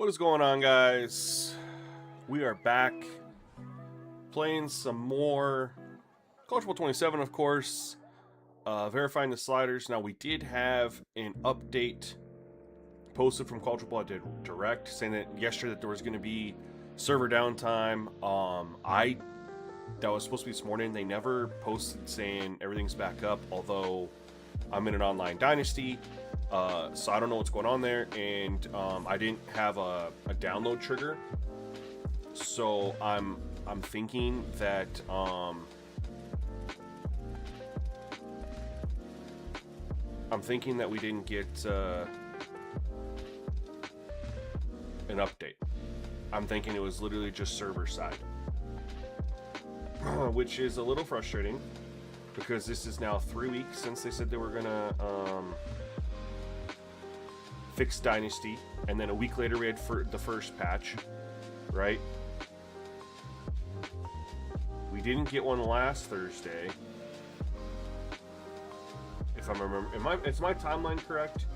What is going on, guys? We are back playing some more College Football 27, of course, verifying the sliders. Now, we did have an update posted from College Football Direct saying that yesterday that there was going to be server downtime. That was supposed to be this morning. They never posted saying everything's back up, although I'm in an online dynasty. So I don't know what's going on there, and I didn't have a download trigger, so I'm thinking that we didn't get an update. I'm thinking it was literally just server side, which is a little frustrating because this is now 3 weeks since they said they were gonna fix Dynasty, and then a week later we had the first patch, right? We didn't get one last Thursday, if I remember. Is my timeline correct?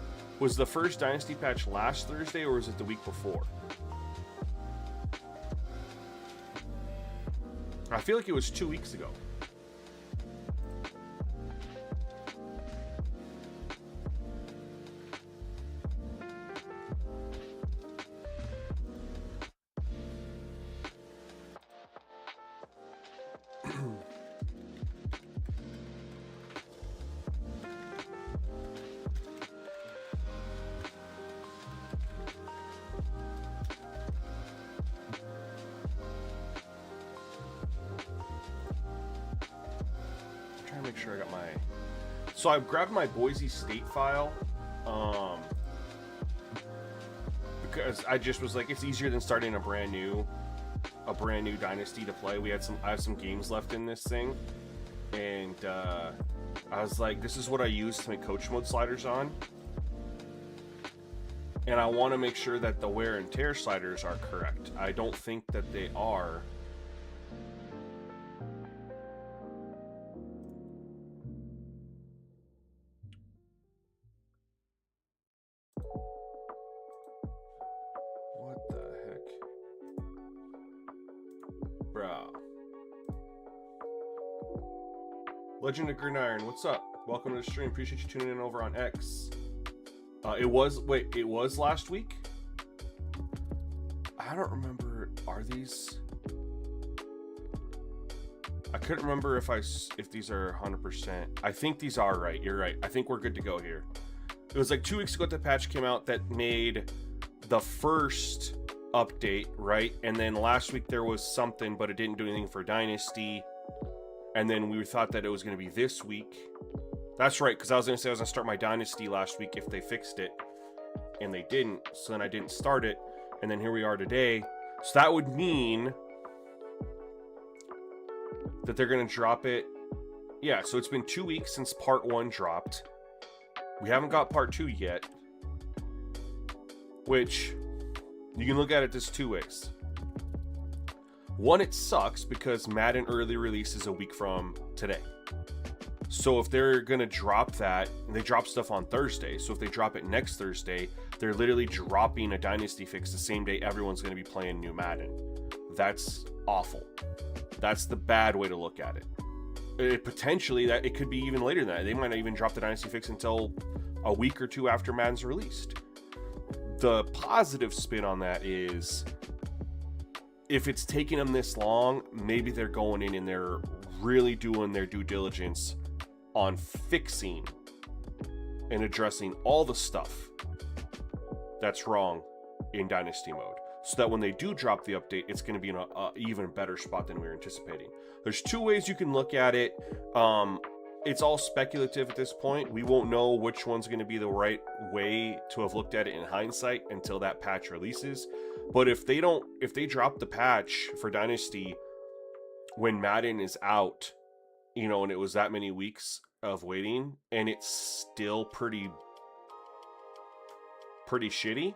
Was the first Dynasty patch last Thursday, or was it the week before? I feel like it was 2 weeks ago. Make sure I got my... So I grabbed my Boise State file, because I just was like, it's easier than starting a brand new dynasty to play. I have some games left in this thing, and I was like, this is what I use to make coach mode sliders on, and I want to make sure that the wear and tear sliders are correct. I don't think that they are. Legend of Gridiron, what's up? Welcome to the stream. Appreciate you tuning in over on X. It was last week? I don't remember. Are these? I couldn't remember if these are 100%. I think these are right. You're right. I think we're good to go here. It was like 2 weeks ago that the patch came out that made the first update, right? And then last week there was something, but it didn't do anything for Dynasty. And then we thought that it was going to be this week. That's right, because I was going to say I was going to start my Dynasty last week if they fixed it. And they didn't, so then I didn't start it. And then here we are today. So that would mean that they're going to drop it. Yeah, so it's been 2 weeks since part 1 dropped. We haven't got part 2 yet. Which, you can look at it this 2 ways. One, it sucks because Madden early release is a week from today. So if they're going to drop that, and they drop stuff on Thursday, so if they drop it next Thursday, they're literally dropping a Dynasty fix the same day everyone's going to be playing new Madden. That's awful. That's the bad way to look at it. Potentially, that it could be even later than that. They might not even drop the Dynasty fix until a week or two after Madden's released. The positive spin on that is, if it's taking them this long, maybe they're going in and they're really doing their due diligence on fixing and addressing all the stuff that's wrong in Dynasty mode, so that when they do drop the update, it's going to be in an even better spot than we were anticipating. There's 2 ways you can look at it. It's all speculative at this point. We won't know which one's going to be the right way to have looked at it in hindsight until that patch releases. But if they drop the patch for Dynasty when Madden is out, you know, and it was that many weeks of waiting, and it's still pretty shitty,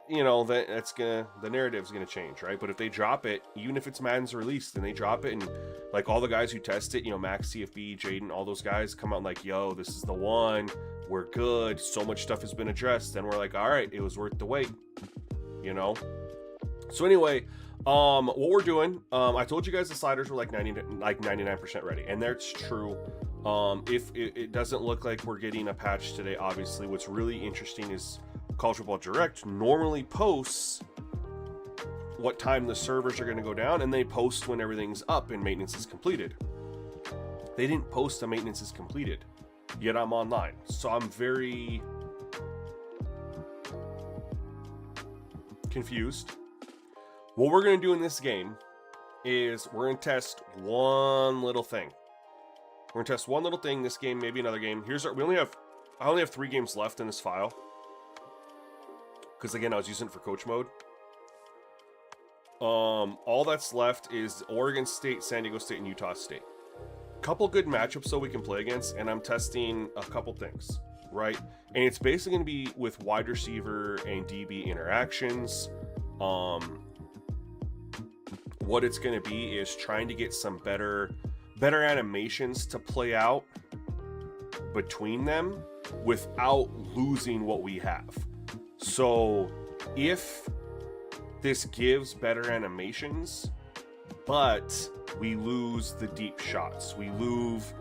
you know, the narrative's gonna change, right? But if they drop it, even if it's Madden's released and they drop it, and like all the guys who test it, you know, Max, CFB, Jaden, all those guys come out and like, yo, this is the one, we're good, so much stuff has been addressed, then we're like, all right, it was worth the wait, you know. So anyway, what we're doing, I told you guys the sliders were like 99% ready, and that's true. If it doesn't look like we're getting a patch today, obviously, what's really interesting is College Football Direct normally posts what time the servers are going to go down, and they post when everything's up and maintenance is completed. They didn't post the maintenance is completed, yet I'm online. So I'm very confused. What we're going to do in this game is we're going to test one little thing. We're going to test one little thing this game, maybe another game. I only have 3 games left in this file. Because again, I was using it for coach mode. All that's left is Oregon State, San Diego State, and Utah State. Couple good matchups so we can play against, and I'm testing a couple things, right? And it's basically going to be with wide receiver and DB interactions. What it's going to be is trying to get some better animations to play out between them without losing what we have. So if this gives better animations, but we lose the deep shots, we lose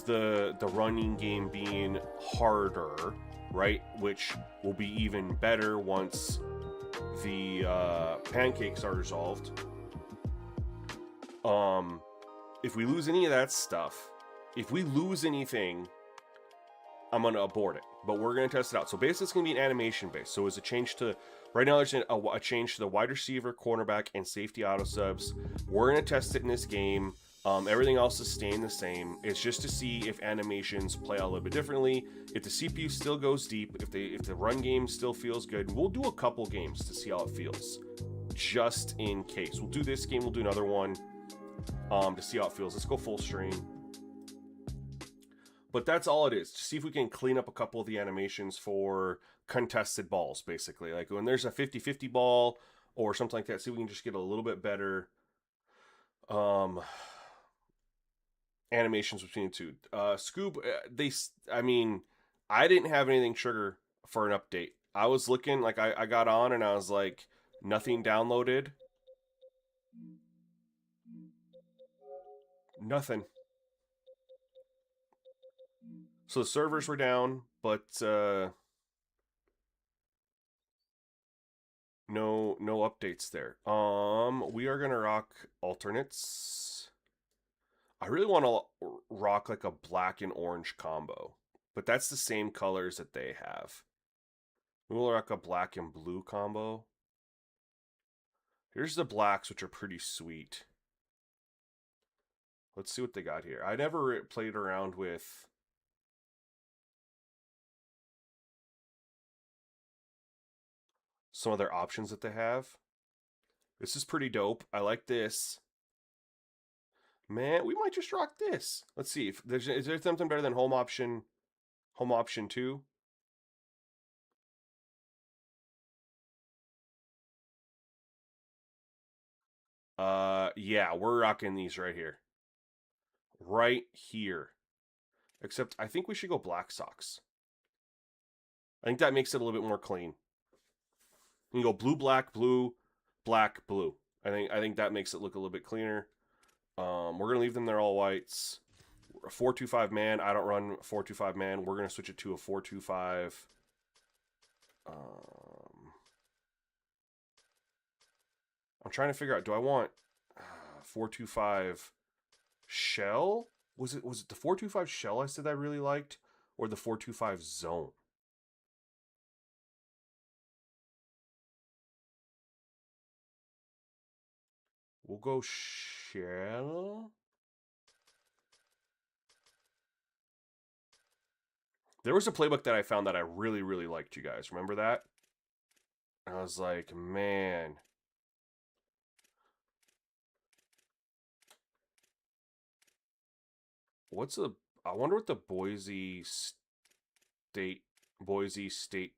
the running game being harder, right? Which will be even better once the pancakes are resolved. If we lose any of that stuff, if we lose anything, I'm going to abort it. But we're going to test it out. So basically it's going to be an animation base. So it's a change to, right now there's a change to the wide receiver, cornerback, and safety auto subs. We're going to test it in this game. Everything else is staying the same. It's just to see if animations play out a little bit differently. If the CPU still goes deep, if the run game still feels good, we'll do a couple games to see how it feels. Just in case. We'll do this game, we'll do another one to see how it feels. Let's go full screen. But that's all it is. To see if we can clean up a couple of the animations for contested balls, basically. Like when there's a 50-50 ball or something like that, see if we can just get a little bit better animations between the two. Scoob, I didn't have anything trigger for an update. I was looking, like I got on and I was like, nothing downloaded. Nothing. So the servers were down, but no updates there. We are gonna rock alternates. I really want to rock like a black and orange combo, but that's the same colors that they have. We'll rock a black and blue combo. Here's the blacks, which are pretty sweet. Let's see what they got here. I never played around with some of their options that they have. This is pretty dope. I like this. Man, we might just rock this. Let's see. Is there something better than home option 2? Yeah, we're rocking these right here. Right here. Except I think we should go black socks. I think that makes it a little bit more clean. You can go blue, black, blue, black, blue. I think that makes it look a little bit cleaner. We're gonna leave them there all whites. A 4-2-5 man. I don't run 4-2-5 man. We're gonna switch it to a 4-2-5. I'm trying to figure out. Do I want 4-2-5 shell? Was it the 4-2-5 shell I said I really liked, or the 4-2-5 zone? We'll go shell. There was a playbook that I found that I really, really liked, you guys. Remember that? I was like, man. I wonder what the Boise State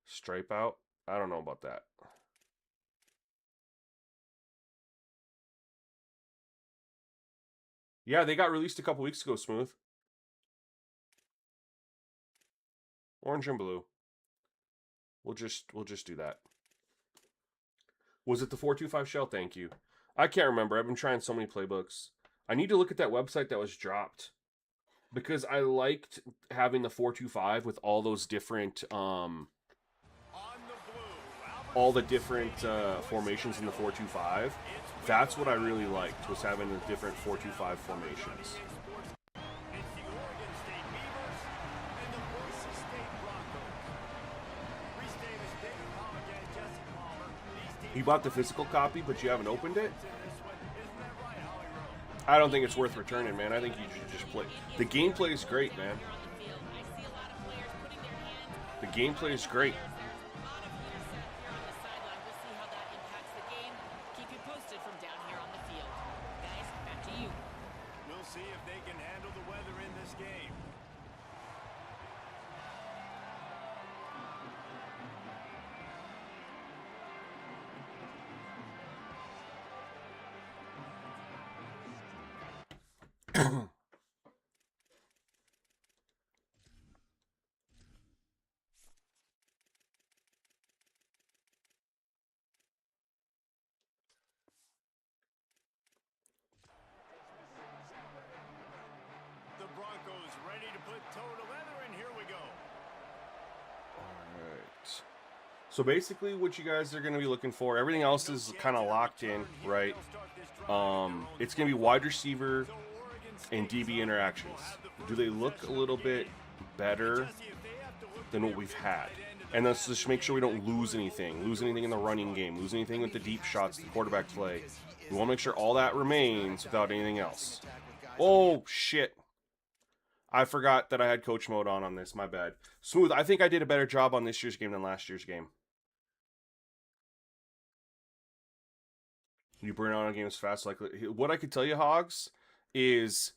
stripe out. I don't know about that. Yeah, they got released a couple weeks ago, Smooth. Orange and blue. We'll just do that. Was it the 425 shell? Thank you. I can't remember. I've been trying so many playbooks. I need to look at that website that was dropped. Because I liked having the 425 with all those different all the different formations in the 425. That's what I really liked, was having the different 425 formations. You bought the physical copy, but you haven't opened it? I don't think it's worth returning, man. I think you should just play. The gameplay is great, man. The gameplay is great. We'll see if they can handle the weather in this game. The Broncos ready to put toe to leather, and here we go. Alright. So basically what you guys are going to be looking for, everything else is kind of locked in, right? It's going to be wide receiver and DB interactions. Do they look a little bit better than what we've had? And let's just make sure we don't lose anything in the running game, lose anything with the deep shots, the quarterback play. We want to make sure all that remains without anything else. Oh, shit. I forgot that I had coach mode on this. My bad. Smooth, I think I did a better job on this year's game than last year's game. You burn out on games fast. Like, what I could tell you, Hogs, is,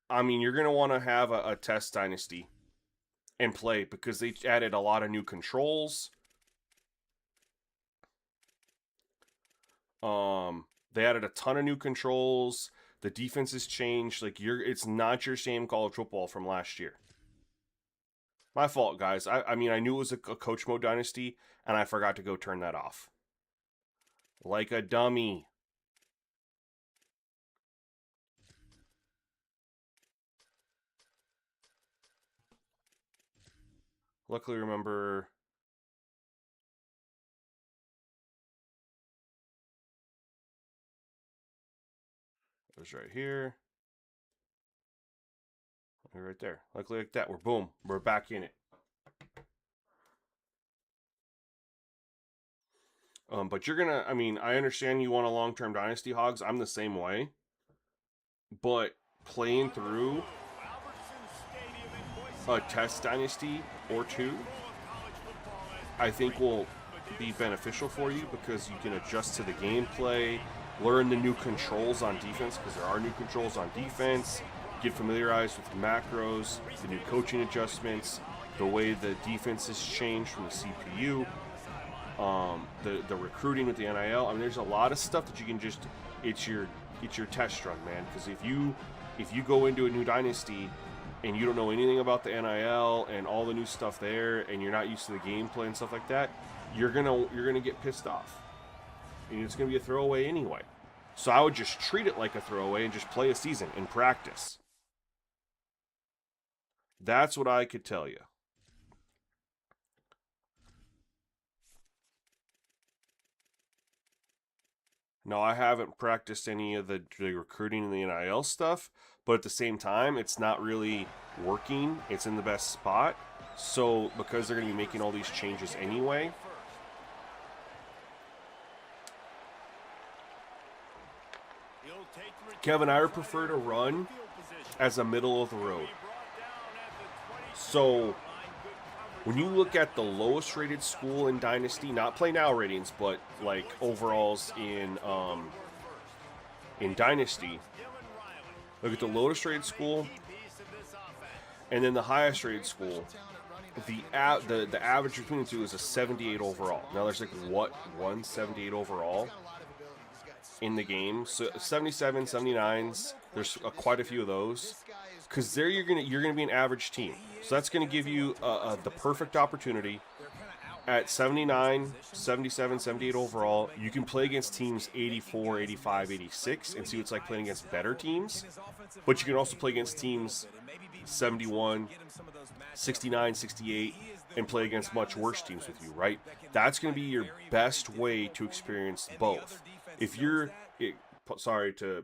I mean, you're going to want to have a test dynasty and play, because they added a lot of new controls. They added a ton of new controls. The defense has changed. Like, it's not your same college football from last year. My fault, guys. I mean, I knew it was a coach mode dynasty, and I forgot to go turn that off. Like a dummy. Luckily, remember... it was right here. Right there. Luckily, like that. We're back in it. But you're gonna, I mean, I understand you want a long-term dynasty, Hogs. I'm the same way. But playing through a test dynasty or two, I think will be beneficial for you, because you can adjust to the gameplay, learn the new controls on defense, because there are new controls on defense, get familiarized with the macros, the new coaching adjustments, the way the defense has changed from the CPU, the recruiting with the NIL. I mean, there's a lot of stuff that you can just, it's your test run, man. Because if you go into a new dynasty and you don't know anything about the NIL and all the new stuff there, and you're not used to the gameplay and stuff like that, you're gonna get pissed off, and it's gonna be a throwaway anyway. So I would just treat it like a throwaway and just play a season and practice. That's what I could tell you. No, I haven't practiced any of the recruiting and the NIL stuff, but at the same time, it's not really working. It's in the best spot. So, because they're going to be making all these changes anyway, Kevin, I would prefer to run as a middle of the road. So, when you look at the lowest rated school in Dynasty, not play now ratings, but like overalls in Dynasty, look at the lowest rated school and then the highest rated school. the average between the two is a 78 overall. Now there's like 178 overall in the game. So 77, 79s. There's quite a few of those. Because there you're gonna be an average team. So that's gonna give you the perfect opportunity. At 79, 77, 78 overall, you can play against teams 84, 85, 86 and see what it's like playing against better teams. But you can also play against teams 71, 69, 68, and play against much worse teams with you, right? That's going to be your best way to experience both. If you're, sorry to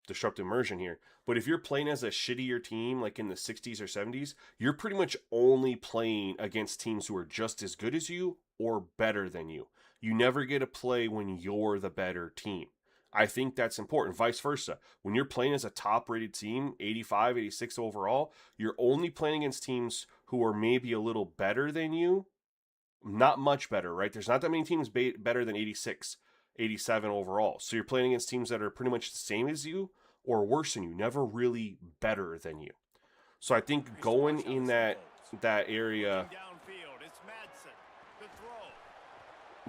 disrupt immersion here, but if you're playing as a shittier team, like in the 60s or 70s, you're pretty much only playing against teams who are just as good as you or better than you. You never get to play when you're the better team. I think that's important. Vice versa. When you're playing as a top-rated team, 85, 86 overall, you're only playing against teams who are maybe a little better than you. Not much better, right? There's not that many teams better than 86, 87 overall. So you're playing against teams that are pretty much the same as you or worse than you, never really better than you. So I think going in that area,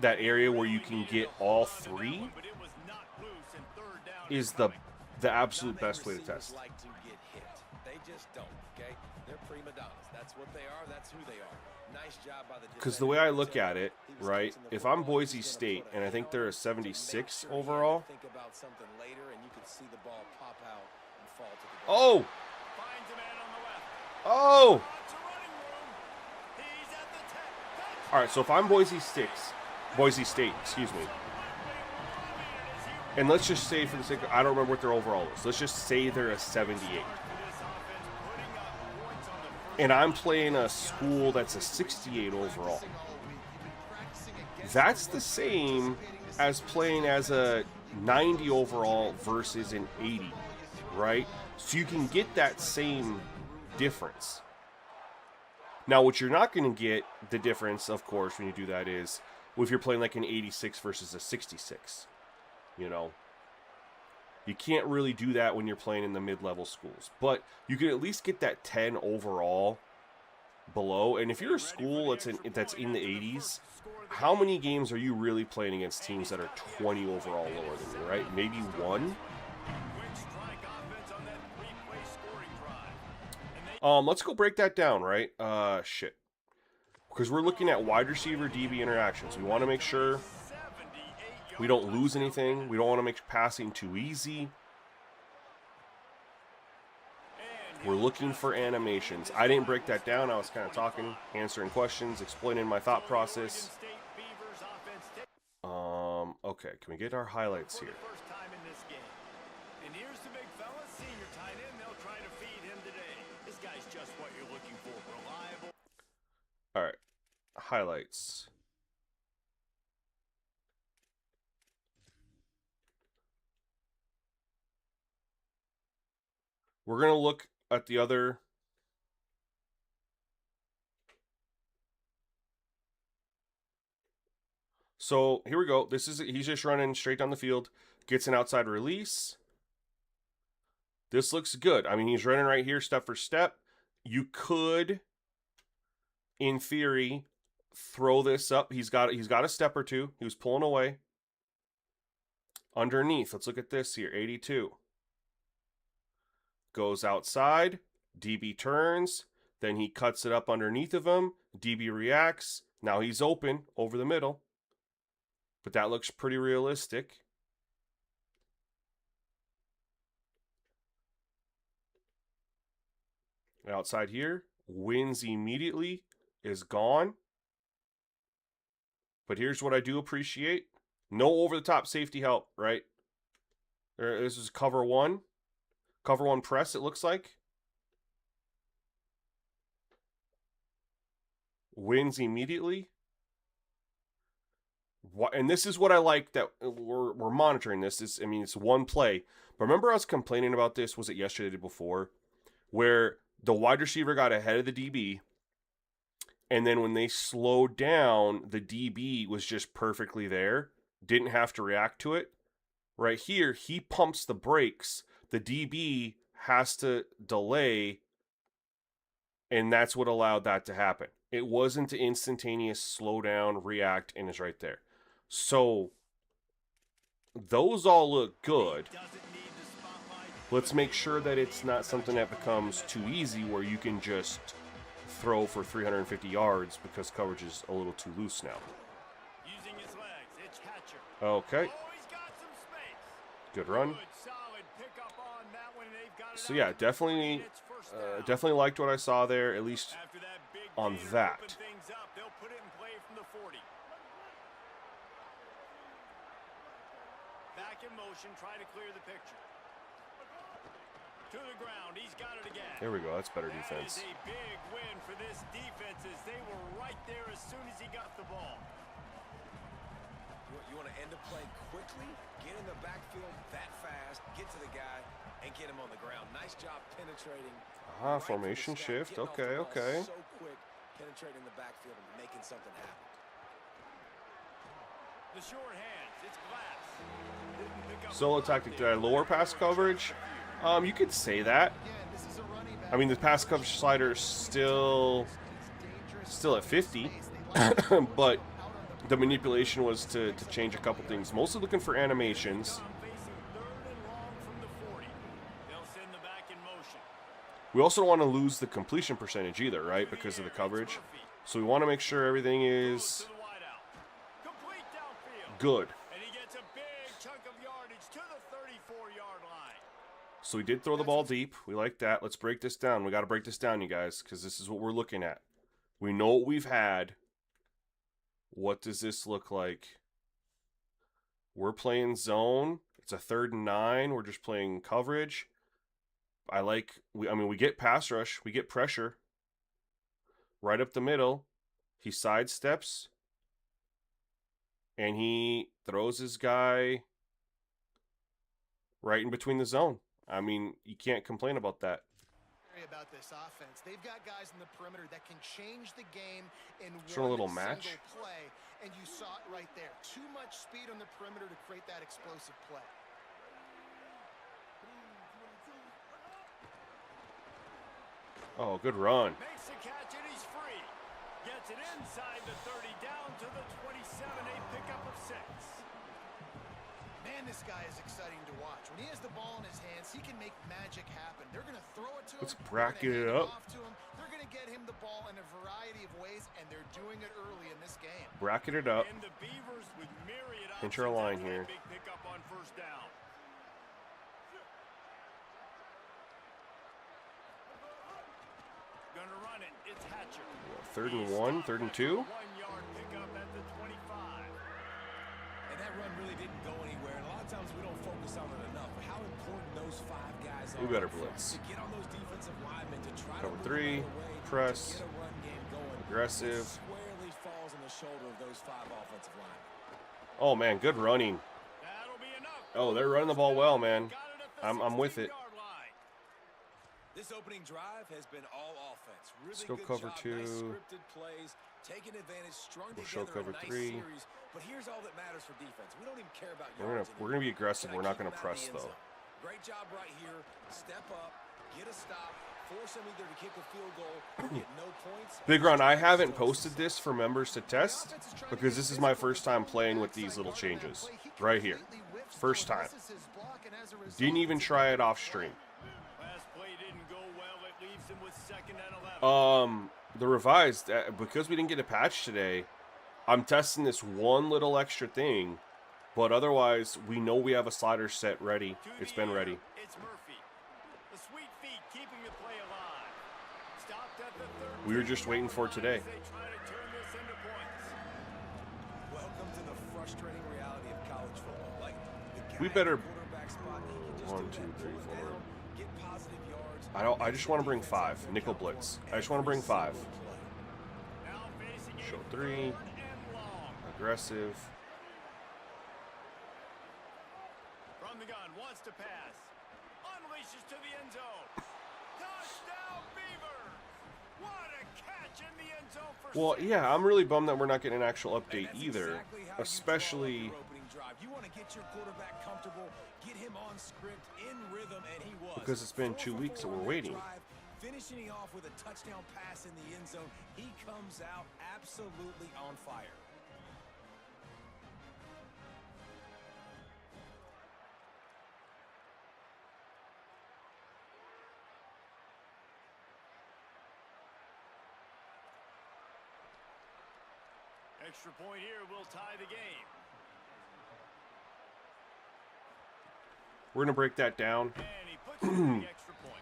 where you can get all three is the absolute best way to test. Because the way I look at it, right, if I'm Boise State and I think they're a 76 overall. Oh! Oh! All right, so if I'm Boise State, excuse me, and let's just say for the sake of, I don't remember what their overall is. Let's just say they're a 78. And I'm playing a school that's a 68 overall. That's the same as playing as a 90 overall versus an 80, right? So you can get that same difference. Now, what you're not going to get, the difference, of course, when you do that is if you're playing like an 86 versus a 66, you know. You can't really do that when you're playing in the mid-level schools. But you can at least get that 10 overall below. And if you're a school that's in the 80s, how many games are you really playing against teams that are 20 overall lower than you, right? Maybe one? Let's go break that down, right? Shit. Because we're looking at wide receiver DB interactions. We want to make sure we don't lose anything. We don't want to make passing too easy. We're looking for animations. I didn't break that down. I was kind of talking, answering questions, explaining my thought process. Okay, can we get our highlights here? And here's the big fella, senior tight end. They'll try to feed him today. This guy's just what you're looking for. Reliable. All right, highlights. We're going to look at the other. So here we go. He's just running straight down the field, gets an outside release. This looks good. I mean, he's running right here step for step. You could, in theory, throw this up. He's got a step or two. He was pulling away. Underneath, let's look at this here, 82. Goes outside, DB turns, then he cuts it up underneath of him, DB reacts, now he's open over the middle. But that looks pretty realistic. Outside here, wins immediately, is gone. But here's what I do appreciate. No over-the-top safety help, right? This is cover one. Cover one press, it looks like. Wins immediately. And this is what I like that we're monitoring this. It's one play. But remember I was complaining about this, was it yesterday or the day before, where the wide receiver got ahead of the DB, and then when they slowed down, the DB was just perfectly there, didn't have to react to it. Right here, he pumps the brakes. The DB has to delay And that's what allowed that to happen. It wasn't an instantaneous slow down, react, and it's right there. So those all look good. Let's make sure that it's not something that becomes too easy where you can just throw for 350 yards because coverage is a little too loose now. Okay. Good run. So yeah, definitely liked what I saw there, at least on that. Back in motion, try to clear the picture. To the ground, he's got it again. There we go, that's better defense. That is a big win for this defense as they were right there as soon as he got the ball. You want to end the play quickly, get in the backfield that fast, get to the guy, and get him on the ground. Nice job penetrating. Ah, formation shift. Okay, okay. So quick, penetrating the backfield and making something happen. The short hands, it's glass. Solo tactic, did I lower pass coverage? You could say that. I mean, the pass coverage slider is still at 50, but the manipulation was to change a couple things. Mostly looking for animations. We also don't want to lose the completion percentage either, right? Because of the coverage. So we want to make sure everything is good. So we did throw the ball deep. We like that. Let's break this down. We got to break this down, you guys, because this is what we're looking at. We know what we've had. What does this look like? We're playing zone. It's a 3rd and 9. We're just playing coverage. I mean, we get pass rush. We get pressure. Right up the middle. He sidesteps. And he throws his guy right in between the zone. I mean, you can't complain about that. About this offense, they've got guys in the perimeter that can change the game in a little match play, and you saw it right there. Too much speed on the perimeter to create that explosive play. Oh, good run. Makes the catch and he's free. Gets it inside the 30, down to the 27, a pickup of 6. Man, this guy is exciting to watch. When he has the ball in his hands, he can make magic happen. They're going to throw it to him. Let's bracket it up. They're going to get him the ball in a variety of ways, and they're doing it early in this game. Bracket it up. And the Beavers with myriad pinch our line here. Big pickup on 1st down. Going to run it. It's Hatcher. 3rd and 1, 3rd and 2. 1-yard pickup at the 25. And that run really didn't go anywhere. And a lot of times we don't focus on it enough. But how important those 5 guys are. We better blitz. To get on those defensive linemen to try Cover to 3, press, get a run game going. aggressive. It squarely falls on the shoulder of those 5 offensive linemen. Oh man, good running. That'll be enough. Oh, they're running the ball well, man. I'm with it. This opening drive has been all offense. Really Let's go good cover job. 2. Nice scripted plays, taking advantage, strung We'll show together cover a nice 3. series. But here's all that matters for defense. We don't even care about We're gonna be aggressive. We're not gonna press though. Great job right here. Step up, get a stop, force them either to kick a field goal, get no points. Big Run, I haven't posted this for members to test because this is my first time playing with these little changes right here. First time. Didn't even try it off stream. The revised, because we didn't get a patch today, I'm testing this one little extra thing, but otherwise we know we have a slider set ready. It's been ready. It's Murphy. The sweet feet keeping the play alive. Stopped at the 3rd. We were just waiting for today. Welcome to the frustrating reality of college football. Like we better. quarterback spot, he can just 1, do 2, that, 3, pull 4. down, get positive yards. I just want to bring 5 nickel blitz. I just want to bring 5. Show 3. Aggressive. From the gun, wants to pass. Unleashes to the end zone. Touchdown Beavers! What a catch in the end zone for Well, 6. yeah, I'm really bummed that we're not getting an actual update either. Especially you want to get your quarterback comfortable, get him on script, in rhythm, and he was. because it's been 2 weeks that we're waiting. finishing off with a touchdown pass in the end zone. He comes out absolutely on fire. Extra point here will tie the game. We're going to break that down. And he puts it in the extra point.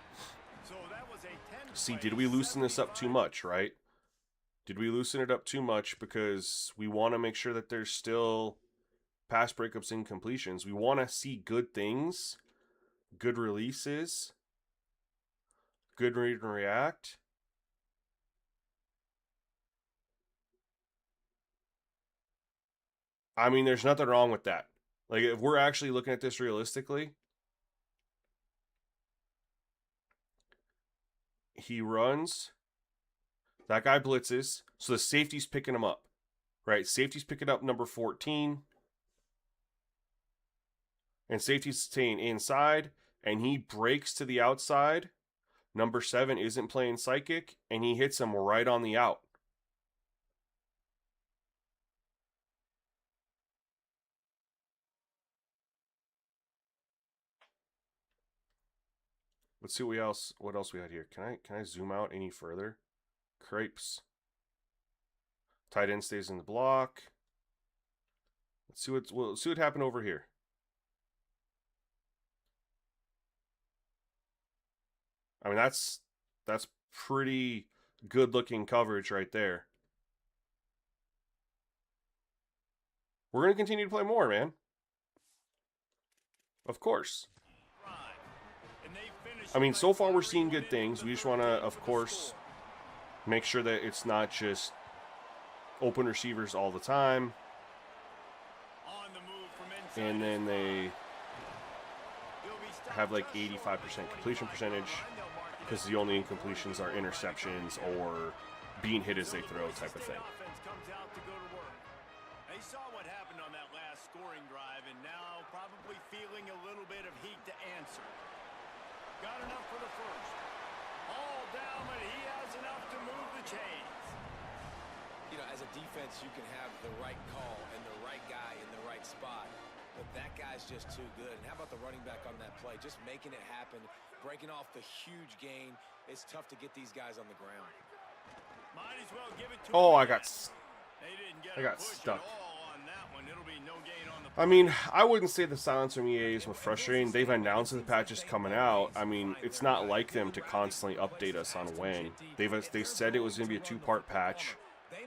So that was a 10 See, did we loosen this up too much, right? Did we loosen it up too much because we want to make sure that there's still pass breakups and completions? We want to see good things, good releases, good read and react. I mean, there's nothing wrong with that. Like, if we're actually looking at this realistically, he runs, that guy blitzes, so the safety's picking him up, right? Safety's picking up number 14, and safety's staying inside, and he breaks to the outside. Number 7 isn't playing psychic, and he hits him right on the out. Let's see what else we had here. Can I zoom out any further? Crepes. Tight end stays in the block. Let's see what happened over here. I mean, that's pretty good looking coverage right there. We're going to continue to play more, man. Of course. I mean, so far we're seeing good things. We just want to, of course, make sure that it's not just open receivers all the time. And then they have like 85% completion percentage because the only incompletions are interceptions or being hit as they throw type of thing. They saw what happened on that last scoring drive and now probably feeling a little bit of heat to answer. Got enough for the first. All down, but he has enough to move the chains. You know, as a defense, you can have the right call and the right guy in the right spot, but that guy's just too good. And how about the running back on that play? Just making it happen, breaking off the huge gain. It's tough to get these guys on the ground. Might as well give it to Oh, him. I got stuck. On that one. It'll be no gain on the I mean, I wouldn't say the silence from EA is frustrating. They've announced that the patch is coming out. I mean, it's not like them to constantly update us on when. They said it was going to be a 2-part patch.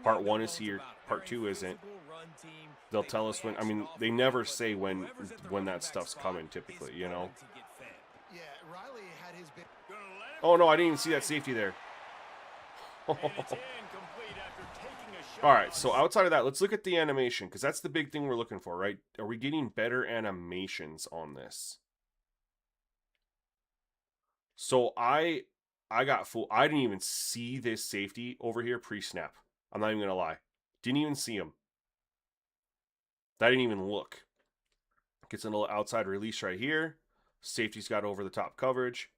Part 1 is here, Part 2 isn't. They'll tell us when. I mean, they never say when that stuff's coming, typically, you know? Yeah, Riley had his big... Oh, no, I didn't even see that safety there. All right, so outside of that, let's look at the animation, because that's the big thing we're looking for, right? Are we getting better animations on this? So I got fooled. I didn't even see this safety over here pre-snap. I'm not even going to lie. Didn't even see him. That didn't even look. Gets a little outside release right here. Safety's got over the top coverage.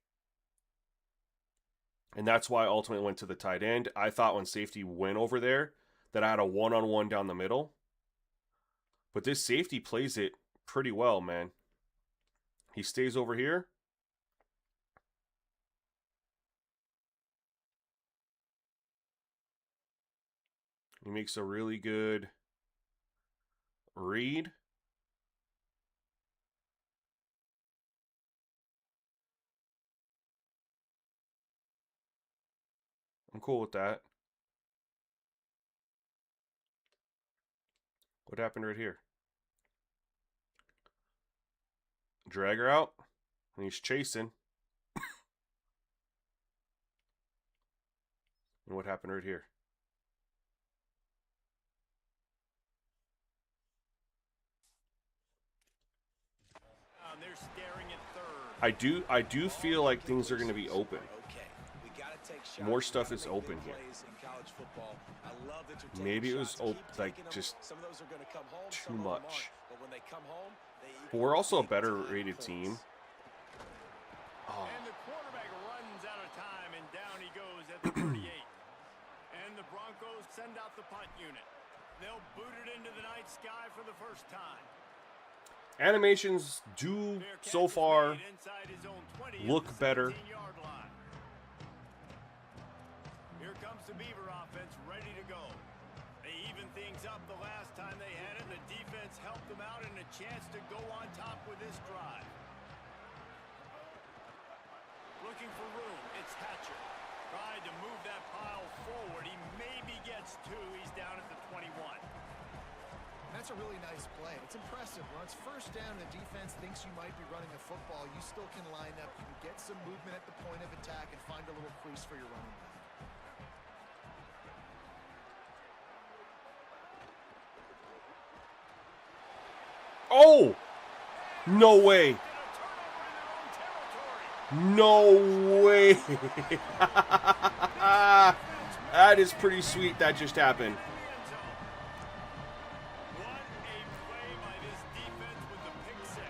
And that's why I ultimately went to the tight end. I thought when safety went over there that I had a one-on-one down the middle. But this safety plays it pretty well, man. He stays over here. He makes a really good read. I'm cool with that. What happened right here? Drag her out, and he's chasing. And what happened right here? They're staring at third. I do feel like things are going to be open. More stuff is open here. Maybe it was like just too much. But we're also a better rated team. Oh. And the quarterback runs out of time, and down send out the punt unit. They'll boot it into the night sky for the first time. Animations do, so far, look better. Here comes the Beaver offense ready to go. They evened things up the last time they had it. The defense helped them out and a chance to go on top with this drive. Looking for room. It's Hatcher. Tried to move that pile forward. He maybe gets two. He's down at the 21. That's a really nice play. It's impressive. When it's first down and the defense thinks you might be running a football, you still can line up. You can get some movement at the point of attack and find a little crease for your running back. Oh! No way. No way. That is pretty sweet that just happened. What a play by this defense with the pick six.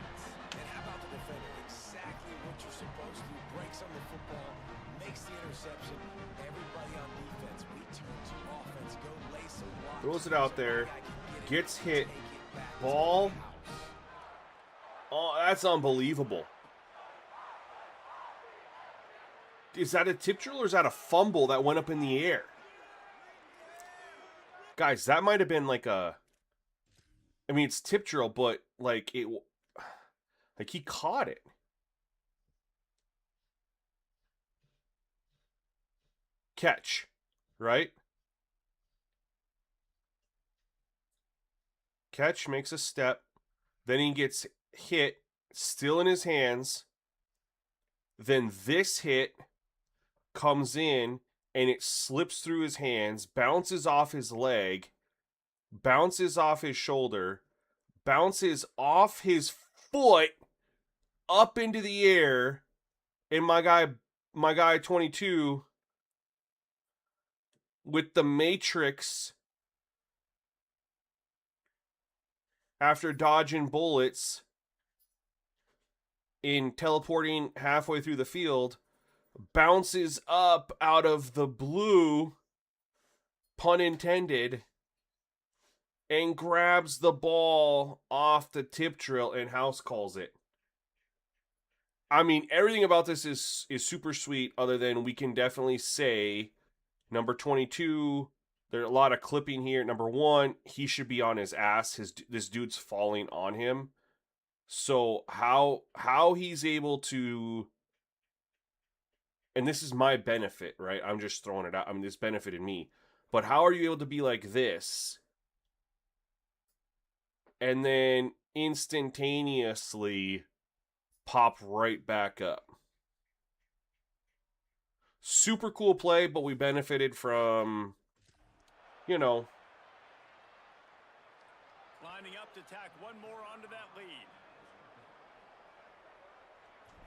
And how about the defender? Exactly what you're supposed to do. Breaks on the football, makes the interception. Everybody on defense, we turn to offense. Go lace and block. Throws it out there. Gets hit. Ball. Oh, that's unbelievable. Is that a tip drill or is that a fumble that went up in the air? Guys, that might have been like a... I mean, it's tip drill, but like it... Like he caught it. Catch, right? Catch, makes a step. Then he gets hit, still in his hands. Then this hit comes in and it slips through his hands, bounces off his leg, bounces off his shoulder, bounces off his foot up into the air, and my guy 22 with the Matrix after dodging bullets in teleporting halfway through the field, bounces up out of the blue, pun intended, and grabs the ball off the tip drill and house calls it. I mean, everything about this is super sweet, other than we can definitely say number 22, there's a lot of clipping here. Number 1, he should be on his ass. This dude's falling on him. So how he's able to, and this is my benefit, right? I'm just throwing it out. I mean, this benefited me. But how are you able to be like this and then instantaneously pop right back up? Super cool play, but we benefited from, you know. Lining up to tack one more onto that lead.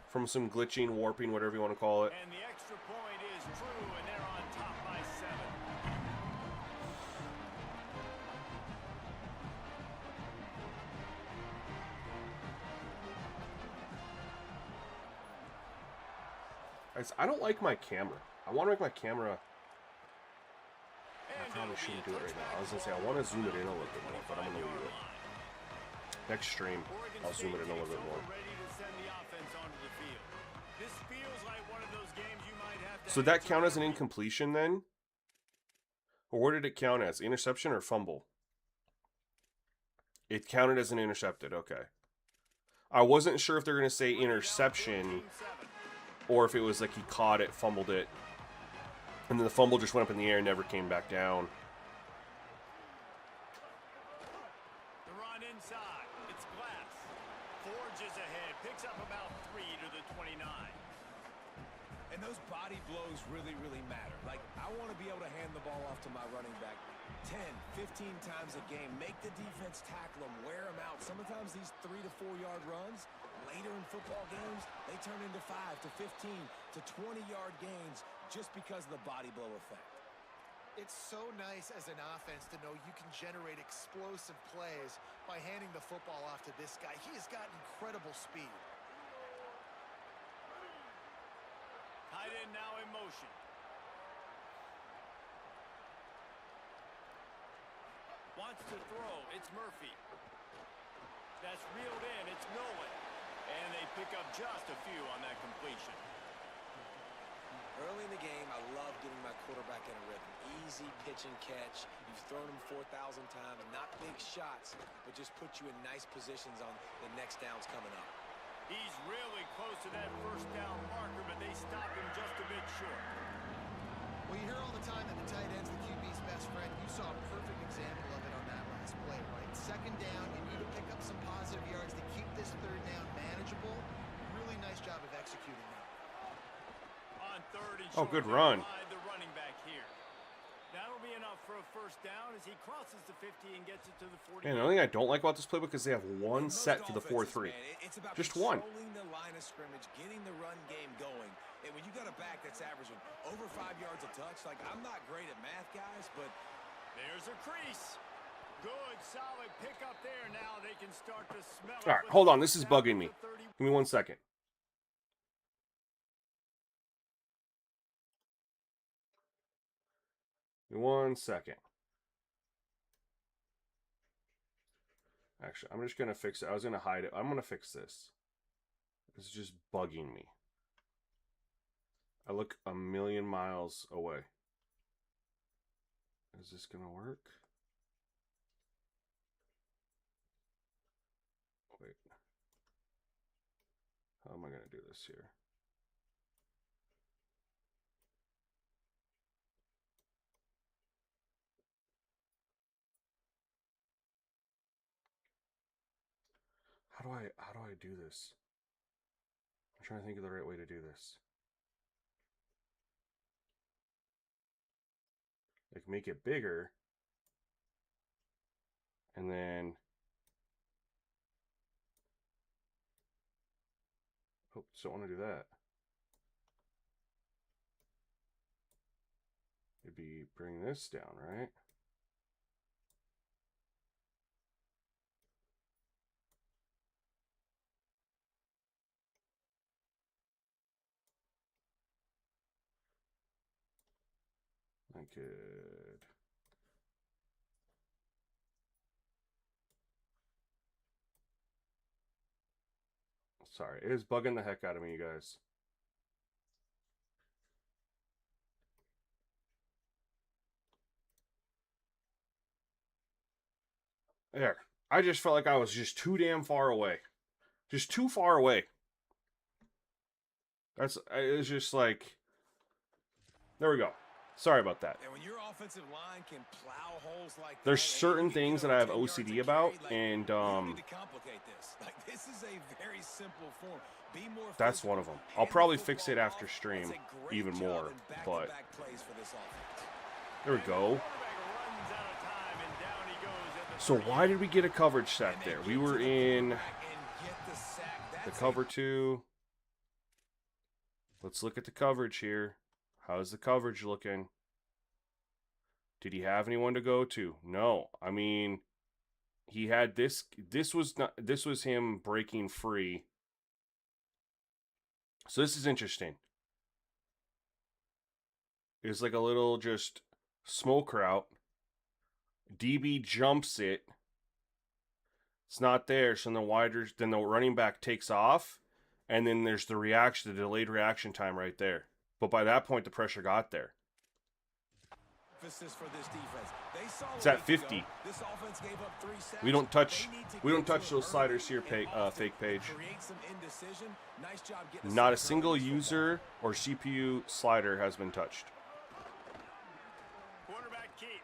From some glitching, warping, whatever you want to call it. And the extra point is true, and they're on top by 7. Guys, I don't like my camera. I want to make my camera... I probably shouldn't do it right now. I was going to say, I want to zoom it in a little bit more, but I'm going to leave it. Next stream, I'll zoom it in a little bit more. So did that count as an incompletion then? Or what did it count as? Interception or fumble? It counted as an intercepted, okay. I wasn't sure if they're going to say interception or if it was like he caught it, fumbled it, and then the fumble just went up in the air and never came back down. The run inside. It's Glass. Forges ahead. Picks up about 3 to the 29. And those body blows really, really matter. Like, I want to be able to hand the ball off to my running back 10, 15 times a game. Make the defense tackle them, wear them out. Sometimes these 3 to 4 yard runs, later in football games, they turn into 5 to 15 to 20 yard gains just because of the body blow effect. It's so nice as an offense to know you can generate explosive plays by handing the football off to this guy. He has got incredible speed. Tight end now in motion. wants to throw. It's Murphy. That's reeled in. It's Nolan. And they pick up just a few on that completion. Early in the game, I love getting my quarterback in a rhythm. Easy pitch and catch. You've thrown him 4,000 times. Not big shots, but just put you in nice positions on the next downs coming up. He's really close to that first down marker, but they stop him just a bit short. Well, you hear all the time that the tight end's the QB's best friend. You saw a perfect example of it on that last play, right? Second down, you need to pick up some positive yards to keep this third down manageable. Really nice job of executing that. On third and Oh, short, good they run. provide the running back here. That'll be enough for a first down as he crosses the 50 and gets it to the 40. And the only thing I don't like about this playbook is they have one Most set for the offenses, 4-3. man, it's about Just one. controlling the line of scrimmage, getting the run game going. And when you got a back that's averaging over 5 yards a touch, like, I'm not great at math, guys, but There's a crease. Good, solid pickup there. Now they can start to smell it. All right, with hold on. the This is down bugging to me. 30. Give me 1 second. Give me 1 second. Actually, I'm just going to fix it. I was going to hide it. I'm going to fix this. It's just bugging me. I look a million miles away. Is this going to work? Wait. How am I going to do this here? How do I do this? I'm trying to think of the right way to do this. Like, make it bigger. And then... Oh, don't want to do that. It'd be bring this down, right? I could... Sorry, it is bugging the heck out of me, you guys. There. I just felt like I was just too damn far away. Just too far away. It's just like... There we go. Sorry about that. and when your offensive line can plow holes like There's that, and certain you get things that over I have 10 yards OCD a about, carry, like, and you don't need to complicate this. Like, this is a very simple form. Be more that's physical, one of them. hand I'll the probably fix it football after off. stream That's a great even job more, in but back-to-back plays for this offense. there we go. Quarterback runs out of time, and down he goes at the So 30. why did we get a coverage sack And they there? get We to were the in quarterback and get the sack. the That's cover 2. Let's look at the coverage here. How's the coverage looking? Did he have anyone to go to? No. I mean, he had this. This was him breaking free. So this is interesting. It's like a little just smoke route. DB jumps it. It's not there, so then the running back takes off, and then there's the reaction, the delayed reaction time right there. But by that point, the pressure got there. For this defense. They saw It's at a week ago, 50. This offense gave up 3 sacks. We don't touch. They need to We don't get to touch it those early sliders here, and often fake page. create some indecision. Nice job getting Not a sack single early in this football. user or CPU slider has been touched. Quarterback keep.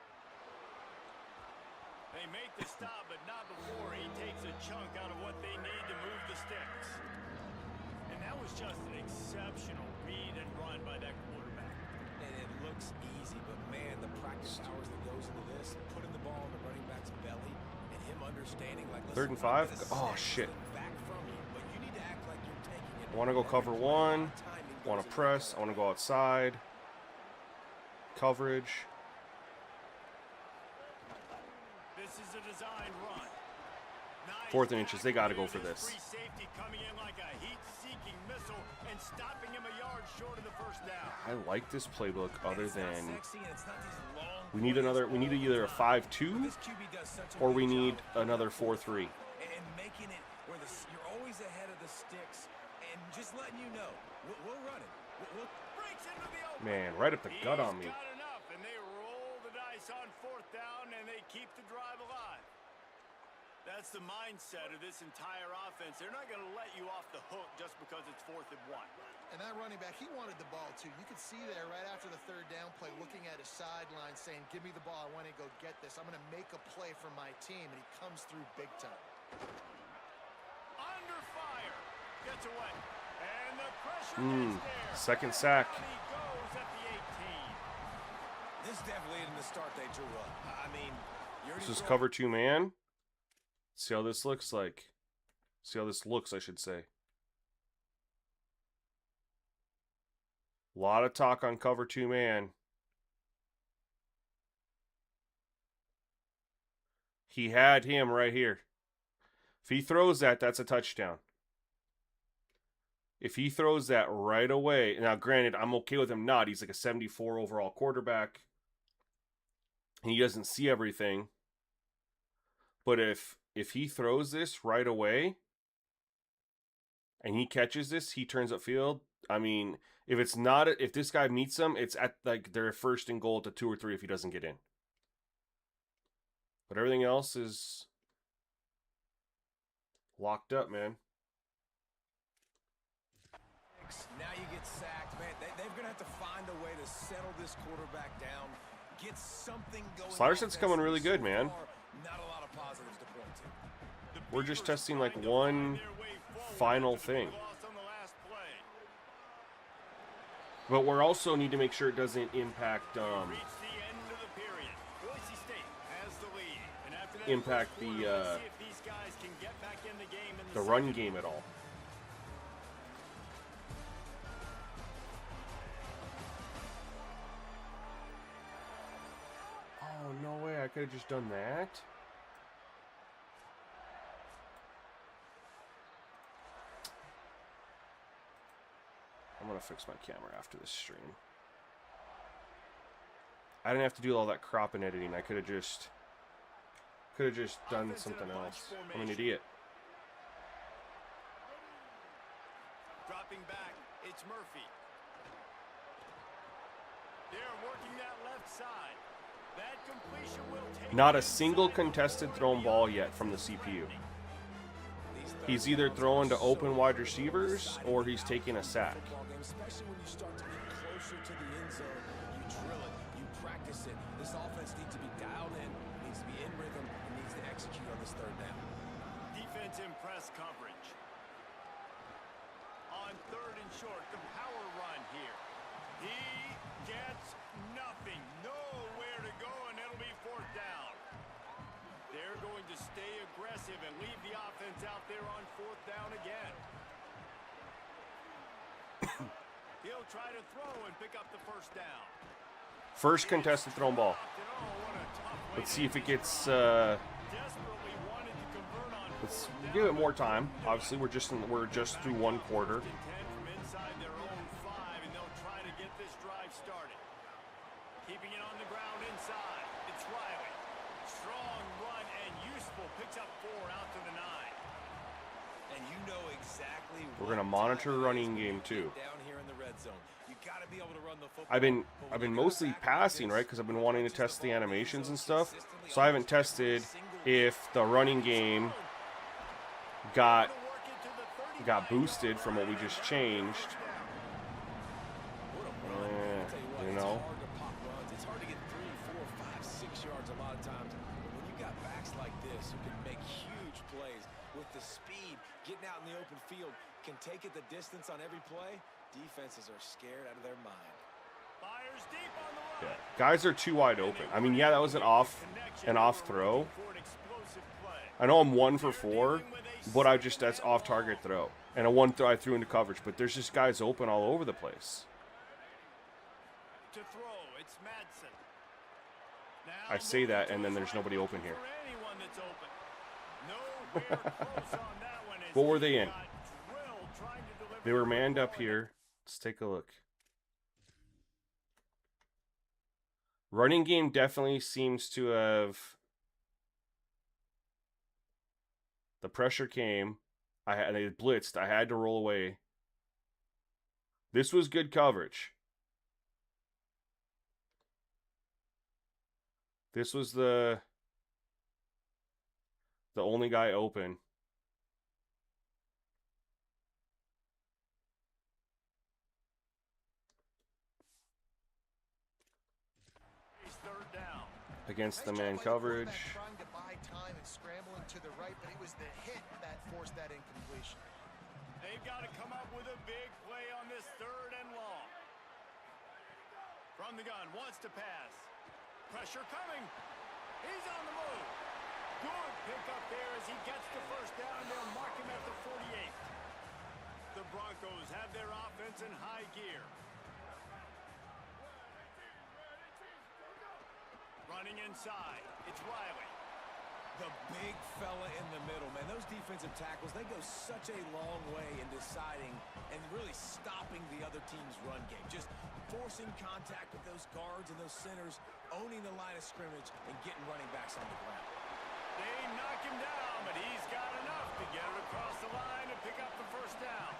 They make the stop, but not before he takes a chunk out of what they need to move the sticks. And that was just an exceptional read and run by that quarterback. And it looks easy, but man, the practice hours that goes into this, putting the ball in the running back's belly, and him understanding, like, listen, 3rd and I'm 5. gonna Oh snatch shit! this back from you, but you need to act like you're taking it. Want to go cover 1. Want to press. I want to go outside. Coverage. This is a design run. Nice 4th and inches. They got to go for tackle. this. Free safety coming in like a heat-seeking missile and stopping him a yard short of the first down. I like this playbook other It's not than sexy and it's not these long we need either a 5-2 This QB does such a or good we job need of another keeping 4-3. and making it where you're always ahead of the sticks and just letting you know we'll run it. Breaks into the open. Man, right up the gut on me. He's got enough, and they roll the dice on fourth down, and they keep the drive alive. That's the mindset of this entire offense. They're not going to let you off the hook just because it's 4th and 1. And that running back, he wanted the ball too. You could see there right after the third down play, looking at his sideline saying, give me the ball, I want to go get this. I'm going to make a play for my team, and he comes through big time. Under fire. Gets away. And the pressure is there. Second sack. Down he goes at the 18. This definitely isn't the start they drew up. I mean, This is cover 2 man. See how this looks like. See how this looks, I should say. A lot of talk on cover 2 man. He had him right here. If he throws that, that's a touchdown. If he throws that right away, now granted, I'm okay with him not. He's like a 74 overall quarterback. And he doesn't see everything. But if he throws this right away and he catches this, he turns upfield. I mean, if this guy meets him, it's at like their 1st and goal to 2 or 3 if he doesn't get in. But everything else is locked up, man. Now you get sacked, man. They're going to have to find a way to settle this quarterback down, get something going. Slider set's coming really good, man. Not a lot of positives to point to. We're just testing like one final thing. But we also need to make sure it doesn't impact the run game at all. Oh, no way. I could have just done that. I'm going to fix my camera after this stream. I didn't have to do all that crop and editing. I could have just done something else. I'm an idiot. Dropping back, it's Murphy. They're working that left side. That completion will take. Not a single contested thrown ball yet from the CPU. He's either throwing to open wide receivers or he's taking a sack. Especially when you start to get closer to the end zone, you drill it, you practice it. This offense needs to be dialed in, needs to be in rhythm, and needs to execute on this third down. Defense in press coverage. On 3rd and short, the power run here. He gets nothing, nowhere to go, and it'll be 4th down. They're going to stay aggressive and leave the offense out there on 4th down again. He'll try to throw and pick up the 1st down. First contested thrown ball. Let's see if it gets. Let's give it more time. Obviously, we're just through 1 quarter. From inside their own 5, and they'll try to get this drive started. Keeping it on the ground inside. It's Riley. Strong run and useful. Picks up 4 out to the 9. And you know exactly. We're gonna monitor running game too. Down here in the red zone, you got to be able to run the football. I've been mostly passing, right? Because I've been wanting to test the animations and stuff. So I haven't tested if the running game got boosted from what we just changed. You know. It's hard to get 3, 4, 5, 6 yards a lot of times. But when you got backs like this who can make huge plays with the speed, getting out in the open field, can take it the distance on every play, defenses are scared out of their mind. Fires deep on the Yeah. Guys are too wide open. I mean, yeah, that was an off throw. I know I'm 1 for 4, but that's off target throw. And a 1 throw I threw into coverage, but there's just guys open all over the place. To throw, it's Madsen. I say that, and then there's nobody open here. What were they in? They were manned up here. Let's take a look. Running game definitely seems to have... The pressure came. They blitzed. I had to roll away. This was good coverage. This was the only guy open. Third down. Against the Nice man job by the coverage. quarterback trying to buy time and scrambling to the right, but it was the hit that forced that incompletion. They've got to come up with a big play on this third and long. From the gun, wants to pass. Pressure coming. He's on the move. Good pick up there as he gets the first down. They'll mark him at the 48. The Broncos have their offense in high gear. Running inside, it's Riley. The big fella in the middle, man. Those defensive tackles, they go such a long way in deciding and really stopping the other team's run game. Just forcing contact with those guards and those centers, owning the line of scrimmage, and getting running backs on the ground. They knock him down, but he's got enough to get it across the line and pick up the first down.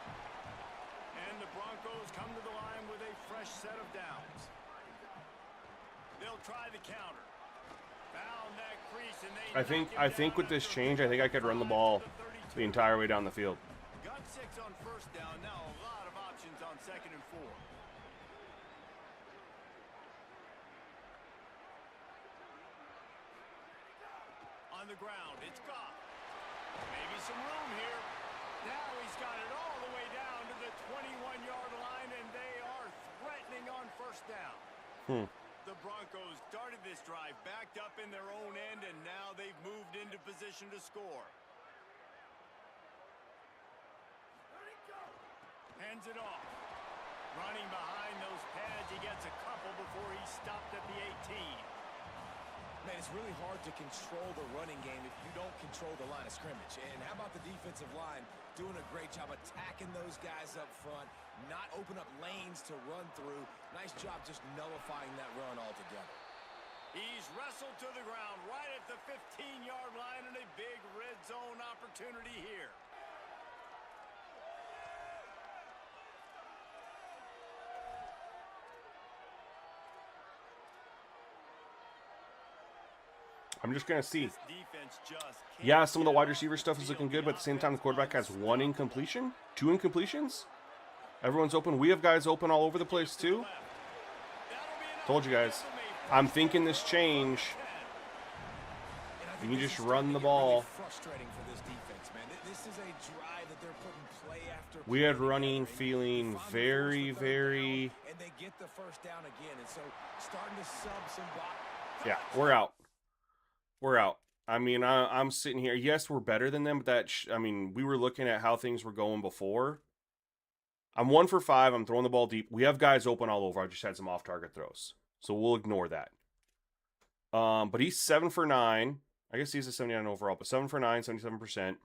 And the Broncos come to the line with a fresh set of downs. They'll try the counter. Found that crease and they I think with this change, I think I could run the ball the entire way down the field. Got 6 on first down. Now a lot of options on 2nd and 4. On the ground, it's Goff. Maybe some room here. Now he's got it all the way down to the 21-yard line, and they are threatening on first down. The Broncos started this drive backed up in their own end, and now they've moved into position to score. Hands it off. Running behind those pads, he gets a couple before he's stopped at the 18. Man, it's really hard to control the running game if you don't control the line of scrimmage. And how about the defensive line doing a great job attacking those guys up front, not open up lanes to run through. Nice job just nullifying that run altogether. He's wrestled to the ground right at the 15-yard line, and a big red zone opportunity here. I'm just going to see. This defense just can't Yeah, some of the get wide off receiver stuff the is field. looking good, but at the same time, the offense quarterback has finds 1 incompletion, 2 incompletions. Everyone's open. We have guys open all over the place, too. Told you guys. I'm thinking this change. And I You think just this is run starting the to get really ball. frustrating for this defense, man. This is a drive that they're putting play after We play had running together, and feeling they finally very, force the third very... down, and they get the first down again, and so starting to sub some box. Yeah, we're out. We're out. I mean, I'm sitting here. Yes, we're better than them, but I mean, we were looking at how things were going before. I'm 1 for 5. I'm throwing the ball deep. We have guys open all over. I just had some off-target throws, so we'll ignore that. But he's 7 for 9. I guess he's a 79 overall, but 7 for 9, 77%.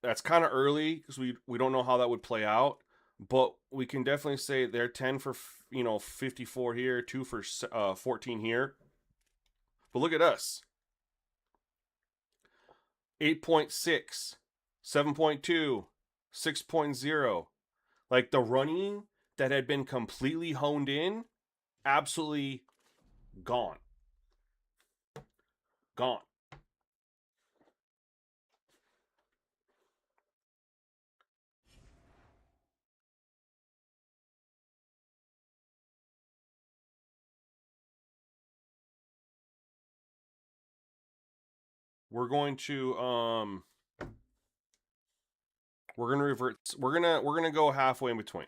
That's kind of early because we don't know how that would play out, but we can definitely say they're 10 for 54 here, 2 for 14 here. But look at us. 8.6, 7.2, 6.0. Like the running that had been completely honed in, absolutely gone. Gone. We're going to we're gonna revert. We're gonna go halfway in between.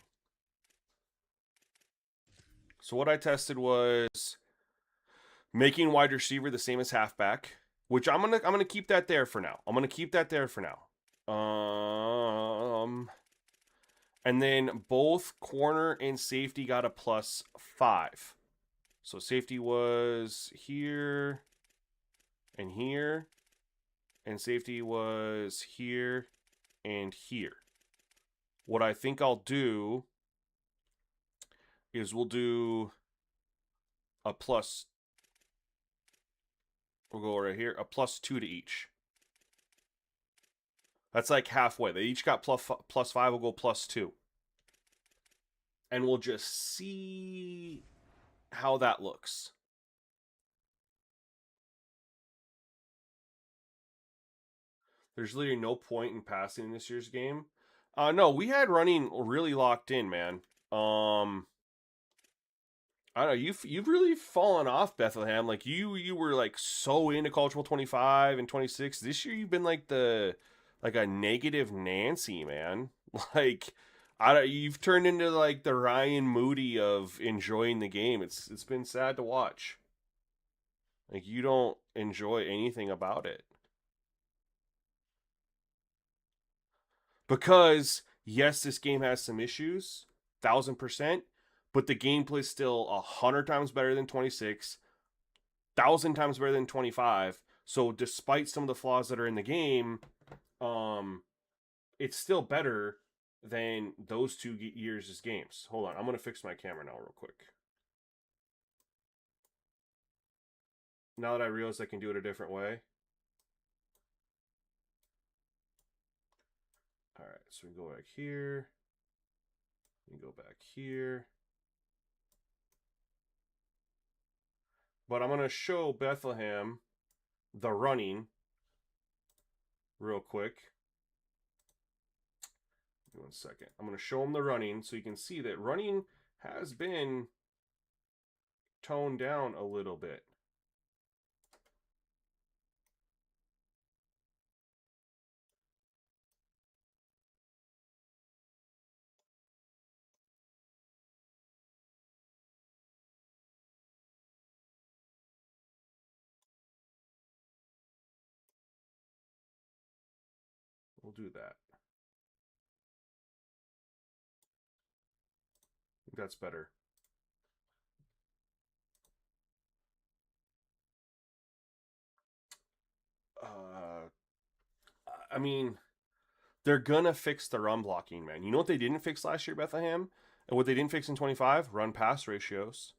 So what I tested was making wide receiver the same as halfback, which I'm gonna keep that there for now. I'm gonna keep that there for now. And then both corner and safety got a +5. So safety was here and here, and safety was here and here. what I think I'll do is we'll do a plus. We'll go right here, a +2 to each. That's like halfway. They each got +5. We'll go +2. And we'll just see how that looks. There's literally no point in passing in this year's game. No, we had running really locked in, man. I don't know, you've really fallen off, Bethlehem. Like you were like so into College Bowl 25 and 26. This year you've been like a negative Nancy, man. Like you've turned into like the Ryan Moody of enjoying the game. It's been sad to watch. Like you don't enjoy anything about it. Because yes, this game has some issues, 1,000%, but the gameplay is still 100 times better than 26, 1,000 times better than 25. So despite some of the flaws that are in the game, it's still better than those 2 years' games. Hold on, I'm gonna fix my camera now real quick. Now that I realize I can do it a different way. All right, so we go back here. We go back here. But I'm going to show Bethlehem the running real quick. Give me 1 second. I'm going to show him the running so you can see that running has been toned down a little bit. We'll do that. I think that's better. I mean, they're gonna fix the run blocking, man. You know what they didn't fix last year, Bethlehem? And what they didn't fix in 25? Run pass ratios.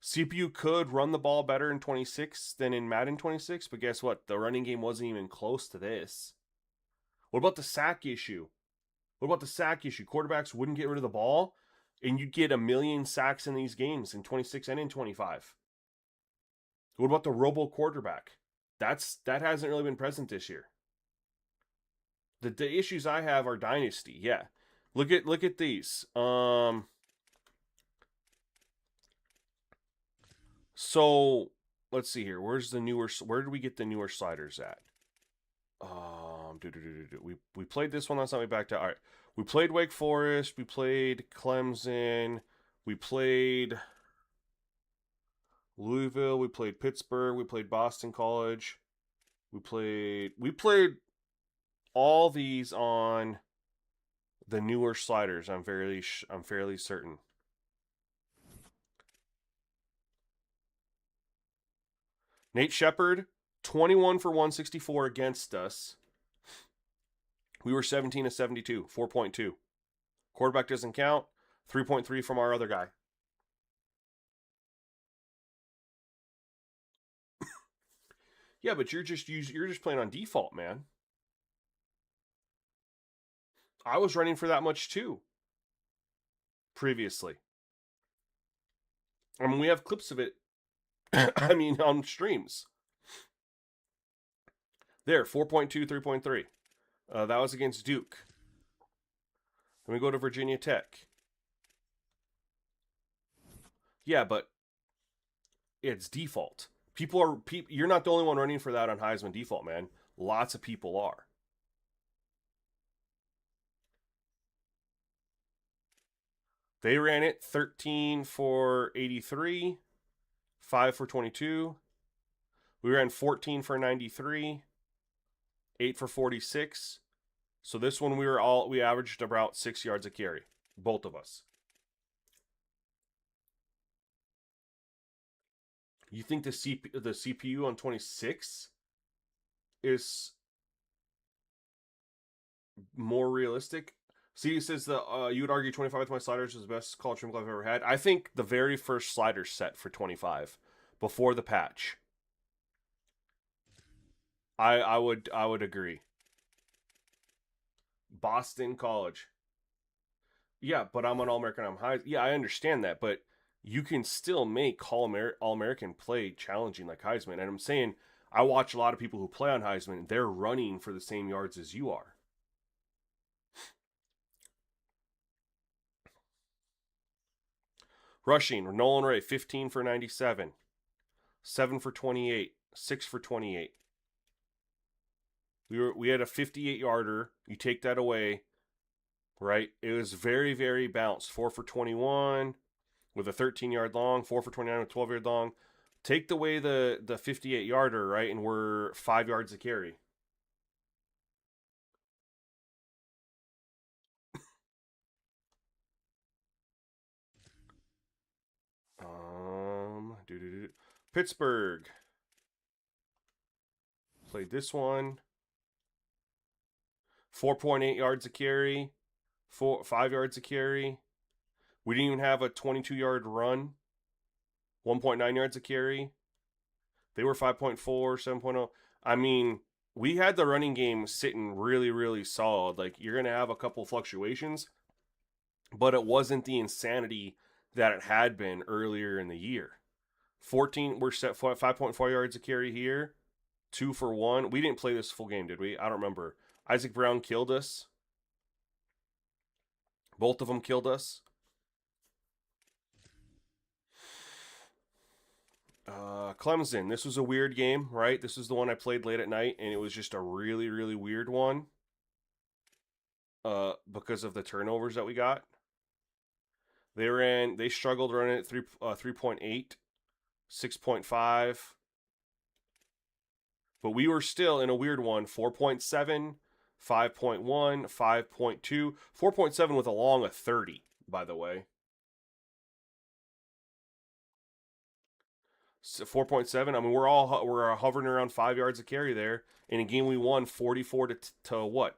CPU could run the ball better in 26 than in Madden 26, but guess what? The running game wasn't even close to this. What about the sack issue? Quarterbacks wouldn't get rid of the ball, and you'd get 1,000,000 sacks in these games in 26 and in 25. What about the robo quarterback? That hasn't really been present this year. The issues I have are dynasty. Yeah, look at these. So let's see here. Where did we get the newer sliders at? We played this one last time. We backed out. All right, we played Wake Forest. We played Clemson. We played Louisville. We played Pittsburgh. We played Boston College. We played all these on the newer sliders. I'm fairly certain. Nate Shepard, 21 for 164 against us. We were 17 of 72, 4.2. Quarterback doesn't count. 3.3 from our other guy. Yeah, but you're just playing on default, man. I was running for that much too. Previously. I mean, we have clips of it. I mean, on streams. There, 4.2, 3.3. That was against Duke. Then we go to Virginia Tech. Yeah, but it's default. You're not the only one running for that on Heisman default, man. Lots of people are. They ran it 13 for 83, 5 for 22. We ran 14 for 93, 8 for 46. So this one we averaged about 6 yards a carry, both of us. You think the CPU on 26 is more realistic? See, he says that you would argue 25 with my sliders is the best college trim glove I've ever had. I think the very first slider set for 25, before the patch. I would agree. Boston College. Yeah, but I'm an All-American. I'm high. Yeah, I understand that, but you can still make All-American play challenging like Heisman. And I'm saying I watch a lot of people who play on Heisman. They're running for the same yards as you are. Rushing, Nolan Ray, 15 for 97. 7 for 28. 6 for 28. We had a 58-yarder. You take that away, right? It was very, very balanced. 4 for 21 with a 13-yard long. 4 for 29 with 12-yard long. Take away the 58-yarder, right? And we're 5 yards a carry. Pittsburgh. Played this one. 4.8 yards a carry. 5 yards a carry. We didn't even have a 22-yard run. 1.9 yards a carry. They were 5.4, 7.0. I mean, we had the running game sitting really, really solid. Like, you're going to have a couple fluctuations, but it wasn't the insanity that it had been earlier in the year. 14, we're set 5.4 yards a carry here. 2 for 1. We didn't play this full game, did we? I don't remember. Isaac Brown killed us. Both of them killed us. Clemson. This was a weird game, right? This is the one I played late at night, and it was just a really, really weird one. Because of the turnovers that we got. They struggled running at 3.8, 6.5. But we were still in a weird one, 4.7, 5.1, 5.2, 4.7 with a long of 30, by the way. So 4.7. I mean, we're hovering around 5 yards a carry there. In a game we won 44 to what?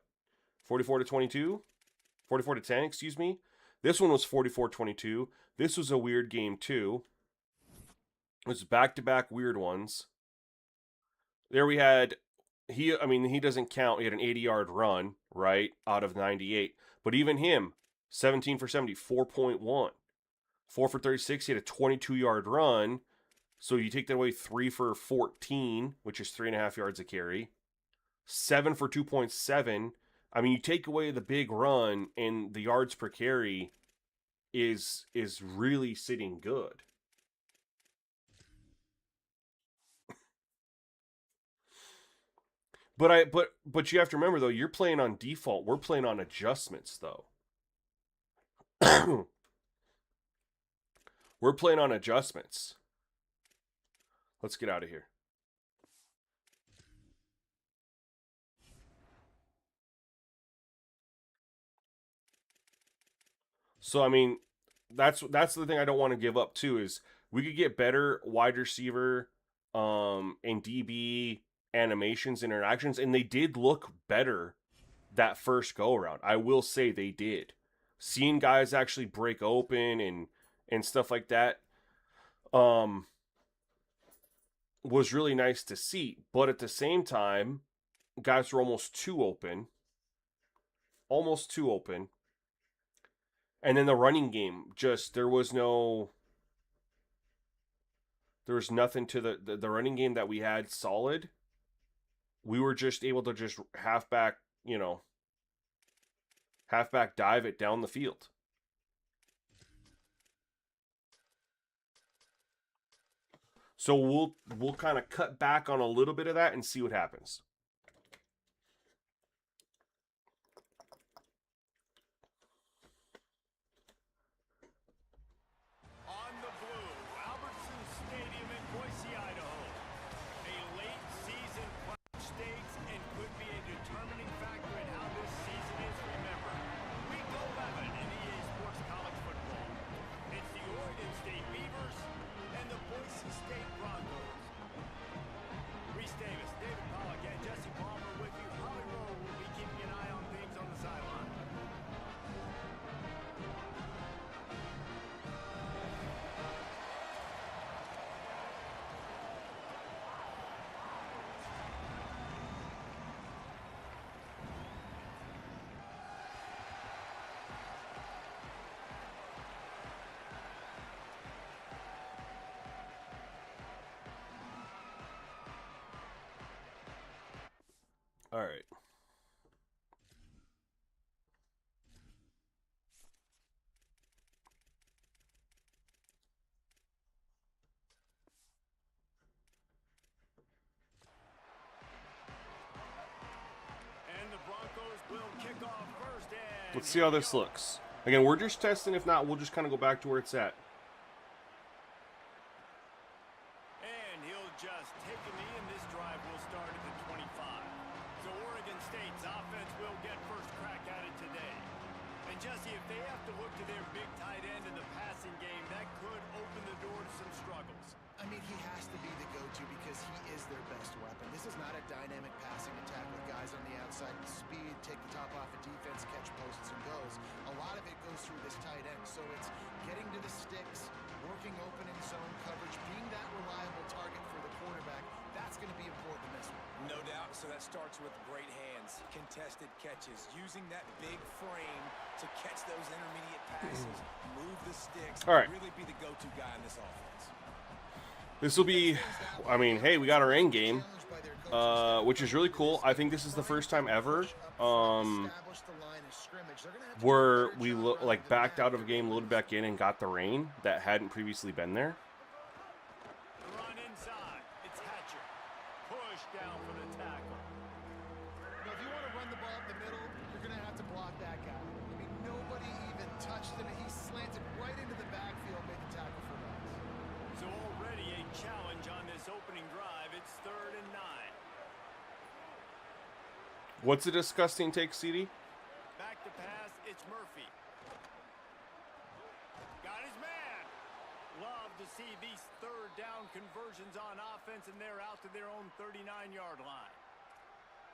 44 to 22? 44 to 10, excuse me. This one was 44-22. This was a weird game too. It was back-to-back weird ones. There we had he doesn't count. He had an 80-yard run, right, out of 98. But even him, 17 for 70, 4.1. 4 for 36, he had a 22-yard run. So you take that away, 3 for 14, which is 3.5 yards a carry. 7 for 2.7. I mean, you take away the big run, and the yards per carry is really sitting good. But you have to remember though, you're playing on default. We're playing on adjustments though. We're playing on adjustments. Let's get out of here. So I mean, that's the thing I don't want to give up too, is we could get better wide receiver and DB animations, interactions, and they did look better that first go around. I will say they did. Seeing guys actually break open and stuff like that was really nice to see. But at the same time, guys were almost too open. And then the running game, just there was nothing to the running game that we had solid. We were just able to just halfback dive it down the field. So we'll kind of cut back on a little bit of that and see what happens. On the blue, Albertson Stadium in Boise, Idaho. A late season clutch stakes and could be a determining factor in how this season is remembered. Week 11 in EA Sports College Football. It's the Oregon State Beavers and the Boise State Broncos. Reese Davis, David Pollack, and Jeff All right. And the Broncos will kick off first. And Let's see how this looks. Again, we're just testing. If not, we'll just kind of go back to where it's at. And he'll just take a knee, and this drive will start at the 25. So Oregon State's offense will get first crack at it today. And Jesse, if they have to look to their big tight end in the passing game, that could open the door to some struggles. I mean, he has to be the go-to because he is their best weapon. This is not a dynamic passing attack with guys on the outside with speed, take the top off a defense, catch posts, and goes. A lot of it goes through this tight end, so it's getting to the sticks, working open in zone coverage, being that reliable target for the quarterback. That's going to be important in this one. No doubt. So that starts with great hands, contested catches, using that big frame to catch those intermediate passes, move the sticks, All right. really be the go-to guy in this offense. This will be, I mean, hey, we got our end game, which is really cool. I think this is the first time ever where we like backed out of a game, loaded back in, and got the rain that hadn't previously been there. Run inside. It's Hatcher. Push down for the tackle. You know, if you want to run the ball up the middle, you're going to have to block that guy. I mean, nobody even touched him. He slanted right into the backfield, made the tackle for us. So already a challenge on this opening drive. It's 3rd and 9. What's a disgusting take, CD? Back to pass. It's Murphy. Got his man. Love to see these 3rd down conversions on offense, and they're out to their own 39-yard line.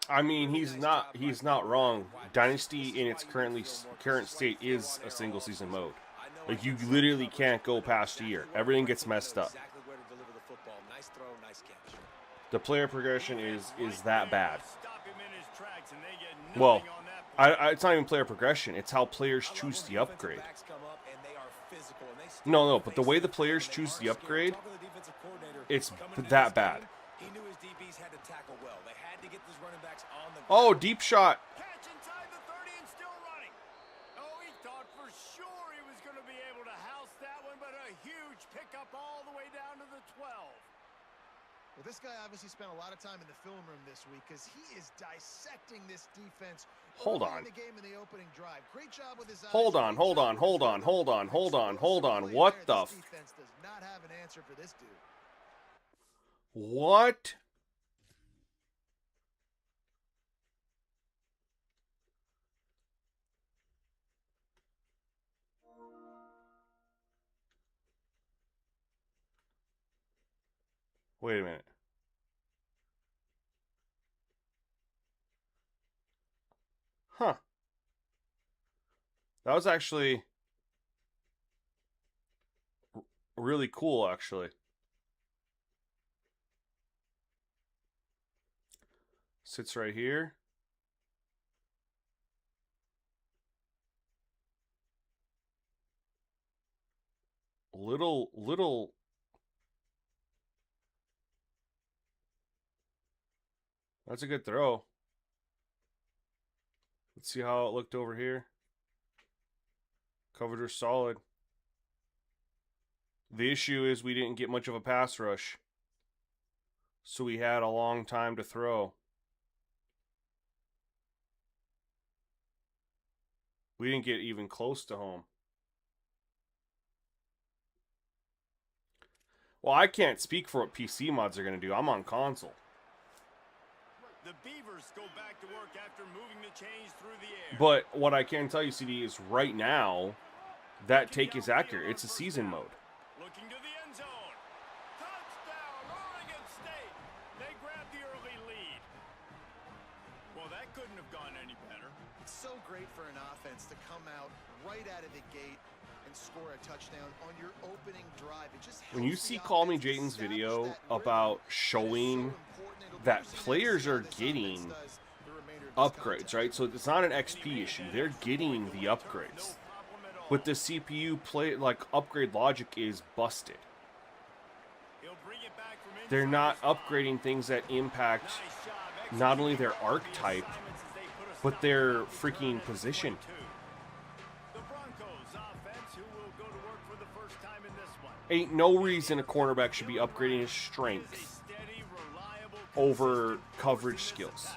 I mean, he's not wrong. Dynasty in its current state is a single season mode. Like, you literally can't go past a year. Everything gets messed up. Exactly where to deliver the football. Nice throw, nice catch. The player progression is that bad. Stop him in his tracks, and they get Well, nothing on that. it's not even player progression. It's how players I love choose when the upgrade. defensive backs come up and they are physical, and they still No, but the face way the it, players and they choose aren't the scared. upgrade, Talking to the defensive coordinator, it's coming into that this bad. game, he knew his DBs had to tackle well. They had to get these running backs on the Oh, ground. deep shot. Catch inside the 30 and still running. Oh, he thought for sure he was going to be able to house that one, but a huge pickup all the way down to the 12. Well, this guy obviously spent a lot of time in the film room this week because he is dissecting this defense. Hold early on. in the game in the opening drive. Great job with his eyes. Hold on. Great job with his rhythm. What This the defense does not have an answer for this dude. What? Wait a minute. Huh. That was actually really cool, actually. Sits right here. Little. That's a good throw. Let's see how it looked over here. Covered her solid. The issue is we didn't get much of a pass rush. So we had a long time to throw. We didn't get even close to home. Well, I can't speak for what PC mods are going to do. I'm on console. The Beavers go back to work after moving the chains through the air. But what I can tell you, CD, is right now, that take is accurate. It's a season mode. Looking to the end zone. Touchdown, Oregon State. They grab the early lead. Well, that couldn't have gone any better. It's so great for an offense to come out right out of the gate and score a touchdown on your opening drive. It just When you helps see the Call Me offense Jayton's establish video that rhythm. about That is so showing important. It'll that be interesting to players see how are this getting offense does the remainder of this upgrades, contest. right? So it's not an XP issue. They're getting the upgrades. But the CPU upgrade logic is busted. He'll bring it back from They're inside not the spot. upgrading things that impact Nice job not only their archetype, but their freaking position. The Broncos offense, who will go to work for the first time in this one. Ain't no reason a cornerback should be upgrading his strength Steady, reliable, over coverage skills.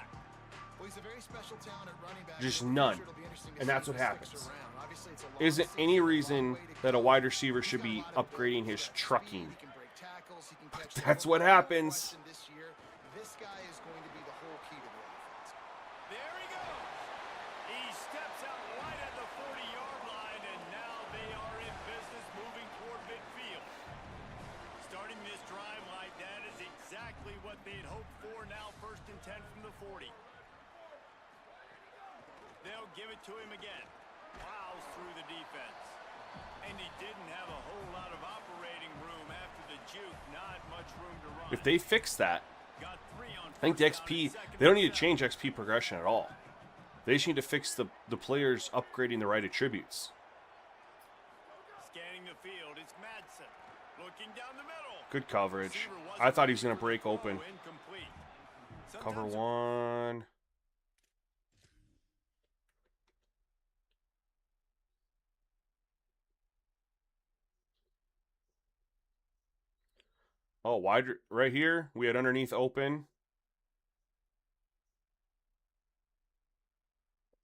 Well, he's a very special talent at running back. Just In the none. future, it'll be interesting to And see that's if what he sticks happens. around. Obviously, it's a long Isn't season, any a long reason way to that a go. wide receiver He's should got a be lot of upgrading his ability. He's got trucking. speed, he can break tackles, he can catch That's the what ball. No happens. question this year, this guy is going to be the whole key to the offense. There he goes. He steps out right at the 40-yard line, and now they are in business moving toward midfield. Starting this drive like that is exactly what they'd hoped for. Now 1st and 10 from the 40. They'll give it to him again. Plows through the defense. And he didn't have a whole lot of operating room after the juke. Not much room to run. If they fix that, Got 3 on I think the first down XP, and second they don't and need to 7. change XP progression at all. They just need to fix the players upgrading the right attributes. Scanning the field, it's Madsen. Looking down the middle. Good coverage. Receiver wasn't I thought he was ready going to for the break throw, open. incomplete. Cover Sometimes one. Oh, wide right here. We had underneath open.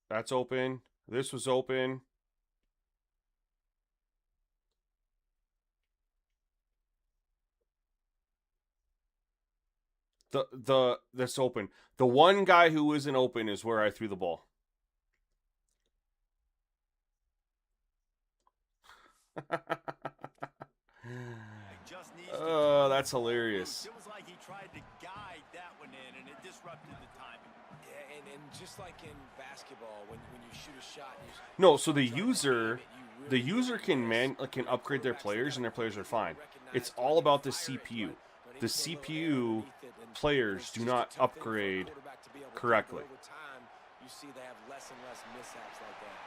That's open. This was open. That's open. The one guy who isn't open is where I threw the ball. just needs to Oh, turn that's the ball hilarious. loose. Feels like he tried to guide that one in, and it disrupted the timing. Yeah, and just like in basketball, when you shoot a shot, No, so the user can upgrade their players and their players are fine. It's all about the CPU. The CPU players do not upgrade correctly. You see they have less and less mishaps like that.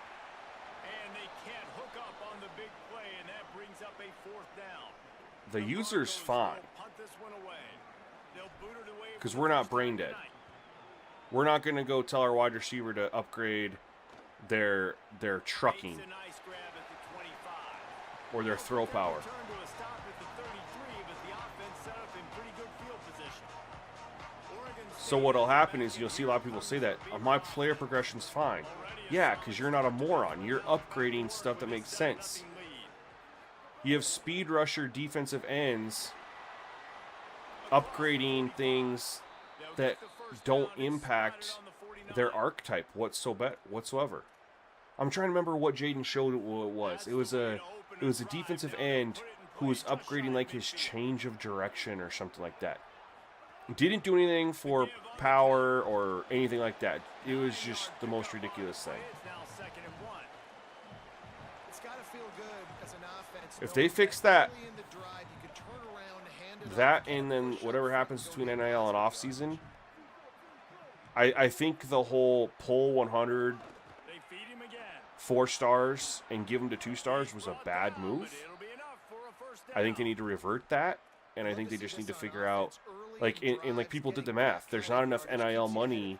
And they can't hook up on the big play, and that brings up a 4th down. The user's fine Punt this one away. They'll boot it away because for the we're not first time brain dead. tonight. We're not going to go tell our wide receiver to upgrade their trucking Makes a nice grab at the 25. or their throw power. Return to a stop at the 33, but the offense set up in pretty good field position. Oregon So what'll happen is you'll see a lot of people say that my player progression's fine. Yeah, because you're not a moron. You're upgrading stuff that makes sense. You have speed rusher defensive ends upgrading things that don't impact their archetype whatsoever. I'm trying to remember what Jaden showed it was. It was a defensive end who was upgrading like his change of direction or something like that. Didn't do anything for power or anything like that. It was just the most ridiculous thing. It's now 2nd and 1. It's got to feel good as an offense. If knowing they fix that, early in the drive, you can turn around, hand it that off, and then push whatever up, happens go between get NIL and it. off season, I think the whole pull 100 They feed him again. 4 stars and give them to 2 stars was a bad move. It'll be enough for a first down. I think they need to revert that, and I think they just need to figure out, like, and like people did the math. There's not enough NIL money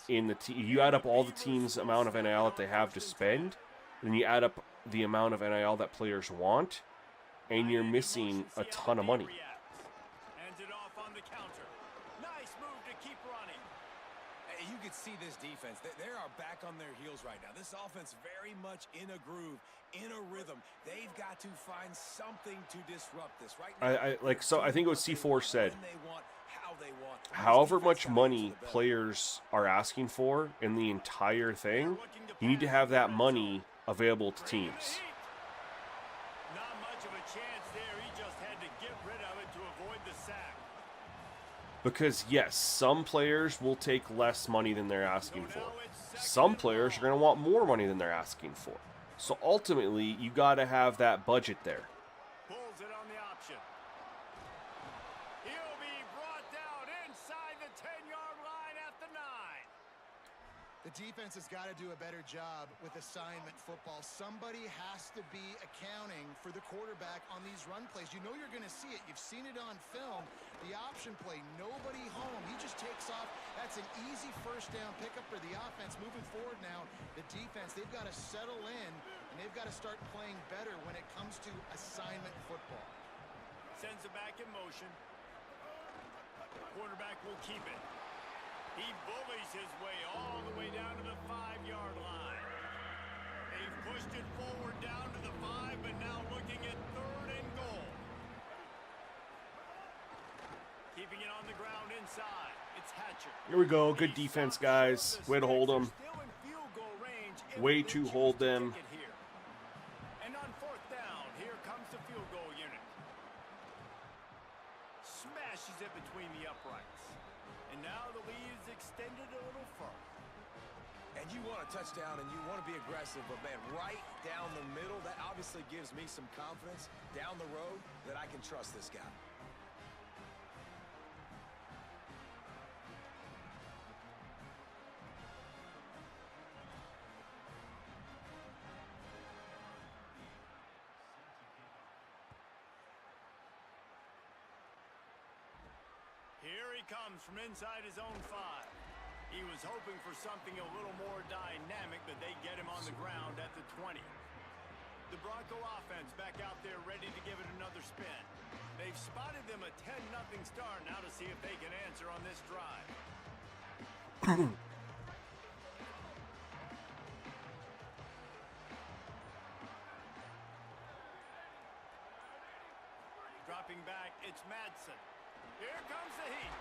in the you add up all the teams' amount of NIL that they have to spend, then you add up the amount of NIL that players want, and you're missing a ton of money. Hands it off on the counter. Nice move to keep running. Hey, you could see this defense. They are back on their heels right now. This offense very much in a groove, in a rhythm. They've got to find something to disrupt this right now. I think it was C4 said, When they want, how they want. however much money players are asking for in the entire thing, you need to have that money available to teams. Not much of a chance there. He just had to get rid of it to avoid the sack. Because yes, some players will take less money than they're asking for. Some players are going to want more money than they're asking for. So ultimately, you got to have that budget there. Pulls it on the option. He'll be brought down inside the 10-yard line at the 9. The defense has got to do a better job with assignment football. Somebody has to be accounting for the quarterback on these run plays. You know you're going to see it. You've seen it on film. The option play, nobody home. He just takes off. That's an easy first down pickup for the offense. Moving forward now, the defense, they've got to settle in, and they've got to start playing better when it comes to assignment football. Sends it back in motion. Quarterback will keep it. He bullies his way all the way down to the 5-yard line. They've pushed it forward down to the 5, but now looking at 3rd and goal. Keeping it on the ground inside. It's Hatcher. Here we go. Good defense, guys. Way to hold them. Way to hold them. And on 4th down, here comes the field goal unit. Smashes it between the uprights. And now the lead is extended a little further. And you want a touchdown and you want to be aggressive, but man, right down the middle, that obviously gives me some confidence down the road that I can trust this guy. Here he comes from inside his own 5. He was hoping for something a little more dynamic, but they get him on the ground at the 20. The Bronco offense back out there ready to give it another spin. They've spotted them a 10-0 start. Now to see if they can answer on this drive. Dropping back, it's Madsen. Here comes the heat.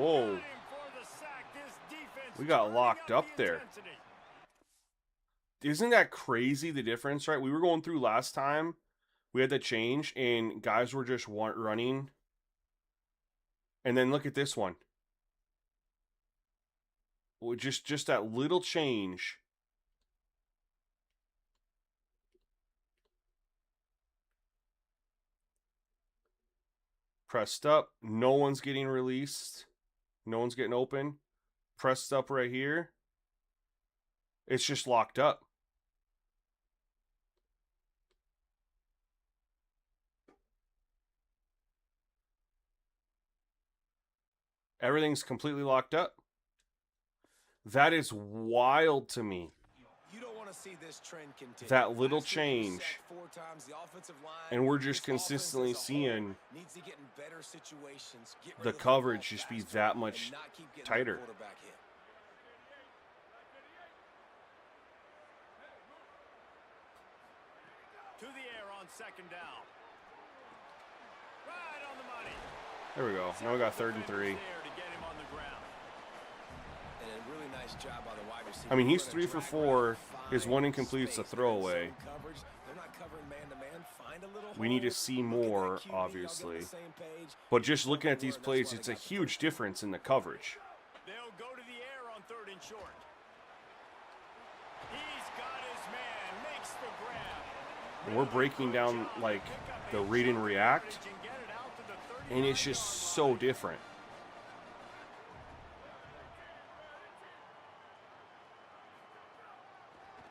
Whoa. We got locked up there. Isn't that crazy, the difference, right? We were going through last time. We had to change, and guys were just running. And then look at this one. Just that little change. Pressed up. No one's getting released. No one's getting open. Pressed up right here. It's just locked up. Everything's completely locked up. That is wild to me. You don't want to see this trend continue. That little change. And we're just consistently seeing the coverage just be that much tighter. To the air on 2nd down. Right on the money. There we go. Now we got 3rd and 3. I mean, he's 3 for 4. His one incomplete's a throwaway. We need to see more, obviously. But just looking at these plays, it's a huge difference in the coverage. They'll go to the air on 3rd and short. He's got his man, makes the grab. And we're breaking down, like, the read and react. And it's just so different.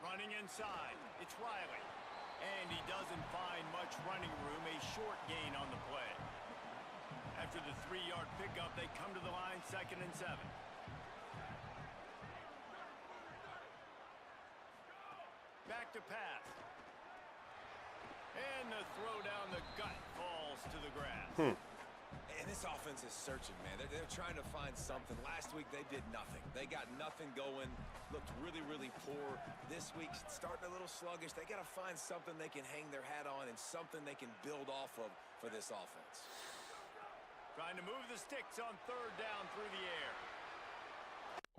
Running inside, it's Riley. And he doesn't find much running room, a short gain on the play. After the 3-yard pickup, they come to the line, 2nd and 7. Back to pass. And the throw down the gut falls to the grass. And this offense is searching, man. They're trying to find something. Last week, they did nothing. They got nothing going. Looked really, really poor. This week, starting a little sluggish. They got to find something they can hang their hat on and something they can build off of for this offense. Trying to move the sticks on 3rd down through the air.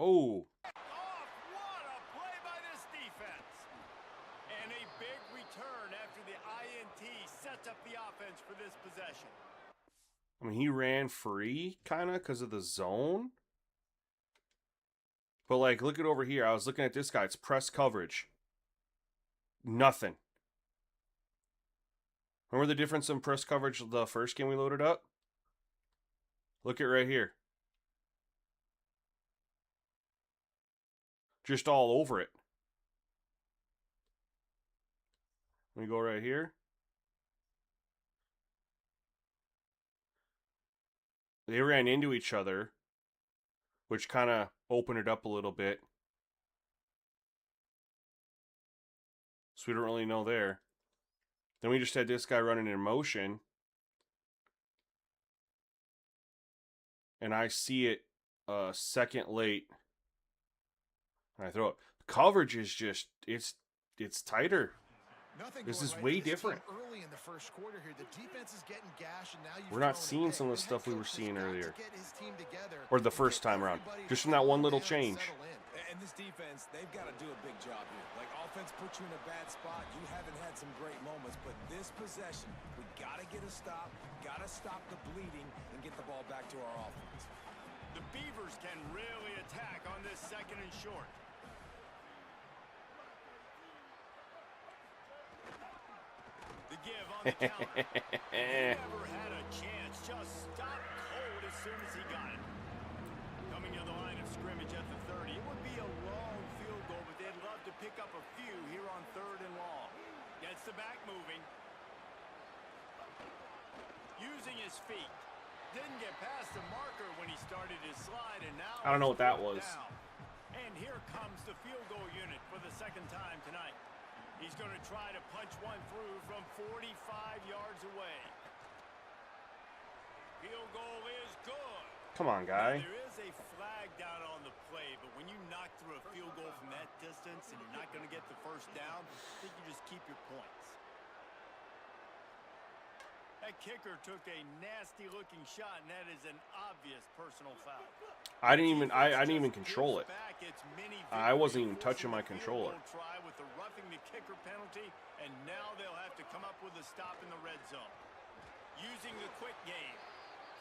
Oh. What a play by this defense. And a big return after the INT sets up the offense for this possession. I mean, he ran free, kind of, because of the zone. But, like, look at over here. I was looking at this guy. It's press coverage. Nothing. Remember the difference in press coverage the first game we loaded up? Look at right here. just all over it. Let me go right here. They ran into each other, which kind of opened it up a little bit. So we don't really know there. Then we just had this guy running in motion. And I see it a second late. And I throw it. The coverage is just, it's tighter. This is way different. Early in the first quarter here, the defense is getting gashed, and now We're not seeing some of the stuff we were seeing earlier. Or the first time around. Just from that one little change. And this defense, they've got to do a big job here. Like, offense put you in a bad spot. You haven't had some great moments, but this possession, we got to get a stop, got to stop the bleeding, and get the ball back to our offense. The Beavers can really attack on this second and short. The give on the counter. He never had a chance. Just stopped cold as soon as he got it. Coming to the line of scrimmage at the 30. It would be a long field goal, but they'd love to pick up a few here on 3rd and long. Gets the back moving. Using his feet. Didn't get past the marker when he started his slide, and now I don't know what that was. down. And here comes the field goal unit for the second time tonight. He's going to try to punch one through from 45 yards away. Field goal is good. Come on, guy. Now, there is a flag down on the play, but when you knock through a field goal from that distance and you're not going to get the first down, I think you just keep your points. That kicker took a nasty-looking shot, and that is an obvious personal foul. I didn't even control it. I wasn't even touching my controller. Try with the roughing the kicker penalty, and now they'll have to come up with a stop in the red zone. Using the quick game.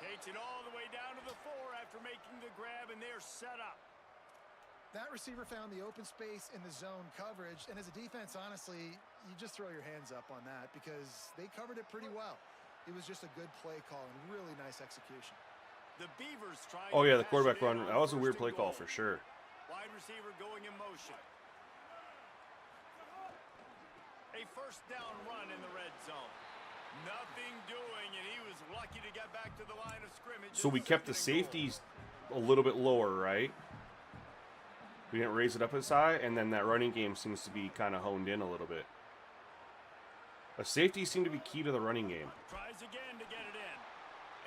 Takes it all the way down to the 4 after making the grab, and they're set up. That receiver found the open space in the zone coverage, and as a defense, honestly, you just throw your hands up on that because they covered it pretty well. It was just a good play call and really nice execution. The Beavers trying. Oh yeah, the quarterback run. That was a weird play call for sure. Wide receiver going in motion. A first down run in the red zone. Nothing doing, and he was lucky to get back to the line of scrimmage. So we kept the safeties a little bit lower, right? We didn't raise it up as high, and then that running game seems to be kind of honed in a little bit. The safeties seem to be key to the running game. Tries again to get it in.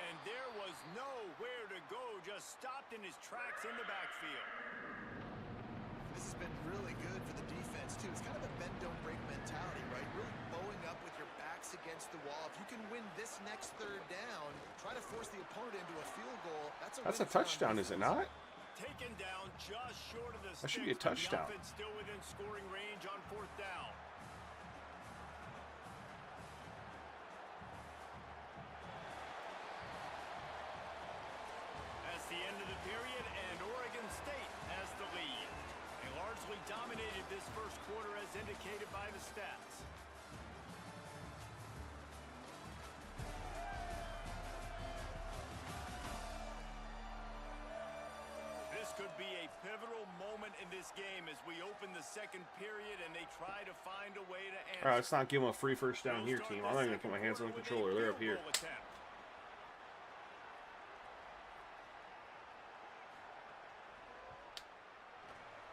And there was nowhere to go, just stopped in his tracks in the backfield. This has been really good for the defense, too. It's kind of a bend-don't-break mentality, right? Really bowing up with your backs against the wall. If you can win this next 3rd down, try to force the opponent into a field goal. That's a touchdown, is it not? Taken down just short of the That should be a touchdown. The offense still within scoring range on 4th down. That's the end of the period, and Oregon State has the lead. They largely dominated this first quarter as indicated by the stats. This could be a pivotal moment in this game as we open the second period and they try to find a way to answer. All right, let's not give them a free first down here, team. I'm not going to put my hands on the controller. They're up here.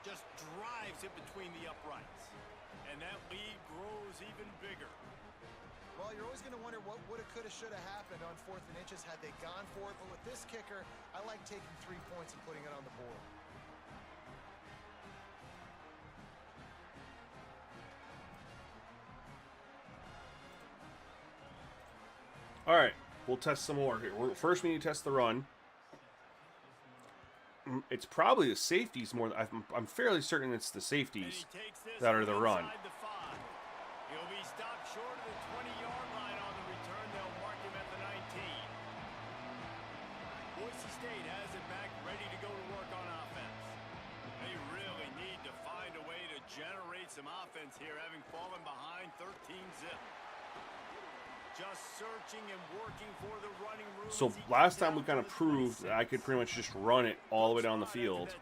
Just drives it between the uprights. And that lead grows even bigger. Well, you're always going to wonder what woulda, coulda, shoulda happened on 4th and inches had they gone for it. But with this kicker, I like taking 3 points and putting it on the board. All right, we'll test some more here. First, we need to test the run. It's probably the safeties more. I'm fairly certain it's the safeties that are the run. He'll be stopped short of the 20-yard line on the return. They'll mark him at the 19. Boise State has it back, ready to go to work on offense. They really need to find a way to generate some offense here, having fallen behind 13-zip. Just searching and working for the running room. So last time we kind of proved that I could pretty much just run it all the way down the field.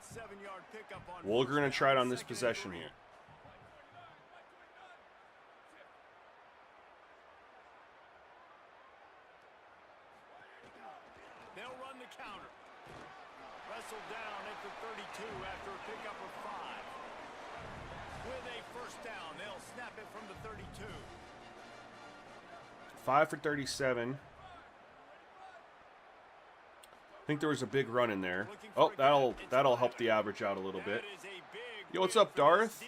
Well, we're going to try it on this possession here. They'll run the counter. Wrestled down at the 32 after a pickup of 5. With a first down, they'll snap it from the 32. 5 for 37. I think there was a big run in there. Oh, that'll help the average out a little bit. Yo, what's up, Darth?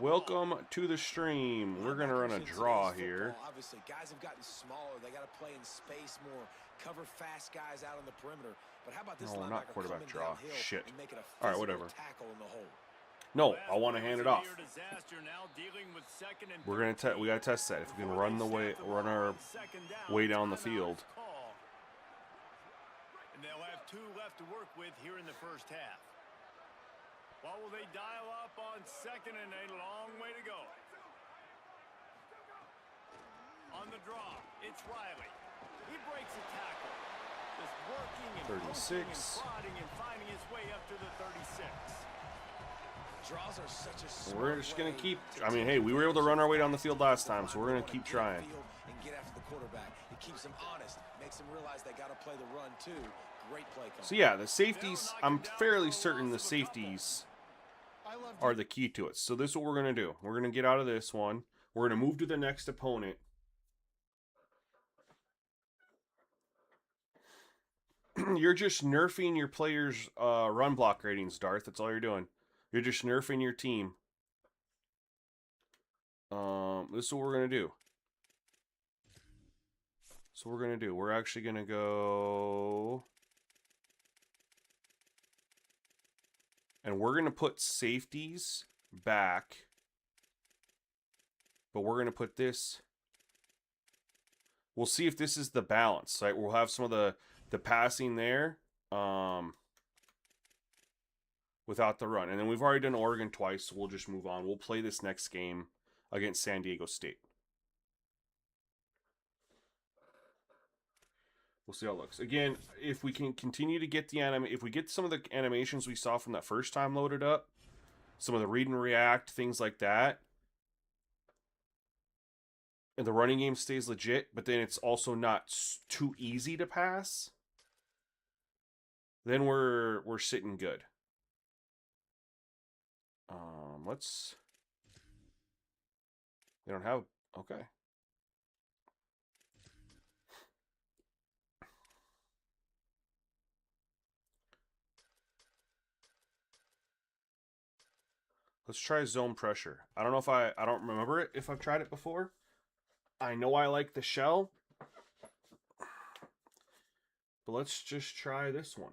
Welcome to the stream. We're gonna run a draw here. Obviously, guys have gotten smaller. They got to play in space more, cover fast guys out on the perimeter. But how about this No, not quarterback draw. Shit. All right, whatever. Tackle in the hole. No, I want to hand it off. We gotta test that. If we can run our way down the field. And they'll have 2 left to work with here in the first half. What will they dial up on second and a long way to go? On the draw, it's Riley. He breaks a tackle. Just working and 36. and prodding and finding his way up to the 36. Draws are such a We're just gonna keep. I mean, hey, we were able to run our way down the field last time, so we're gonna keep trying. And get after the quarterback. It keeps them honest, makes them realize they got to play the run too. Great play call. So yeah, the safeties. I'm fairly certain the safeties are the key to it. So this is what we're gonna do. We're gonna get out of this one. We're gonna move to the next opponent. You're just nerfing your players' run block ratings, Darth. That's all you're doing. You're just nerfing your team. This is what we're gonna do. So we're gonna do. We're actually gonna go, and we're gonna put safeties back, but we're gonna put this. We'll see if this is the balance, right? We'll have some of the passing there, without the run. And then we've already done Oregon twice, so we'll just move on. We'll play this next game against San Diego State. We'll see how it looks. Again, if we can continue to get if we get some of the animations we saw from that first time loaded up, some of the read and react, things like that, and the running game stays legit, but then it's also not too easy to pass, then we're sitting good. Let's. They don't have. Okay. Let's try zone pressure. I don't know if I don't remember it if I've tried it before. I know I like the shell. But let's just try this one.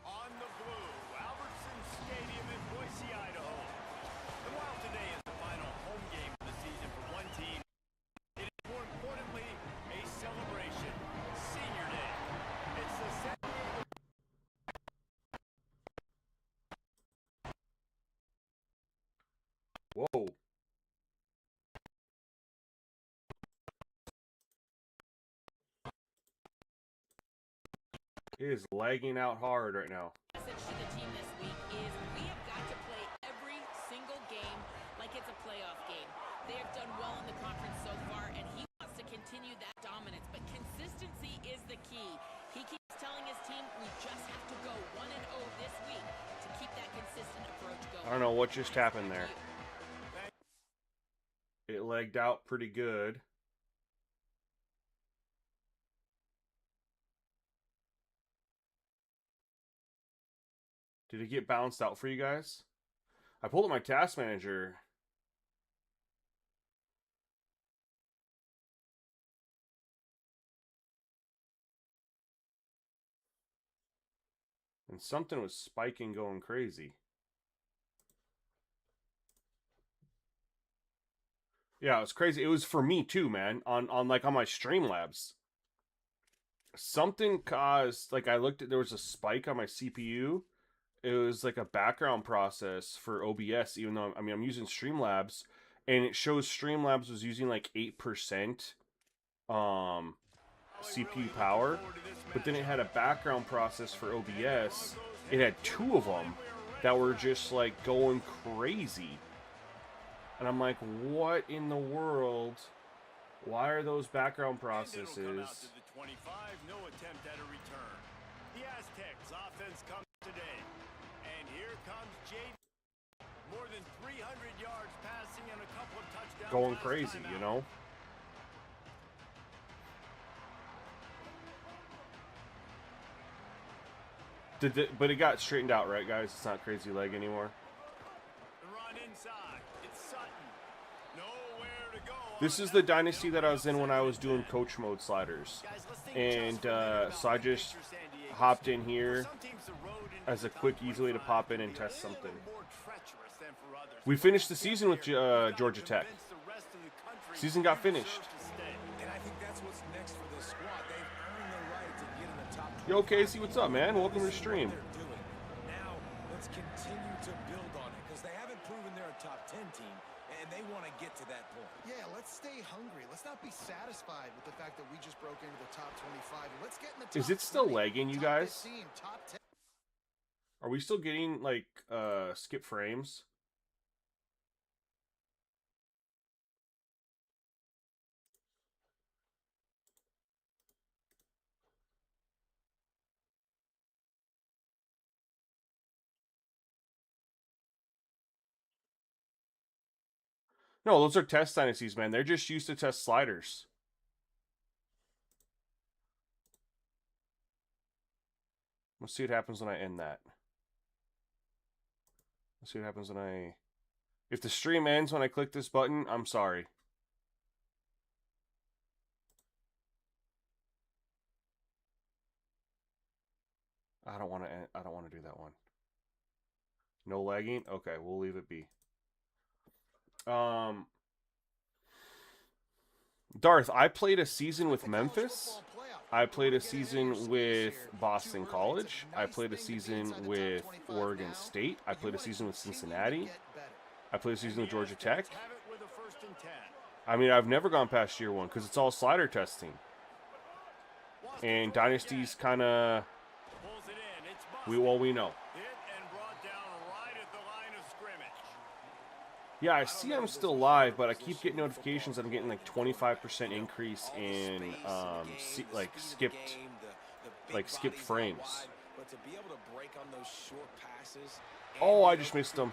On the blue, Albertson Stadium in Boise, Idaho. And while today is the final home game of the season for one team, it is more importantly a celebration. Senior Day. It's the San Diego. Whoa. It is lagging out hard right now. Message to the team this week is we have got to play every single game like it's a playoff game. They have done well in the conference so far, and he wants to continue that dominance, but consistency is the key. He keeps telling his team we just have to go 1-0 this week to keep that consistent approach going. I don't know what just happened there. It lagged out pretty good. Did it get bounced out for you guys? I pulled up my task manager. And something was spiking, going crazy. Yeah, it was crazy. It was for me too, man. On my Streamlabs. Something caused, like, I looked at, there was a spike on my CPU. it was like a background process for OBS, even though I'm using Streamlabs, and it shows Streamlabs was using like 8% CPU power, but then it had a background process for OBS. It had 2 of them that were just like going crazy. And I'm like, what in the world? Why are those background processes? No attempt at a return. The Aztecs offense comes today. And here comes Jay. More than 300 yards passing and a couple of touchdowns. Going crazy, you know? But it got straightened out, right, guys? It's not crazy leg anymore. Run inside. It's Sutton. Nowhere to go. This is the dynasty that I was in when I was doing coach mode sliders. And so I just hopped in here as a quick, easy way to pop in and test something. We finished the season with Georgia Tech. Season got finished. And I think that's what's next for this squad. They've earned the right to get in the top 20. Yo, Casey, what's up, man? Welcome to the stream. Now, let's continue to build on it because they haven't proven they're a top 10 team, and they want to get to that point. Yeah, let's stay hungry. Let's not be satisfied with the fact that we just broke into the top 25. Let's get in the top Is it still 20, lagging, you top guys? 15, top 10. Are we still getting, like, skip frames? No, those are test dynasties, man. They're just used to test sliders. Let's see what happens when I end that. Let's see what happens when I... If the stream ends when I click this button, I'm sorry. I don't want to do that one. No lagging? Okay, we'll leave it be. Darth, I played a season with Memphis. I played a season with Boston College. I played a season with Oregon State. I played a season with Cincinnati. I played a season with Georgia Tech. I mean, I've never gone past year 1 because it's all slider testing. And Dynasty's kind of... we know. Yeah, I see I'm still live, but I keep getting notifications that I'm getting like 25% increase in skipped frames. Oh, I just missed him.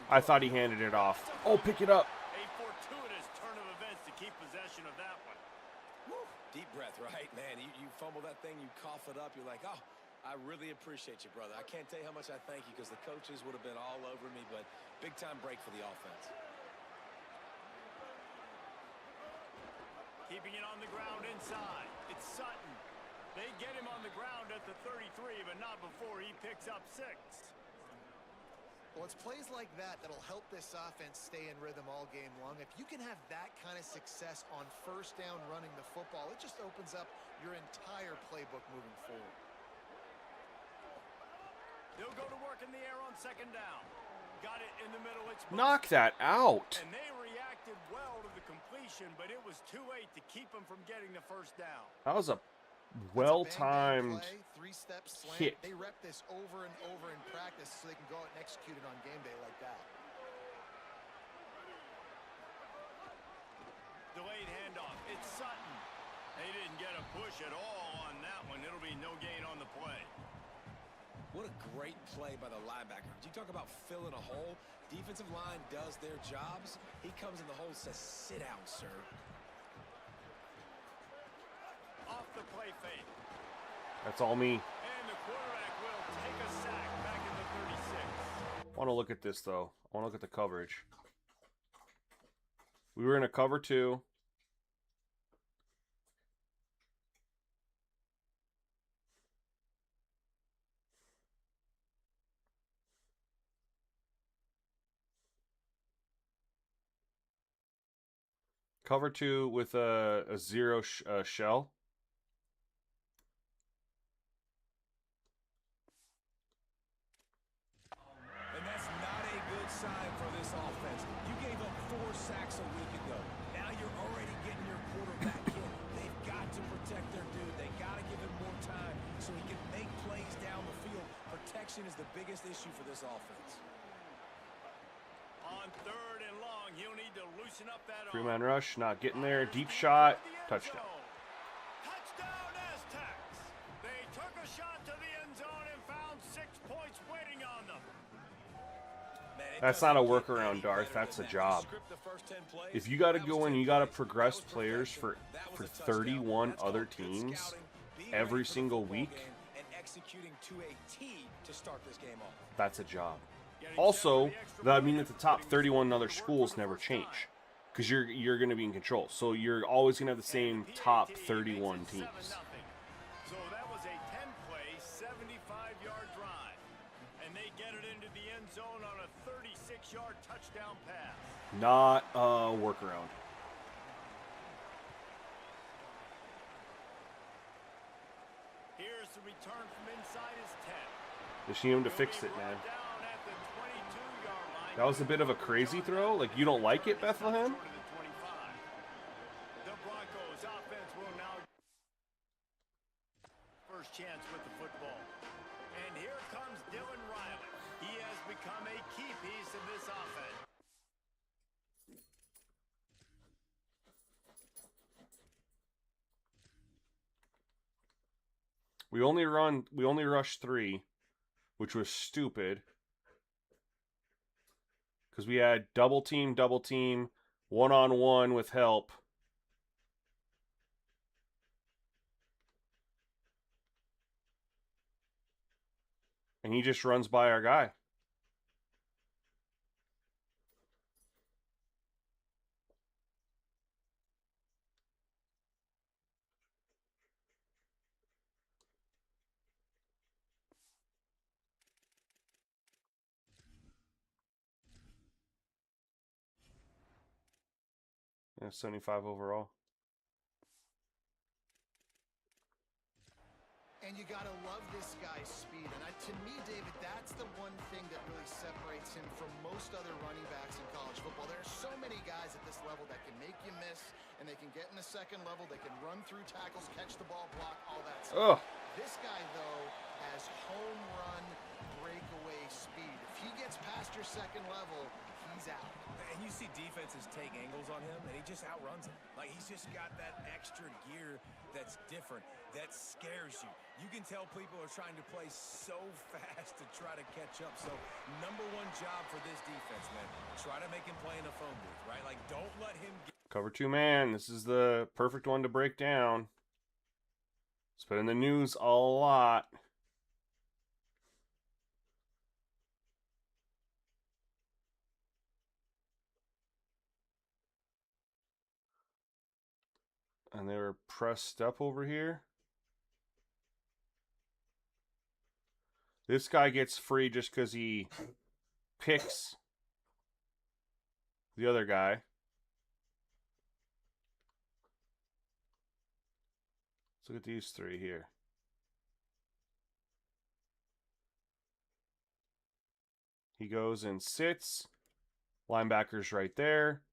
I thought he handed it off. Oh, pick it up. A fortuitous turn of events to keep possession of that one. Woo. Deep breath, right, man? You fumble that thing, you cough it up, you're like, oh, I really appreciate you, brother. I can't tell you how much I thank you because the coaches would have been all over me, but big-time break for the offense. Keeping it on the ground inside. It's Sutton. They get him on the ground at the 33, but not before he picks up 6. Well, it's plays like that that'll help this offense stay in rhythm all game long. If you can have that kind of success on first down running the football, it just opens up your entire playbook moving forward. They'll go to work in the air on second down. Got it in the middle. It's Knock that out. And they reacted well to the completion, but it was too late to keep them from getting the first down. That was a well-timed hit. They rep this over and over in practice so they can go out and execute it on game day like that. Delayed handoff. It's Sutton. They didn't get a push at all on that one. It'll be no gain on the play. What a great play by the linebacker. You talk about filling a hole. Defensive line does their jobs. He comes in the hole and says, sit down, sir. Off the play fake. That's all me. And the quarterback will take a sack back in the 36. I want to look at this, though. I want to look at the coverage. We were in a cover 2. Cover 2 with a zero shell. sign for this offense. You gave up 4 sacks a week ago. Now you're already getting your quarterback hit. They've got to protect their dude. They got to give him more time so he can make plays down the field. Protection is the biggest issue for this offense. On 3rd and long, he'll need to loosen up that arm. 3-man rush, not getting there. Deep shot, touchdown. Touchdown Aztecs. They took a shot to the end zone and found 6 points waiting on them. That's not a workaround, Darth. That's a job. If you got to go in, you got to progress players for 31 other teams every single week. That's a job. Also, that means that the top 31 other schools never change because you're going to be in control. So you're always going to have the same top 31 teams. So that was a 10-play, 75-yard drive. And they get it into the end zone on a 36-yard touchdown pass. Not a workaround. Here's the return from inside his 10. Just need him to fix it, man. That was a bit of a crazy throw. Like, you don't like it, Bethlehem? The Broncos offense will now first chance with the football. And here comes Dylan Riley. He has become a key piece of this offense. We only rushed 3, which was stupid. Because we had double team, one-on-one with help. And he just runs by our guy. Yeah, 75 overall. And you got to love this guy's speed. And to me, David, that's the one thing that really separates him from most other running backs in college football. There are so many guys at this level that can make you miss, and they can get in the second level. They can run through tackles, catch the ball, block, all that stuff. This guy, though, has home run breakaway speed. If he gets past your second level, he's out. And you see defenses take angles on him, and he just outruns them. Like, he's just got that extra gear that's different, that scares you. You can tell people are trying to play so fast to try to catch up. So, #1 job for this defense, man. Try to make him play in a phone booth, right? Like, don't let him get... Cover 2 man. This is the perfect one to break down. It's been in the news a lot. And they were pressed up over here. This guy gets free just because he picks the other guy. Let's look at these 3 here. He goes and sits. Linebacker's right there.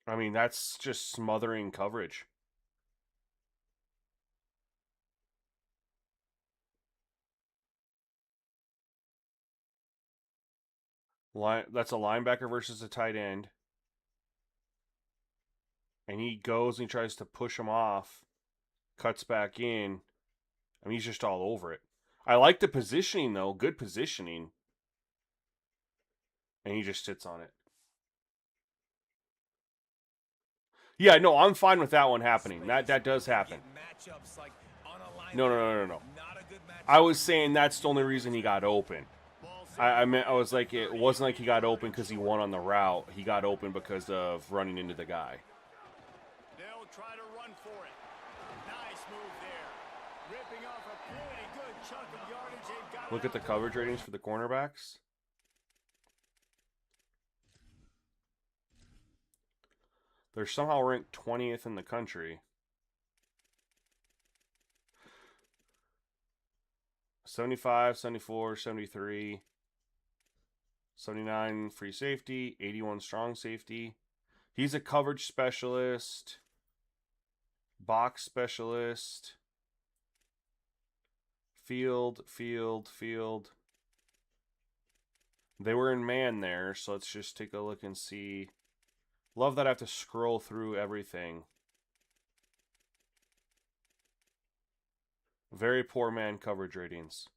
I mean, that's just smothering coverage. That's a linebacker versus a tight end. And he goes and he tries to push him off. Cuts back in. I mean, he's just all over it. I like the positioning, though. Good positioning. And he just sits on it. Yeah, no, I'm fine with that one happening. That does happen. No. I was saying that's the only reason he got open. I was like, it wasn't like he got open because he won on the route. He got open because of running into the guy. They'll try to run for it. Nice move there. Ripping off a pretty good chunk of yardage. They've got Look at the coverage ratings for the cornerbacks. They're somehow ranked 20th in the country. 75, 74, 73, 79 free safety, 81 strong safety. He's a coverage specialist, box specialist, field. They were in man there, so let's just take a look and see. Love that I have to scroll through everything. Very poor man coverage ratings.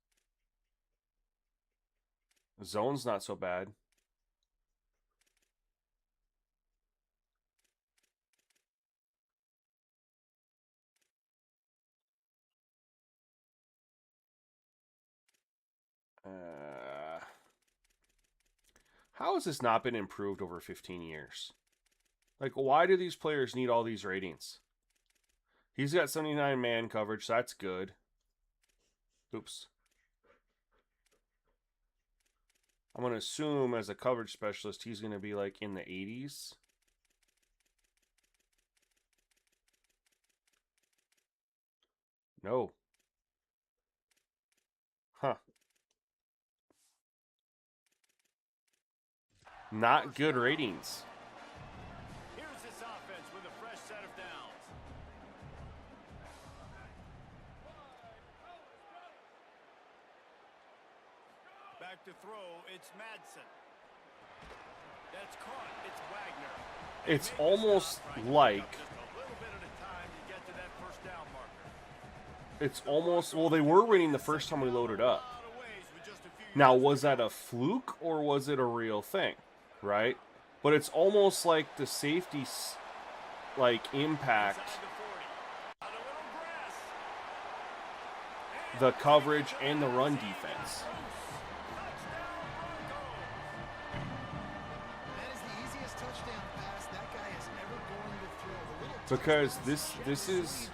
Zone's not so bad. How has this not been improved over 15 years? Like, why do these players need all these ratings? He's got 79 man coverage, so that's good. Oops. I'm going to assume as a coverage specialist, he's going to be like in the 80s. No. Huh. Not good ratings. Here's this offense with a fresh set of downs. Back to throw, it's Madsen. That's caught, it's Wagner. It's almost like Just a little bit at a time to get to that first down marker. it's almost, well, they were winning the first time we loaded up. Now, was that a fluke or was it a real thing, right? But it's almost like the safety, like, impact the coverage and the run defense. That is the easiest touchdown pass that guy is ever going to throw. The little Because this is,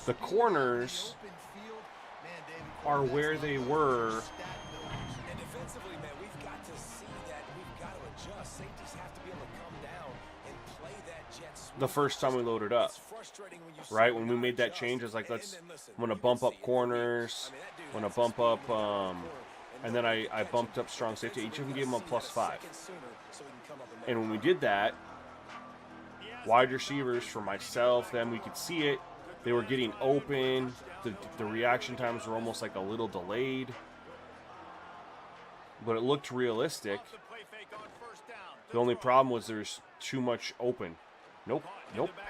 the corners are where they were. And defensively, man, we've got to see that. We've got to adjust. Safeties have to be able to come down and play that jet sweep. The first time we loaded up, It's frustrating when you see right? When we not made that adjust. change, it's like, And let's, then listen, I'm going to you bump can up see it. corners, I mean, that dude I'm going to has bump speed up, in the corner, and then I nobody bumped catch up him. strong safety. Each of them Defensively, gave him a we gotta see +5. that a second sooner so he can come up and make And when we a did that, wide receivers for myself, then we could see it. They were getting open. The reaction times were almost like a little delayed. But it looked realistic. The only problem was there's too much open. Nope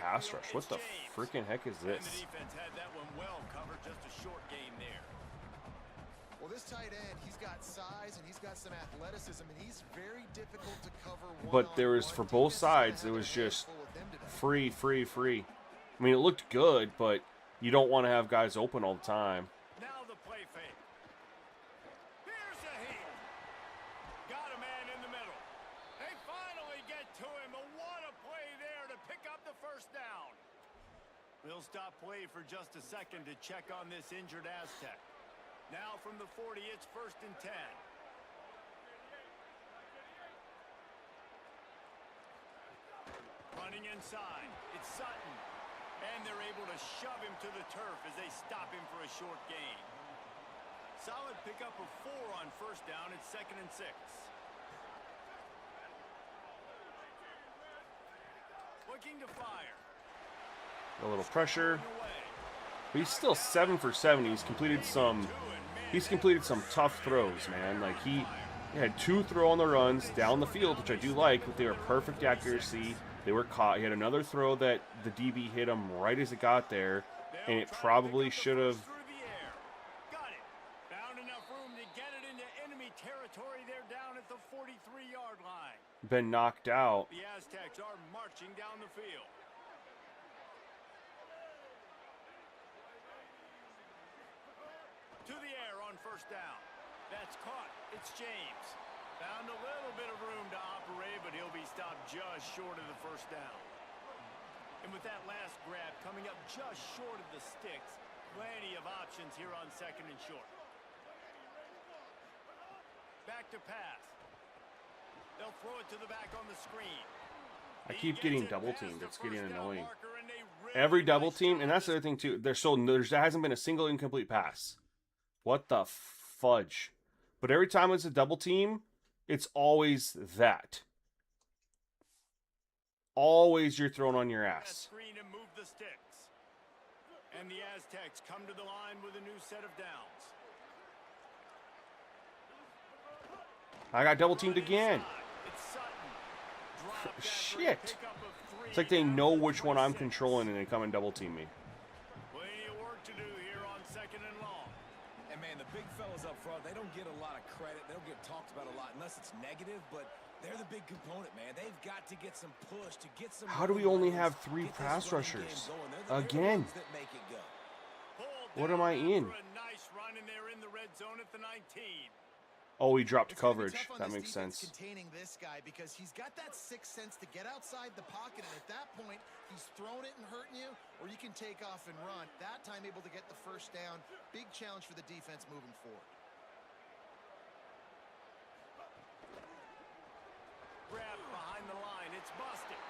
pass rush. What the freaking heck is And the this? defense had that one well covered, just a short gain there. Well, this tight end, he's got size and he's got some athleticism, and he's very difficult to cover one-on-one. But there was, for both sides, it was just free. I mean, it looked good, but you don't want to have guys open all the time. Now the play fake. Here's the heat. Got a man in the middle. They finally get to him. But what a play there to pick up the first down. We'll stop play for just a second to check on this injured Aztec. Now from the 40, it's 1st and 10. Running inside, it's Sutton. And they're able to shove him to the turf as they stop him for a short gain. Solid pickup of 4 on first down. It's 2nd and 6. Looking to fire. A little pressure. But he's still 7 for 7. He's completed some tough throws, man. Like he had 2 throw on the runs down the field, which I do like, but they were perfect accuracy. They were caught. He had another throw that the DB hit him right as it got there, and it probably should have Got it. Found enough room to get it into enemy territory. They're down at the 43-yard line. been knocked out. The Aztecs are marching down the field. To the air on first down. That's caught. It's James. Found a little bit of room to operate, but he'll be stopped just short of the first down. And with that last grab coming up just short of the sticks, plenty of options here on 2nd and short. Back to pass. They'll throw it to the back on the screen. I keep getting double teamed. It's getting annoying. Every double team, and that's the other thing too. There hasn't been a single incomplete pass. What the fudge? But every time it's a double team, it's always that. Always you're thrown on your ass. Screen and move the sticks. And the Aztecs come to the line with a new set of downs. I got double teamed again. It's Sutton. Drop that for a Shit. pickup of 3 It's like they down know to which one I'm 26. controlling and they come and double team me. Plenty of work to do here on 2nd and long. And man, the big fellas up front, they don't get a lot of credit. They don't get talked about a lot unless it's negative, but they're the big component, man. They've got to get some push, to get some... How do we only have 3 pass rushers? Again. That make it go. Pulled What am I down in? for a nice run, and they're in the red zone at the 19. Oh, he dropped It's gonna be coverage. tough on That this makes defense sense. Containing this guy because he's got that sixth sense to get outside the pocket, and at that point, he's throwing it and hurting you, or you can take off and run. That time, able to get the first down. Big challenge for the defense moving forward. Grab behind the line. It's busted.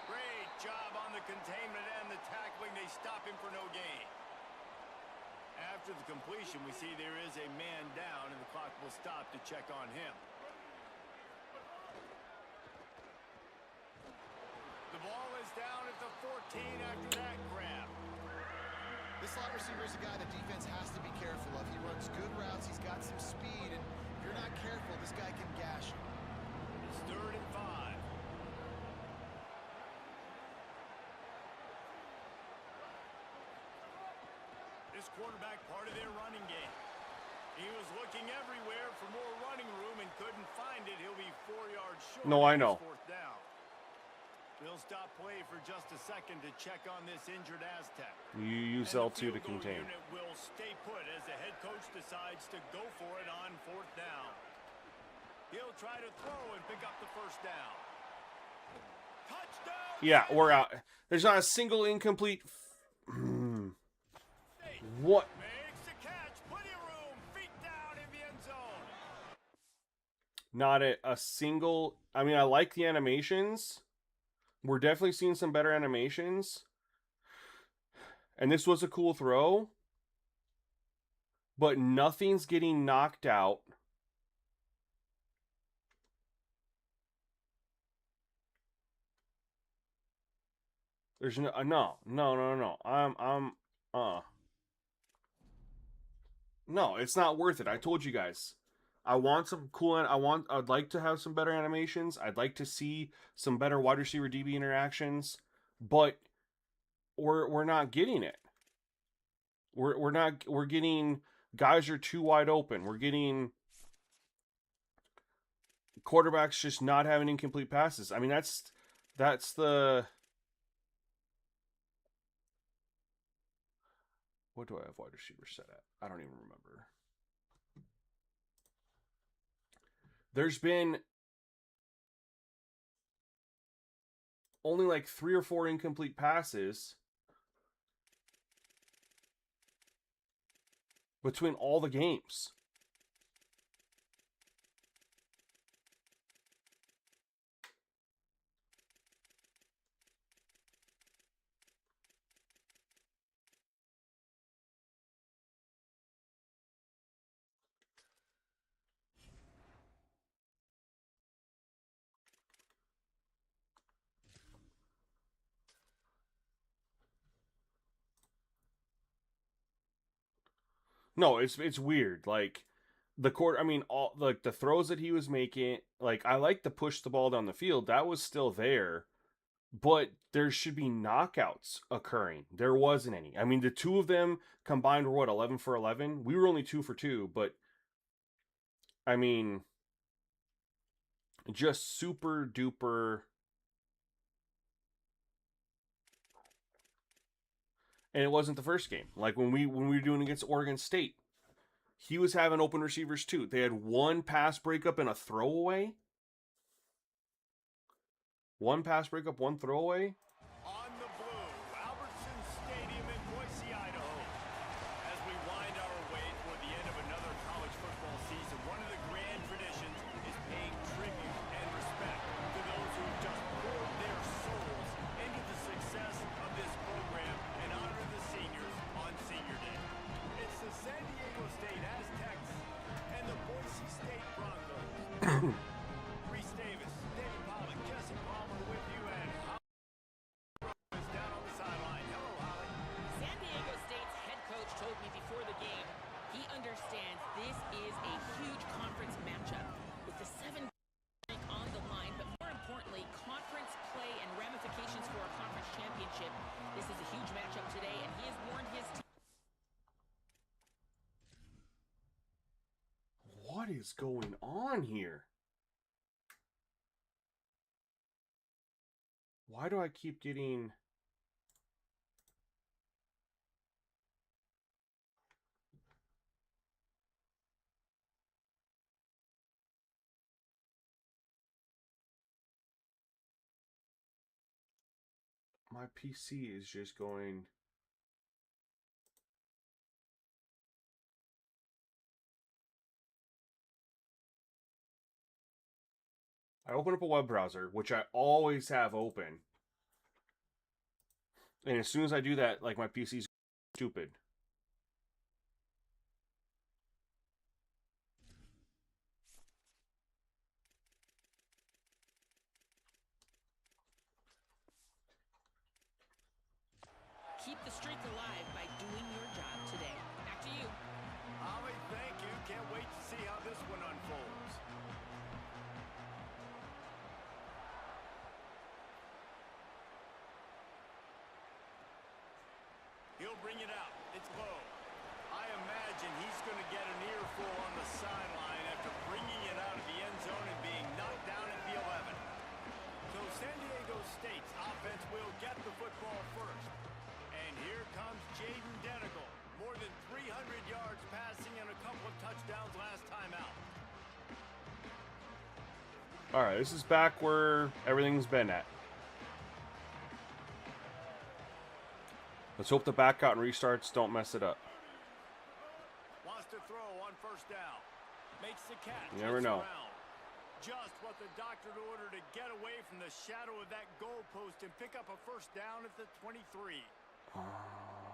Great job on the containment and the tackling. They stop him for no gain. After the completion, we see there is a man down, and the clock will stop to check on him. The ball is down at the 14 after that grab. This slot receiver is a guy the defense has to be careful of. He runs good routes. He's got some speed, and if you're not careful, this guy can gash you. It's 3rd and 5. This quarterback part of their running game. He was looking everywhere for more running room and couldn't find it. He'll be 4 yards short. No, I of know. his 4th down. We'll stop play for just a second to check on this injured Aztec. You use And the L2 to field goal contain. unit will stay put as the head coach decides to go for it on 4th down. He'll try to throw and pick up the first down. Touchdown! Yeah, we're out. There's not a single incomplete. What? Makes the catch. Plenty of room. Feet down in the end zone. Not a single. I mean, I like the animations. We're definitely seeing some better animations. And this was a cool throw. But nothing's getting knocked out. There's no. No, it's not worth it. I told you guys. I want some cool. I'd like to have some better animations. I'd like to see some better wide receiver DB interactions, but we're not getting it. We're getting guys are too wide open. We're getting quarterbacks just not having incomplete passes. I mean, that's the. What do I have wide receiver set at? I don't even remember. There's been only like 3 or 4 incomplete passes between all the games. No, it's weird. Like the court. I mean, all like the throws that he was making. Like I like to push the ball down the field. That was still there, but there should be knockouts occurring. There wasn't any. I mean, the 2 of them combined were what 11 for 11. We were only 2 for 2, but I mean, just super duper. And it wasn't the first game. Like when we were doing against Oregon State, he was having open receivers too. They had 1 pass breakup and a throwaway. 1 pass breakup, 1 throwaway. On the blue, Albertson Stadium in Boise, Idaho. As we wind our way toward the end of another college football season, one of the grand traditions is paying tribute and respect to those who just poured their souls into the success of this program and honor the seniors on Senior Day. It's the San Diego State Aztecs Reese Davis, David Pollock, Jesse Palmer with you, and Holly is down on the sideline. Hello, Holly. San Diego State's head coach told me before the game he understands this is a huge conference matchup with the 7 on the line, but more importantly, conference play and ramifications for a conference championship. This is a huge matchup today, and he has warned his team. What is going on here? Why do I keep getting... My PC is just going... I open up a web browser, which I always have open. And as soon as I do that, like, my PC's stupid. Keep the streak alive by doing your job today. Back to you. Holly, thank you. Can't wait to see how this one unfolds. He'll bring it out. It's low. I imagine he's going to get an earful on the sideline after bringing it out of the end zone and being knocked down at the 11. So San Diego State's offense will get the football first. And here comes Jaden Denigal. More than 300 yards passing and a couple of touchdowns last time out. All right, this is back where everything's been at. Let's hope the back out and restarts don't mess it up. Wants to throw on first down. Makes the catch. You never know. Around. Just what the doctor ordered to get away from the shadow of that goalpost and pick up a first down at the 23.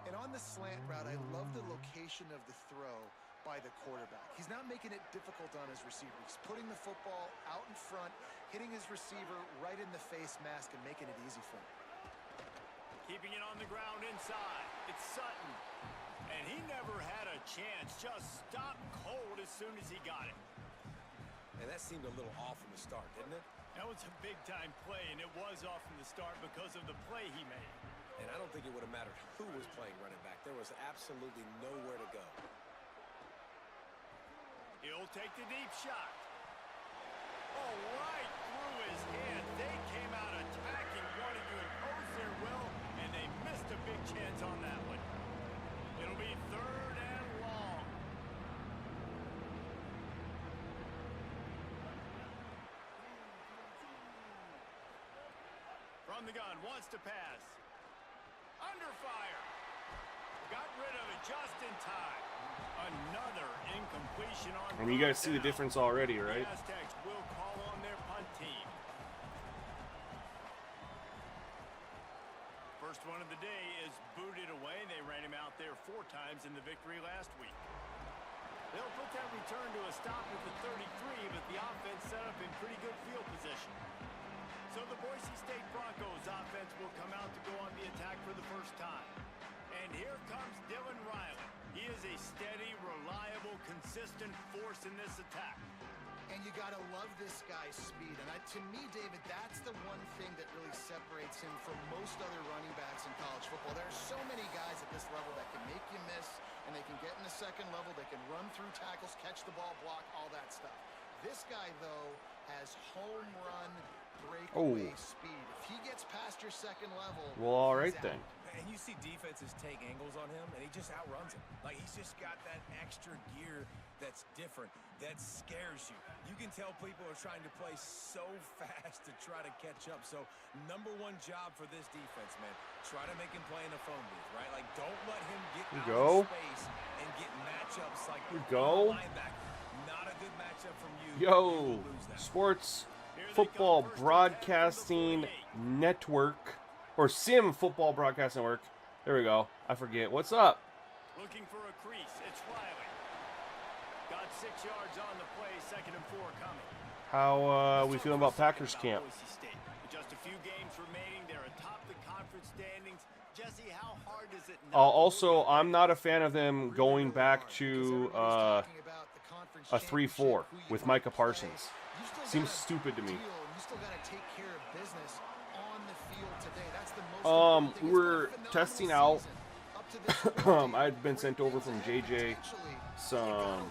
And on the slant route, I love the location of the throw by the quarterback. He's not making it difficult on his receiver. He's putting the football out in front, hitting his receiver right in the face mask and making it easy for him. Keeping it on the ground inside. It's Sutton. And he never had a chance. Just stopped cold as soon as he got it. And that seemed a little off from the start, didn't it? That was a big-time play, and it was off from the start because of the play he made. And I don't think it would have mattered who was playing running back. There was absolutely nowhere to go. He'll take the deep shot. Oh, right through his hand. They came out attacking, wanting to impose their will, and they missed a big chance on that one. It'll be 3rd and long. From the gun, wants to pass. Under fire. Got rid of it just in time. Another incompletion on. I mean, you guys see the difference already, right? The Aztecs will call on their punt team. First one of the day is booted away. They ran him out there 4 times in the victory last week. They'll put that return to a stop at the 33, but the offense set up in pretty good field position. So the Boise State Broncos offense will come out to go on the attack for the first time. And here comes Dylan Riley. He is a steady, reliable, consistent force in this attack. And you got to love this guy's speed. And to me, David, that's the one thing that really separates him from most other running backs in college football. There are so many guys at this level that can make you miss, and they can get in the second level. They can run through tackles, catch the ball, block, all that stuff. This guy, though, has home run breakaway speed. If he gets past your second level, well, all right then. And you see defenses take angles on him, and he just outruns them. Like, he's just got that extra gear that's different, that scares you. You can tell people are trying to play so fast to try to catch up. So, #1 job for this defense, man. Try to make him play in a phone booth, right? Like, don't let him get out of space and get matchups like linebacker. Not a good matchup from you. Yo, Sports Football Broadcasting Network. Or Sim Football Broadcast Network. There we go. I forget. What's up? Looking for a crease. It's Riley. Got 6 yards on the play. 2nd and 4 coming. How we feeling about Packers camp? Boise State. With just a few games remaining, they're atop the conference standings. Jesse, how hard is it not Also, I'm not a fan of them going back to a 3-4 with Micah Parsons. Seems stupid to me. We're testing out. I'd been sent over from JJ some.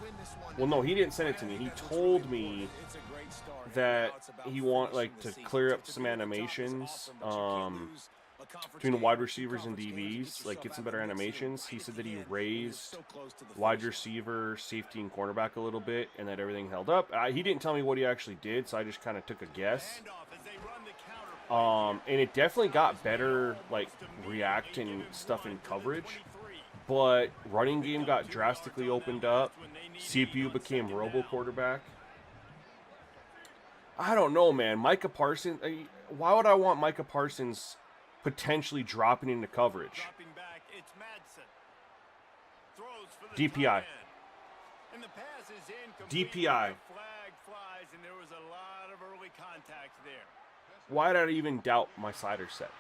Well, no, he didn't send it to me. He told me that he to clear up some animations between the wide receivers and DBs, like get some better animations. He said that he raised wide receiver, safety, and cornerback a little bit, and that everything held up. He didn't tell me what he actually did, so I just kind of took a guess. And it definitely got better, like reacting stuff in coverage. But running game got drastically opened up. CPU became robo quarterback. I don't know, man. Micah Parsons. Why would I want Micah Parsons potentially dropping into coverage? DPI. DPI. Why did I even doubt my slider set?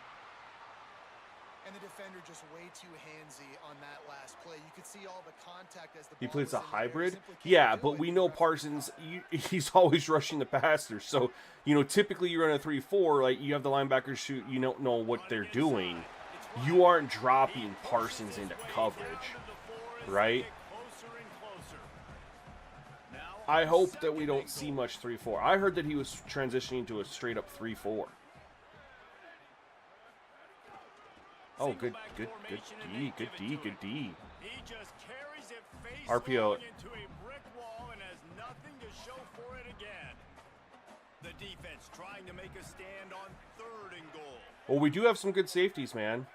And the defender just way too handsy on that last play. You could see all the contact as the He ball plays was a in the air. hybrid? Simply can't Yeah, do but it. we know Parsons, he's always rushing the passer. So, typically you run a 3-4, like you have the linebackers shoot, you don't know what they're doing. You aren't dropping Parsons into coverage, right? I hope that we don't see much 3-4. I heard that he was transitioning to a straight up 3-4. Oh, good D, good D, good D. RPO. The defense trying to make a stand on 3rd and goal. Well, we do have some good safeties, man.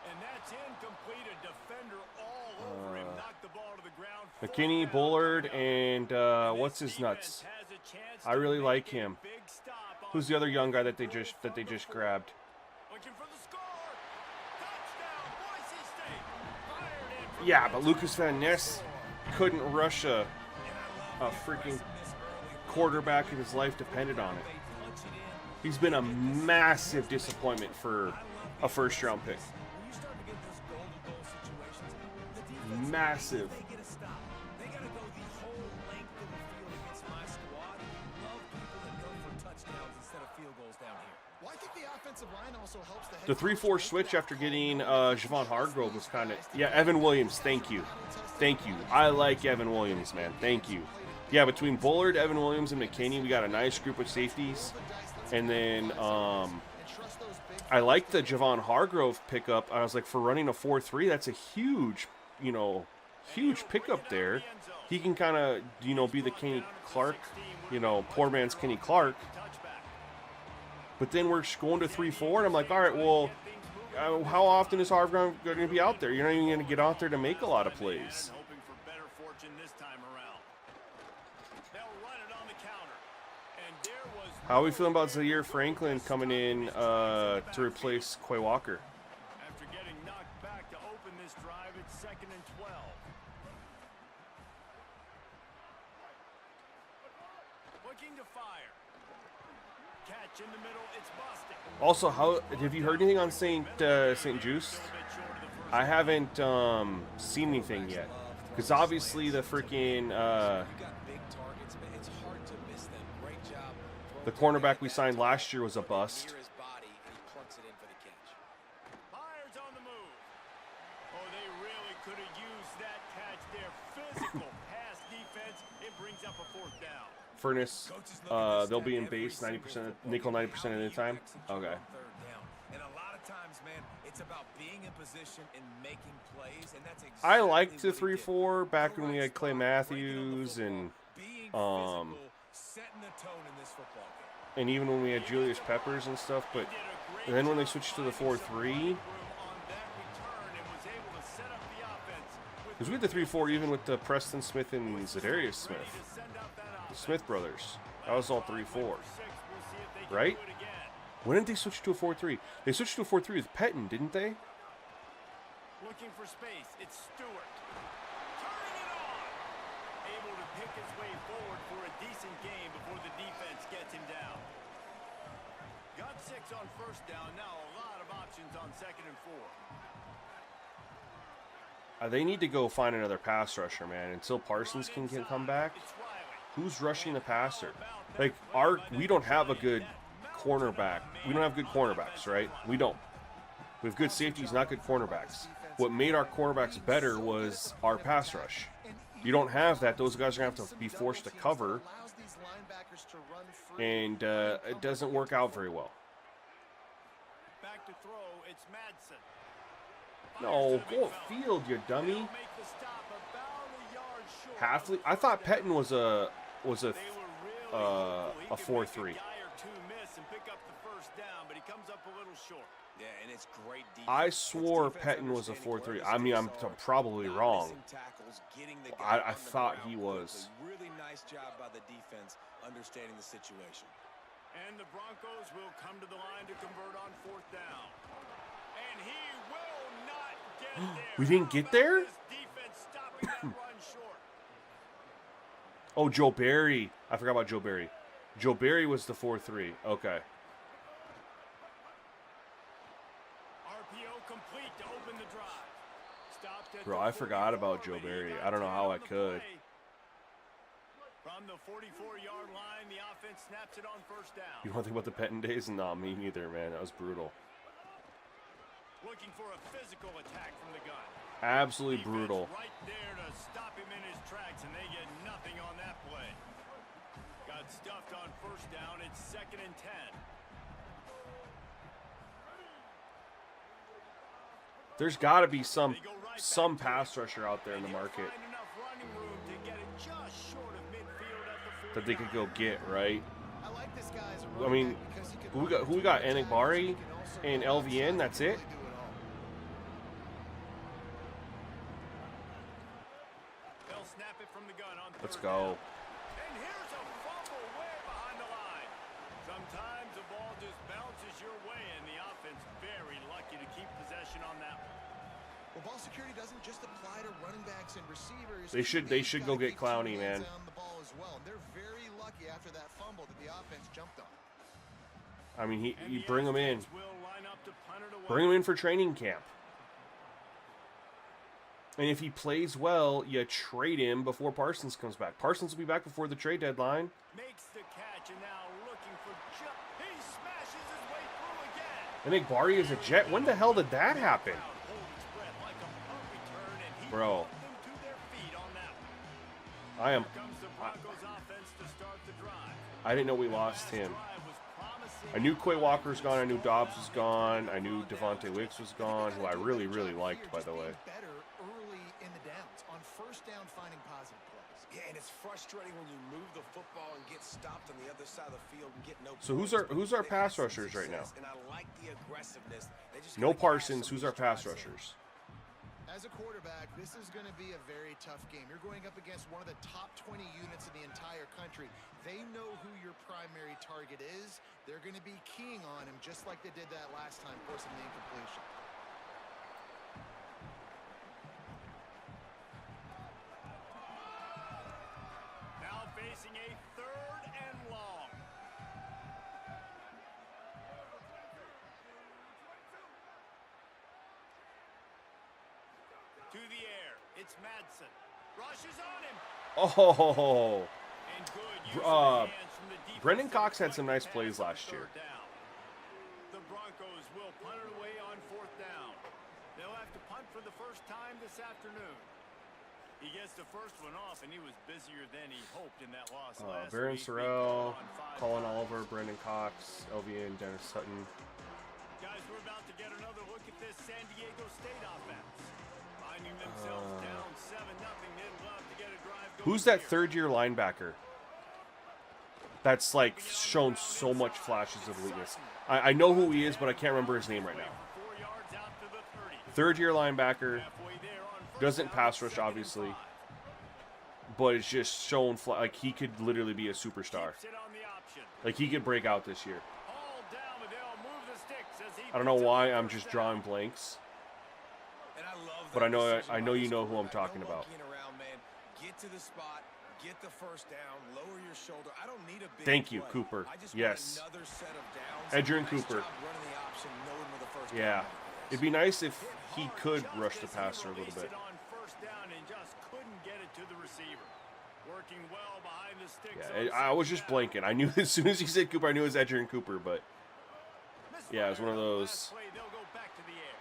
And that's incomplete. A defender all over him. Knocked the ball to the ground. McKinney, Bullard, and what's his nuts? I really like him. Who's the other young guy that they just grabbed? Looking for the score. Touchdown, Boise State. Yeah, but Lucas Van Ness couldn't rush a freaking quarterback and his life depended on it. He's been a massive disappointment for a first-round pick. Massive. The 3-4 switch after getting Javon Hargrove was kind of... Yeah, Evan Williams, thank you. Thank you. I like Evan Williams, man. Thank you. Yeah, between Bullard, Evan Williams, and McKinney, we got a nice group of safeties. And then I like the Javon Hargrove pickup. I was like, for running a 4-3, that's a huge, huge pickup there. He can kind of, be the Kenny Clark, poor man's Kenny Clark. But then we're going to 3-4, and I'm like, all right, well, how often is Hargrove going to be out there? You're not even going to get out there to make a lot of plays. How are we feeling about Zaire Franklin coming in to replace Quay Walker? After getting knocked back to open this drive, it's 2nd and 12. Looking to fire. Catch in the middle, it's busted. Also, have you heard anything on St. Juice? I haven't seen anything yet, because obviously the freaking the cornerback we signed last year was a bust. Myers on the move. Oh, they really could have used that catch there. Physical pass defense. It brings up a 4th down. Furnace, they'll be in base 90%, nickel 90% of the time. Okay. And a lot of times, man, it's about being in position and making plays, and that's exactly I liked the 3-4 back when we had Clay Matthews and setting the tone in this football game. and even when we had Julius Peppers and stuff, but then when they switched to the 4-3, because we had the 3-4 even with the Preston Smith and Zadarius Smith, the Smith brothers. That was all 3-4, right? When did they switch to a 4-3? They switched to a 4-3 with Pettin, didn't they? Looking for space. It's Stewart. Turning it on. able to pick his way forward for a decent game before the defense gets him down. Got 6 on first down. Now a lot of options on 2nd and 4. They need to go find another pass rusher, man. Until Parsons can come back, who's rushing the passer? Like, we don't have a good cornerback. We don't have good cornerbacks, right? We don't. We have good safeties, not good cornerbacks. What made our cornerbacks better was our pass rush. You don't have that. Those guys are going to have to be forced to cover, and it doesn't work out very well. Back to throw, it's Madsen. No, go upfield, you dummy. Halfley. I thought Pettin was a 4-3. I swore Pettin was a 4-3. I mean, I'm probably wrong. I thought he was. Really nice job by the defense understanding the situation. And the Broncos will come to the line to convert on 4th down. And he will not get there. We didn't get there? Defense stopping that run short. Oh, Joe Barry. I forgot about Joe Barry. Joe Barry was the 4-3. Okay. RPO complete to open the drive. Stopped at Bro, the I forgot 44, about Joe but he Barry. got I don't know how I down on the could. play. From the 44-yard line, the offense snaps it on 1st down. You want to think about the Pettin days? No, me neither, man. That was brutal. Looking for a physical attack from the gun. Absolutely Defense brutal. right there to stop him in his tracks, and they get nothing on that play. Got stuffed on 1st down. It's 2nd and 10. There's got to be some pass rusher out there in the market that they could go get, right? I mean, who we got? Enigbari and LVN. That's it. They'll snap it from the gun on 3rd Let's go. And here's a fumble way behind the line. Sometimes the ball just bounces your way, and the offense very lucky to keep possession on that one. Well, ball security doesn't just apply to running backs and receivers. They should go get Clowney, man. The ball as well. And they're very lucky after that fumble that the offense jumped on. I mean, you bring him in. Will line up to punt it away. Bring him in for training camp. And if he plays well, you trade him before Parsons comes back. Parsons will be back before the trade deadline. Makes the catch, and now looking for he smashes his way through again. I think Barry is a Jet. When the hell did that happen? Bro. I didn't know we lost him. I knew Quay Walker's gone. I knew Dobbs was gone. I knew Devontae Wicks was gone, who I really, really liked, by the way. Better early in the downs on 1st down, finding positive plays. Yeah, and it's frustrating when you move the football and get stopped on the other side of the field and get no. So who's our pass rushers right now? And I like the aggressiveness. No Parsons. Who's our pass rushers? As a quarterback, this is going to be a very tough game. You're going up against one of the top 20 units in the entire country. They know who your primary target is. They're going to be keying on him just like they did that last time, forcing the incompletion. Now facing a 3rd and long. To the air, it's Madsen. Rushes on him. Oh, And good use of the hands from the defense. Brendan Cox had some nice plays last year. The Broncos will punt it away on 4th down. They'll have to punt for the first time this afternoon. He gets the first one off, and he was busier than he hoped in that loss last Baron week. Sorrell, Colin Oliver, Brendan Cox, LVN, Dennis Sutton. Guys, we're about to get another look at this San Diego State offense. Finding themselves down 7-0. They'd love to get a drive going. Who's that 3rd-year linebacker that's like shown so much flashes of weakness? I know who he is, but I can't remember his name right now. 4 yards out to the 30. 3rd-year linebacker, Halfway there on 1st doesn't down, pass rush 2nd and obviously, 5. but it's just shown like he could literally be a superstar. Keeps it on the option. Like he could break out this year. All down, but they'll move the sticks as he I don't know picks up why the I'm first just down. drawing blanks. And I love But that I know decision by you this know who I'm quarterback. talking No about. monkeying around, man. Get to the spot, Get the first down, lower your shoulder. I don't need a big Thank you, play. Cooper. I just Yes. want another set of downs. Adrian Nice Cooper. job running the option, knowing where the first Yeah. down is. It'd be nice if he Hard could just rush the as he passer a little released bit. it on first down and just couldn't get it to the receiver. Working well behind the sticks. Yeah, on I was second just down. blanking. I knew as soon as he said Cooper, I knew it was Adrian Cooper, but yeah, it was one of those. Last play, they'll go back to the air.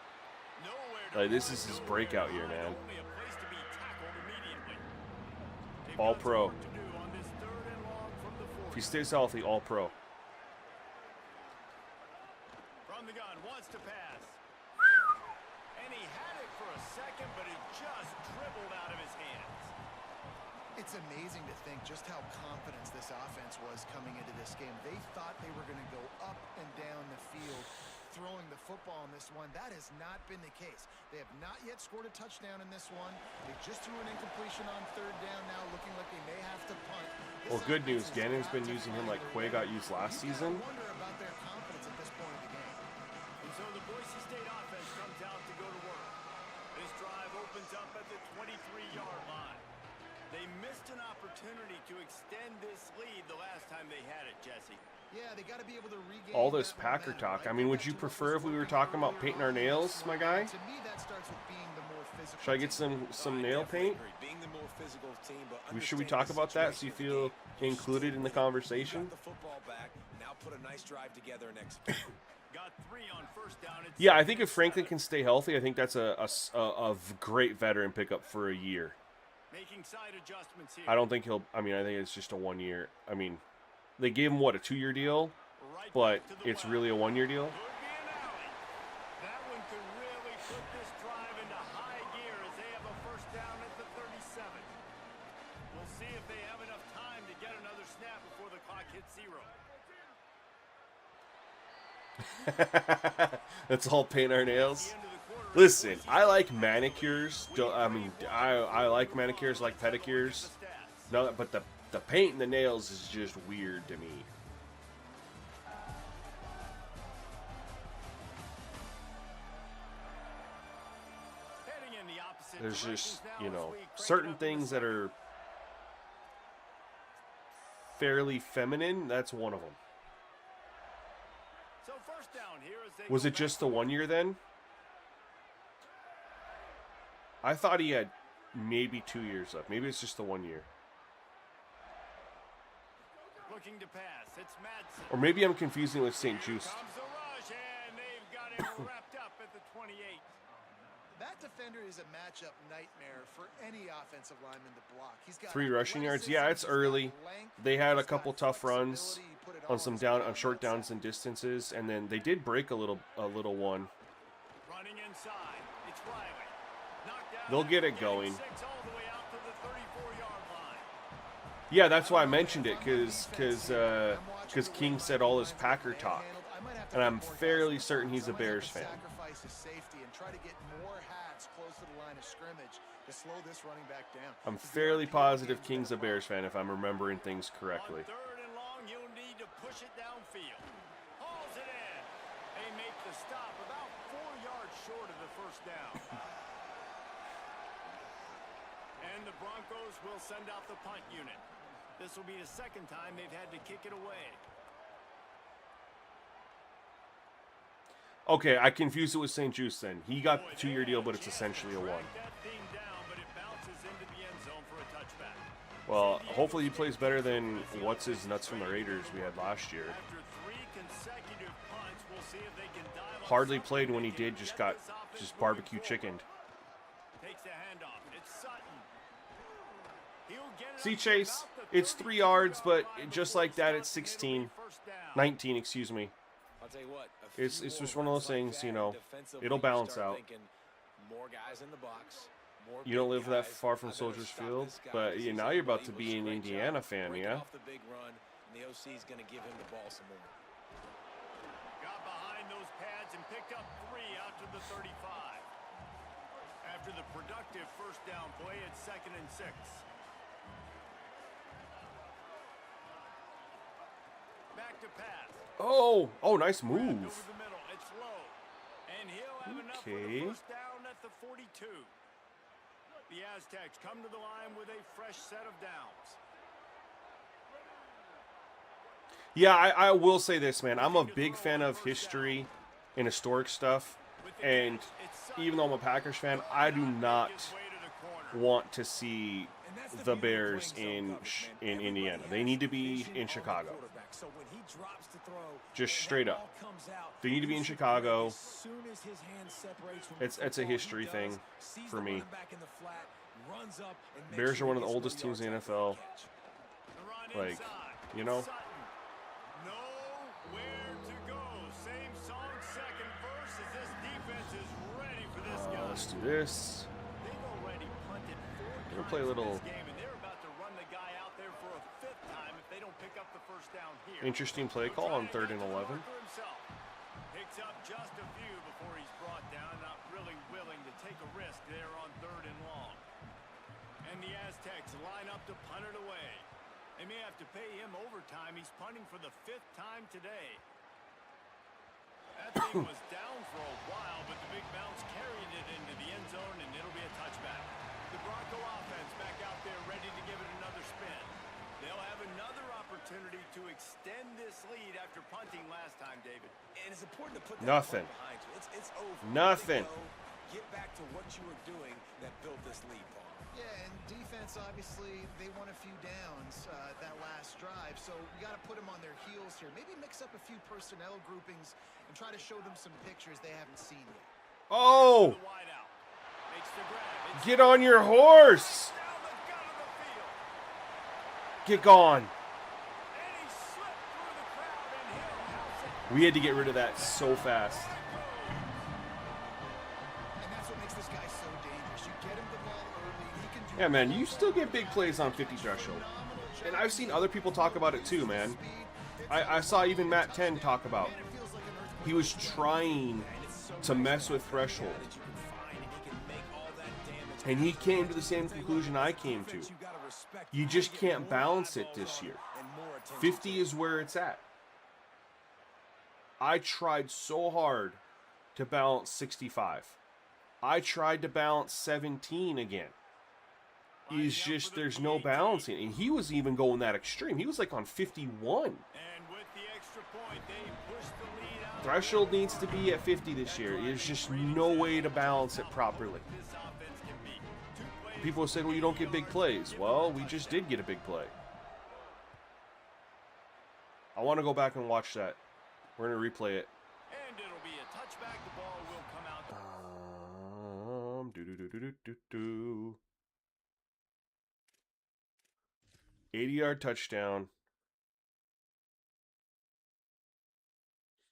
Nowhere to Like, this run, is his nowhere breakout to year, hide, man. only a place to be tackled immediately. They've All got some pro. work to do on this 3rd and long from the 40. If he stays healthy, all pro. From the gun, wants to pass. And he had it for a second, but it just dribbled out of his hands. It's amazing to think just how confident this offense was coming into this game. They thought they were going to go up and down the field throwing the football in this one. That has not been the case. They have not yet scored a touchdown in this one. They just threw an incompletion on 3rd down now, looking like they may have to punt. This Well, good news. offense has Gannon's got been to using him find like their Quay rhythm. got used last You gotta season. wonder about their confidence at this point of the game. And so the Boise State offense comes out to go to work. This drive opens up at the 23-yard line. They missed an opportunity to extend this lead the last time they had it, Jesse. Yeah, they got to be able to regain All this that Packer momentum, talk. right? I mean, Go would back you to what prefer was if we were working talking about earlier painting our on in nails, this my one. guy? To me, that starts with being the more physical Should I get team. some I nail definitely paint? agree. Being the more physical team, but Should we understanding talk the about that so you situation of the feel game. included in the You conversation? got the football back. Now put a nice drive together and execute. Got 3 on first down. It's Yeah, I 2nd think and if Franklin 7. can stay healthy, I think that's a great veteran pickup for a year. Making side adjustments here. I don't think he'll. I mean, I think it's just a 1 year. I mean, they gave him what, a 2-year deal, Right but back to the it's well. really a 1-year deal. Could be an alley. That one could really put this drive into high gear as they have a first down at the 37. We'll see if they have enough time to get another snap before the clock hits 0. Let's all paint our nails. The end of the quarter, Listen, Boise I like State manicures. I mean, I like manicures, like pedicures. the stats. No, but the paint and the nails is just weird to me. Heading in the opposite There's directions just, now you as know, we crank it certain up in the things that second. are fairly feminine. That's one of them. So first down here as they Was go it back just to the work. 1 year then? I thought he had maybe 2 years left. Maybe it's just the 1 year. Looking to pass. It's Madsen. Or maybe I'm confusing with St. Just. Comes the rush, and they've got him wrapped up at the 28. That defender is a matchup nightmare for any offensive lineman to block. He's got 3 rushing yards. athleticism, Yeah, it's he's got early. length, They had a he's got couple tough runs flexibility, you put it on all some his down weight on short that downs side. and distances, and then they did break a little one. Running inside. It's Riley. Knocked down They'll get it after going. getting 6 all the way out to the 34-yard line. Yeah, that's why I mentioned it, because King said all his Packer talk, and I'm fairly certain he's a Bears fan. Sacrifice his safety and try to get more hats close to the line of scrimmage to slow this running back down. I'm fairly positive King's a Bears fan if I'm remembering things correctly. On 3rd and long, you'll need to push it downfield. Hauls it in. They make the stop about 4 yards short of the first down. And the Broncos will send out the punt unit. This will be the second time they've had to kick it away. Okay, I confused it with St. Just then. He got the 2-year deal, but it's essentially a 1. That thing down, but it bounces into the end zone for a touchback. Well, hopefully he plays better than what's his nuts from the Raiders we had last year. After 3 consecutive punts, we'll see if they can dial up Hardly something played when he to did, get just got this offense just moving barbecue forward. chickened. Takes the handoff. It's Sutton. He'll get it See, up to Chase, about the it's 3 yards, 32-yard but line just before like that, stops, it's and it'll be 16. first down. 19, excuse me. I'll tell you what, It's just one of those things, you know, it'll balance out. More guys in the box, more You don't big live that guys. far from I better Soldiers stop Field, this guy but because yeah, he's now you're about to unbelievable. be an Great Indiana job fan, breaking yeah? off the big run, and the OC is going to give him the ball some more. Got behind those pads and picked up 3 out to the 35. After the productive first down play, it's 2nd and 6. Back to pass. Oh, nice Grabbed move. over the middle. It's low. And he'll have enough for Okay. the first down at the 42. The Aztecs come to the line with a fresh set of downs. Yeah, I will say this, man. I'm a big fan of history and historic stuff. And even though I'm a Packers fan, I do not want to see the Bears in Indiana. They need to be in Chicago. Just straight up. They need to be in Chicago. It's a history thing for me. Bears are one of the oldest teams in the NFL. Like, you know. Nowhere to go. Same song, second verse as this defense is ready for this guy. Let's do this. They've already punted 4 We'll play a times in little this game, and they're about to run the guy out there for a 5th time if they don't pick up the first down here. interesting play call on 3rd and 11. Picks up just a few before he's brought down. Not really willing to take a risk there on 3rd and long. And the Aztecs line up to punt it away. They may have to pay him overtime. He's punting for the 5th time today. That thing was down for a while, but the big bounce carried it into the end zone, and it'll be a touchback. The Bronco offense back out there ready to give it another spin. They'll have another opportunity to extend this lead after punting last time, David. And it's important to put that Nothing. behind you. It's over. Nothing. Get back to what you were doing that built this lead, Paul. Yeah, and defense, obviously, they won a few downs that last drive, so we got to put them on their heels here. Maybe mix up a few personnel groupings and try to show them some pictures they haven't seen yet. Oh! The wide out. Makes the grab. It's Get on your horse! down the gut of the field. Get gone. And he slipped through the crowd, and he'll house it. We had to get rid of that so fast. And that's what makes this guy so dangerous. You get him the ball early, he can do Yeah, man, you still get big plays on 50 threshold. And I've seen other people talk about it too, man. I saw even Matt 10 talk about. He was trying to mess with threshold. And he came to the same conclusion I came to. You just can't balance it this year. 50 is where it's at. I tried so hard to balance 65. I tried to balance 17 again. It's just there's no balancing. And he was even going that extreme. He was like on 51. And with the extra point, they push the lead out. Threshold needs to be at 50 this year. There's just no way to balance it properly. This offense can be. 2 plays. People said, well, you don't get big plays. Well, we just did get a big play. I want to go back and watch that. We're going to replay it. And it'll be a touchback. The ball will come out. Do. 80-yard touchdown.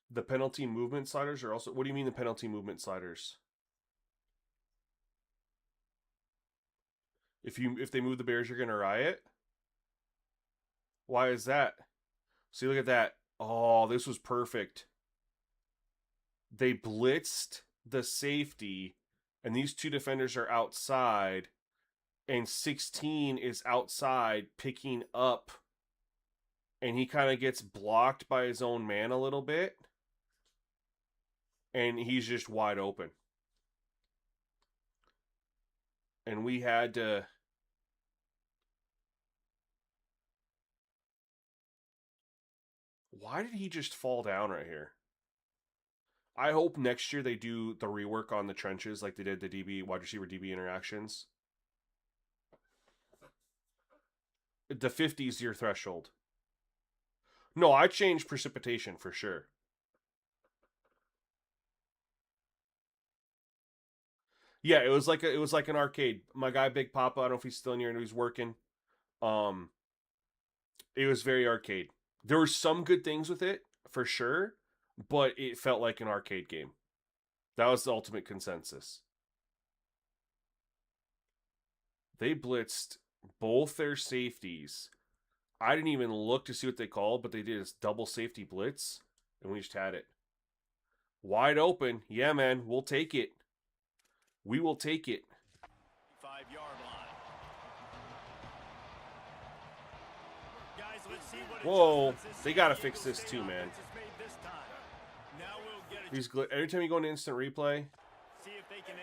The penalty movement sliders are also... What do you mean the penalty movement sliders? If they move the Bears, you're going to riot? Why is that? See, look at that. Oh, this was perfect. They blitzed the safety, and these 2 defenders are outside, and 16 is outside picking up, and he kind of gets blocked by his own man a little bit, and he's just wide open. And we had to... Why did he just fall down right here? I hope next year they do the rework on the trenches like they did the DB, wide receiver DB interactions. The 50 is your threshold. No, I changed precipitation for sure. Yeah, it was like an arcade. My guy Big Papa, I don't know if he's still in here and he's working. It was very arcade. There were some good things with it, for sure, but it felt like an arcade game. That was the ultimate consensus. They blitzed both their safeties. I didn't even look to see what they called, but they did a double safety blitz, and we just had it. Wide open. Yeah, man, we'll take it. We will take it. 5-yard line. Guys, let's see what Whoa, adjustments they this got to Eagles fix this state too, man. offense has made this time. Now we'll get it. These every time you go into instant replay, See if they can.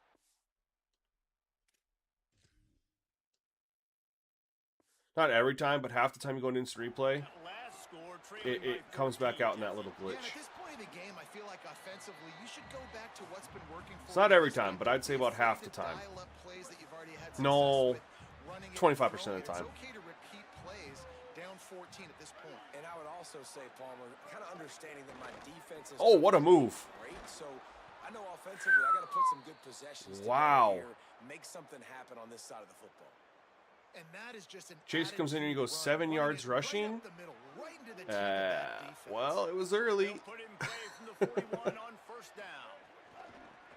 not every time, but half the time you go into instant replay, Last scored it comes back out in that little Yeah, and glitch. at this point of the game, I feel like offensively, you should go back to what's been working for It's not you. every time, but I'd say about half the time. Dial up plays that you've already had No, success with, running it, 25% of the throwing it. time. It's okay to repeat plays down 14 at this point. And I would also say, Palmer, kind of understanding that my defense is Oh, what a move. great. So I know offensively I got to put some good possessions Wow. together here, make something happen on this side of the football. And that is just an Chase comes in and he goes 7 yards rushing. Well, it was early. They'll put him in play from the 41 on first down.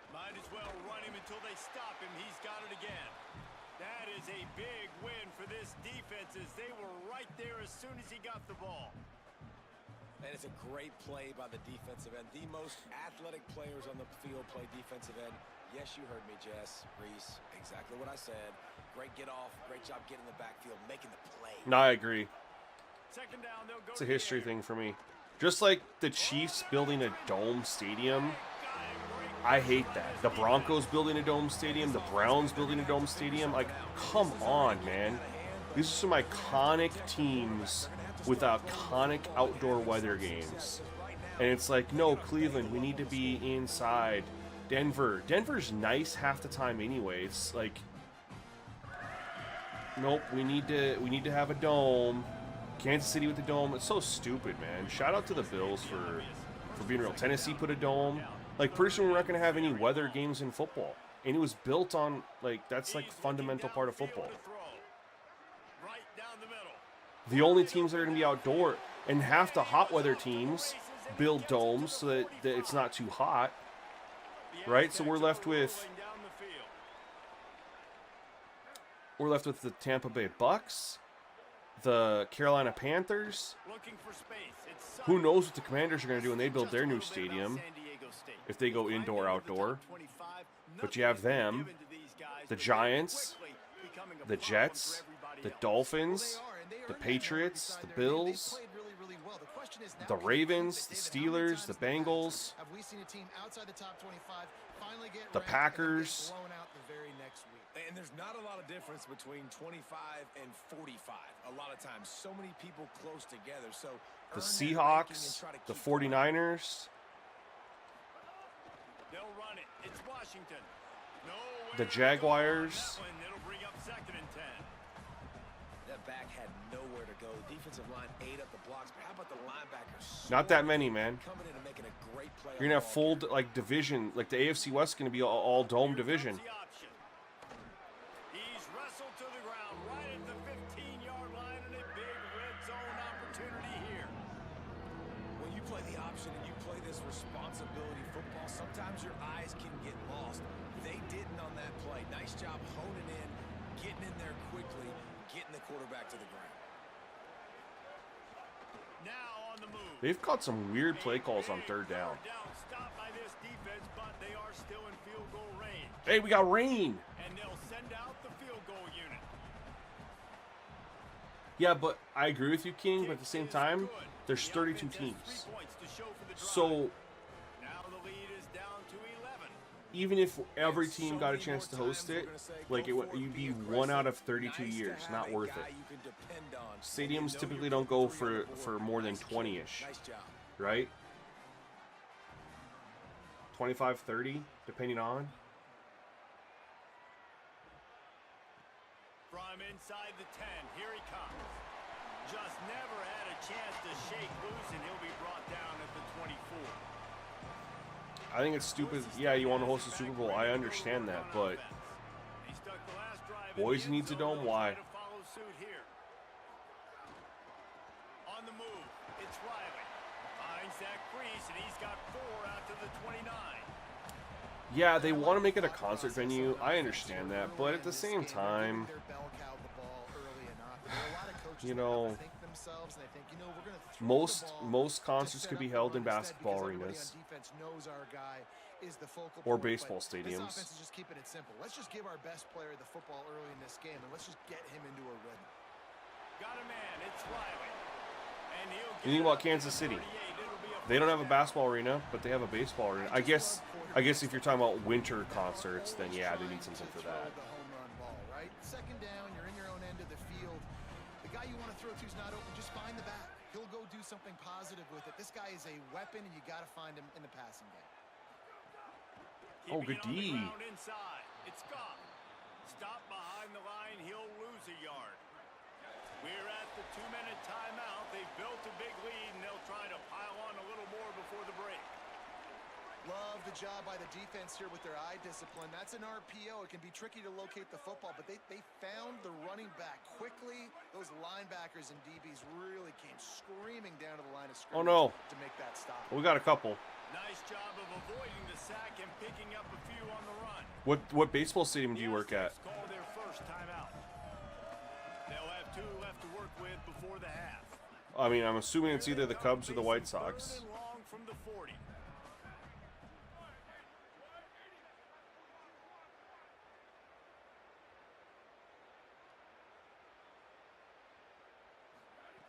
Might as well run him until they stop him. He's got it again. That is a big win for this defense as they were right there as soon as he got the ball. And it's a great play by the defensive end. The most athletic players on the field play defensive end. Yes, you heard me, Jess, Reese. Exactly what I said. Great get off. Great job getting in the backfield, making the play. No, I agree. Second down, they'll go It's a to the history air. thing for me. Just like the Chiefs building a dome stadium. I hate that. The Broncos building a dome stadium. The Browns building a dome stadium. Like, come on, man. These are some iconic teams with iconic outdoor weather games. And it's like, no, Cleveland, we need to be inside. Denver's nice half the time anyway. It's like, nope, we need to have a dome. Kansas City with the dome. It's so stupid, man. Shout out to the Bills for being real. Tennessee put a dome. Like, pretty soon we're not going to have any weather games in football. And it was built on, like, that's like fundamental part of football. Right down the middle. The only teams that are going to be outdoor, and half the hot weather teams build domes so that it's not too hot. Right? So we're left with the Tampa Bay Bucks, the Carolina Panthers. Who knows what the Commanders are going to do when they build their new stadium, if they go indoor, outdoor. But you have them, the Giants, the Jets, the Dolphins, the Patriots, the Bills, the Ravens, the Steelers, the Bengals, the Packers. And there's not a lot of difference between 25 and 45. A lot of times, so many people close together. So the Seahawks, the 49ers, They'll run it. It's Washington. the Jaguars. It'll bring up second and 10. That back had nowhere to go. Defensive line ate up the blocks. But how about the linebackers? Not that many, man. Coming in and making a great play. You're going to have full, like, division. Like, the AFC West is going to be all dome division. The option. He's wrestled to the ground right at the 15-yard line and a big red zone opportunity here. When you play the option and you play this responsibility football, sometimes your eyes can get lost. They didn't on that play. Nice job honing in, getting in there quickly, getting the quarterback to the ground. Now on the move. They've caught some weird play calls on third down. Stopped by this defense, but they are still in field goal range. Hey, we got rain. And they'll send out the field goal unit. Yeah, but I agree with you, King, but at the same time, there's 32 teams. So Now the lead is down to 11. even if every team got a chance to host it, like, you'd be 1 out of 32 years. Not worth it. Stadiums typically don't go for more than 20-ish, right? 25, 30, depending on. From inside the 10, here he comes. Just never had a chance to shake loose, and he'll be brought down at the 24. I think it's stupid. Yeah, you want to host a Super Bowl. I understand that, but He stuck the last drive in Boise the end needs a zone. dome. Why? He'll try to follow suit here. On the move, it's Riley. Finds that crease, and he's got 4 out to the 29. yeah, they want to make it a concert venue. I understand that, but at the same time, you know, most concerts could be held in basketball arenas or baseball stadiums. Just keeping it simple. Let's just give our best player the football early in this game, and let's just get him into a rhythm. Got a man, it's Riley. And he'll You think about Kansas City. They don't have a basketball arena, but they have a baseball arena. I guess if you're talking about winter concerts, then yeah, they need something for that. The home run ball, right? Second down, you're in your own end of the field. The guy you want to throw to is not open. Just find the back. he'll go do something positive with it. This guy is a weapon, and you got to find him in the passing game. Oh, good D. Inside. It's gone. Stop behind the line. He'll lose a yard. We're at the 2-minute timeout. They've built a big lead, and they'll try to pile on a little more before the break. Love the job by the defense here with their eye discipline. That's an RPO. It can be tricky to locate the football, but they found the running back quickly. Those linebackers and DBs really came screaming down to the line of scrimmage to make that stop. We got a couple. Nice job of avoiding the sack and picking up a few on the run. What baseball stadium do you work at? Call their first timeout. They'll have 2 left to work with before the half. I mean, I'm assuming it's either the Cubs or the White Sox. Long from the 40.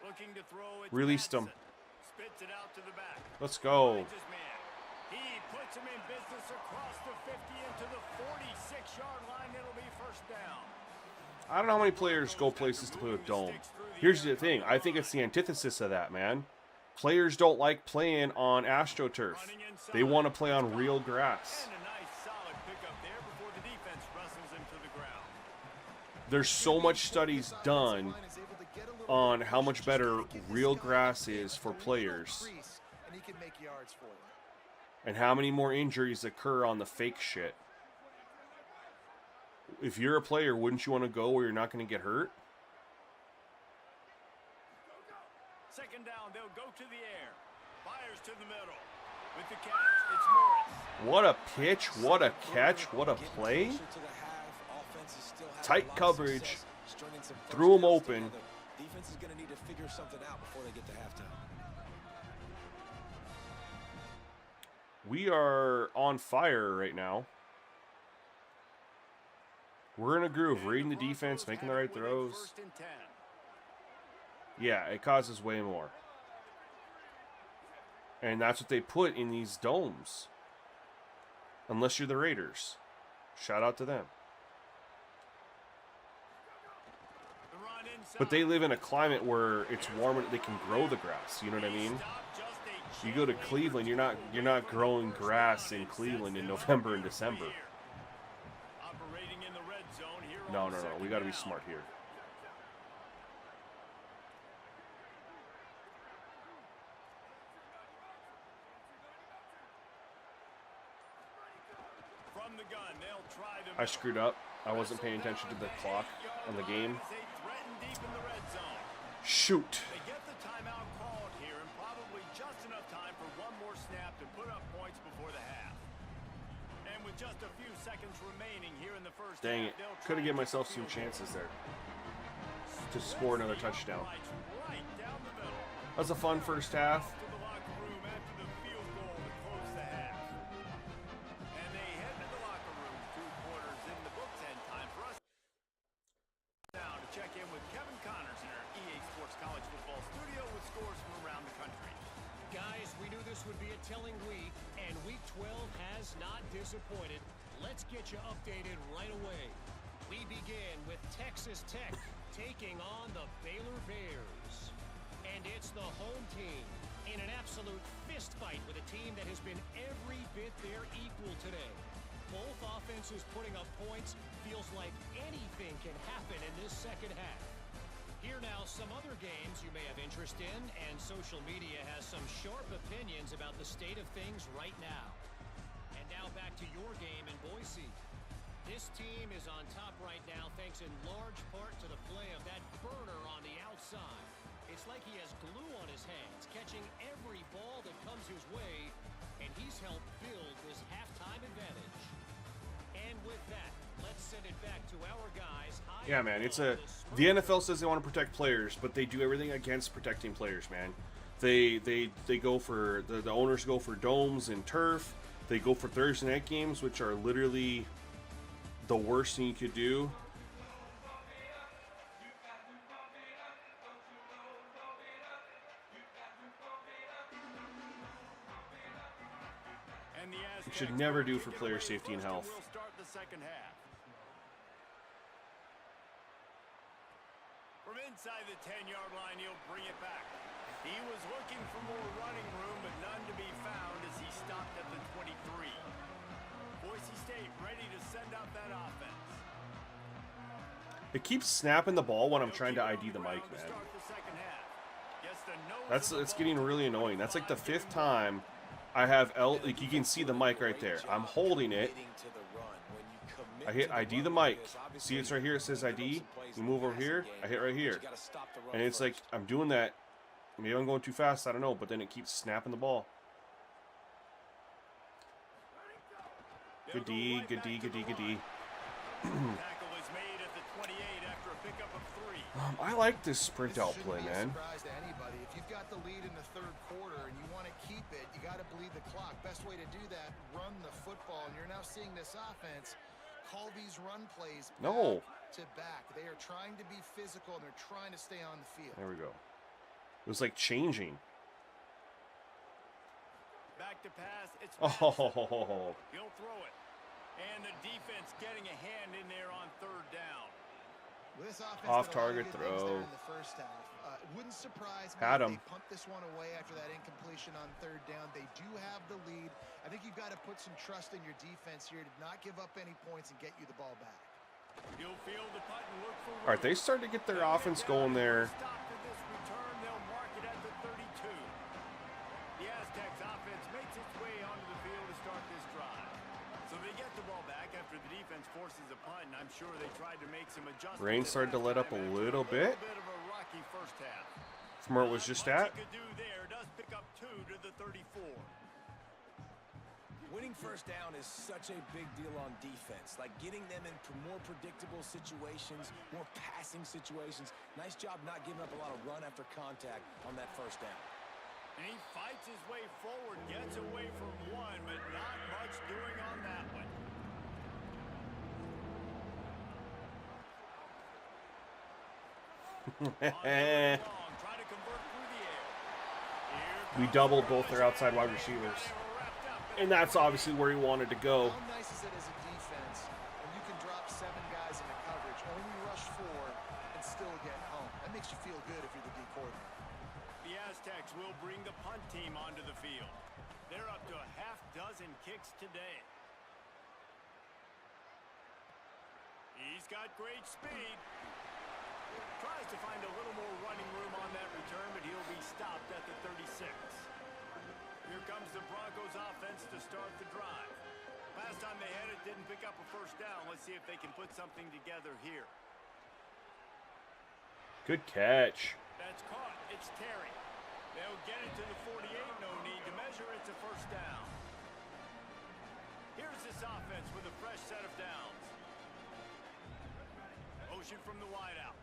Looking to throw it. Released him. Spits it out to the back. Let's go. He puts him in business across the 50 into the 46-yard line. It'll be first down. I don't know how many players go places to play with dome. Here's the thing. I think it's the antithesis of that, man. Players don't like playing on AstroTurf. They want to play on real grass. And a nice solid pickup there before the defense wrestles him to the ground. There's so much studies done on how much better real grass is for players And he can make yards for you. and how many more injuries occur on the fake shit. If you're a player, wouldn't you want to go where you're not going to get hurt? Second down, they'll go to the air. Fires to the middle. With the catch, it's Morris. What a pitch, what a catch, what a play. Tight coverage. Threw him open. Defense is going to need to figure something out before they get to halftime. We are on fire right now. We're in a groove, reading the defense, making the right throws. First and 10. Yeah, it causes way more. And that's what they put in these domes. Unless you're the Raiders. Shout out to them. The run inside. But they live in a climate where it's warm and they can grow the grass. You know what I mean? You go to Cleveland, you're not growing grass in Cleveland in November and December. Operating in the red zone here. No, on no, no. second We got to be down. smart here. From the gun, they'll try to I screwed up. I wasn't paying attention to the clock on the game. They threaten deep in the red zone. Shoot. They get the timeout called here, and probably just enough time for one more snap to put up points before the half. And with just a few seconds remaining here in the first Dang half, it. they'll Could have try given to myself get some the field chances goal. there to score another touchdown. Right down the middle. That was a fun first half. To the locker room after the field goal to close the half. And they head to the locker room. 2 quarters in the books, and time for us now to check in with Kevin Connors in our EA Sports College Football studio with scores from around the country. Guys, we knew this would be a telling week, and week 12 has not disappointed. Let's get you updated right away. We begin with Texas Tech taking on the Baylor Bears. And it's the home team in an absolute fist fight with a team that has been every bit their equal today. Both offenses putting up points. Feels like anything can happen in this second half. Here now, some other games you may have interest in, and social media has some sharp opinions about the state of things right now. And now back to your game in Boise. This team is on top right now thanks in large part to the play of that burner on the outside. It's like he has glue on his hands, catching every ball that comes his way, and he's helped build this halftime advantage. And with that, let's send it back to our guys. Yeah, man, the NFL says they want to protect players, but they do everything against protecting players, man. They go for the owners go for domes and turf. They go for Thursday night games, which are literally the worst thing you could do. And the You should never do for player safety and health. We'll start the second half. From inside the 10-yard line, he'll bring it back. He was looking for more running room, but none to be found as he stopped at the 23. Boise State ready to send out that offense. It keeps snapping the ball when I'm trying to ID the mic, man. It's getting really annoying. That's like the 5th time I have like you can see the mic right there. I'm holding it. I hit ID the mic. See, it's right here. It says ID. You move over here. I hit right here. And it's like I'm doing that. Maybe I'm going too fast. I don't know. But then it keeps snapping the ball. Good D. Good D. Good D. Good D. I like this sprint out play, man. If you've got the lead in the 3rd quarter and you want to keep it, you got to bleed the clock. Best way to do that, run the football. And you're now seeing this offense call these run plays back to back. They are trying to be physical and they're trying to stay on the field. There we go. It was like changing. Back to pass. It's oh. He'll throw it. And the defense getting a hand in there on 3rd down. This off target throw. In the first half. It wouldn't surprise me Had if him. they punt this one away after that incompletion on 3rd down. They do have the lead. I think you've got to put some trust in your defense here to not give up any points and get you the ball back. He'll field the punt and look for All right, they started to get their offense going there. Stop to this return. They'll mark it at the 32. The Aztecs offense makes its way onto the field to start this drive. So they get the ball back after the defense forces a punt, and I'm sure they tried to make some adjustments. Rain started to let up a little bit. Bit of a rocky first half. From where it was just at. Could do there. Does pick up 2 to the 34. Winning first down is such a big deal on defense, like getting them into more predictable situations, more passing situations. Nice job not giving up a lot of run after contact on that first down. And he fights his way forward, gets away from one, but not much doing on that one. We doubled both their outside wide receivers. And that's obviously where he wanted to go. How nice is it as a defense when you can drop 7 guys into coverage, only rush 4, and still get home? That makes you feel good if you're the D coordinator. The Aztecs will bring the punt team onto the field. They're up to a half-dozen kicks today. He's got great speed. Tries to find a little more running room on that return, but he'll be stopped at the 36. Here comes the Broncos offense to start the drive. Last time they had it, didn't pick up a first down. Let's see if they can put something together here. Good catch. That's caught. It's Terry. They'll get it to the 48. No need to measure. It's a first down. Here's this offense with a fresh set of downs. Motion from the wideout.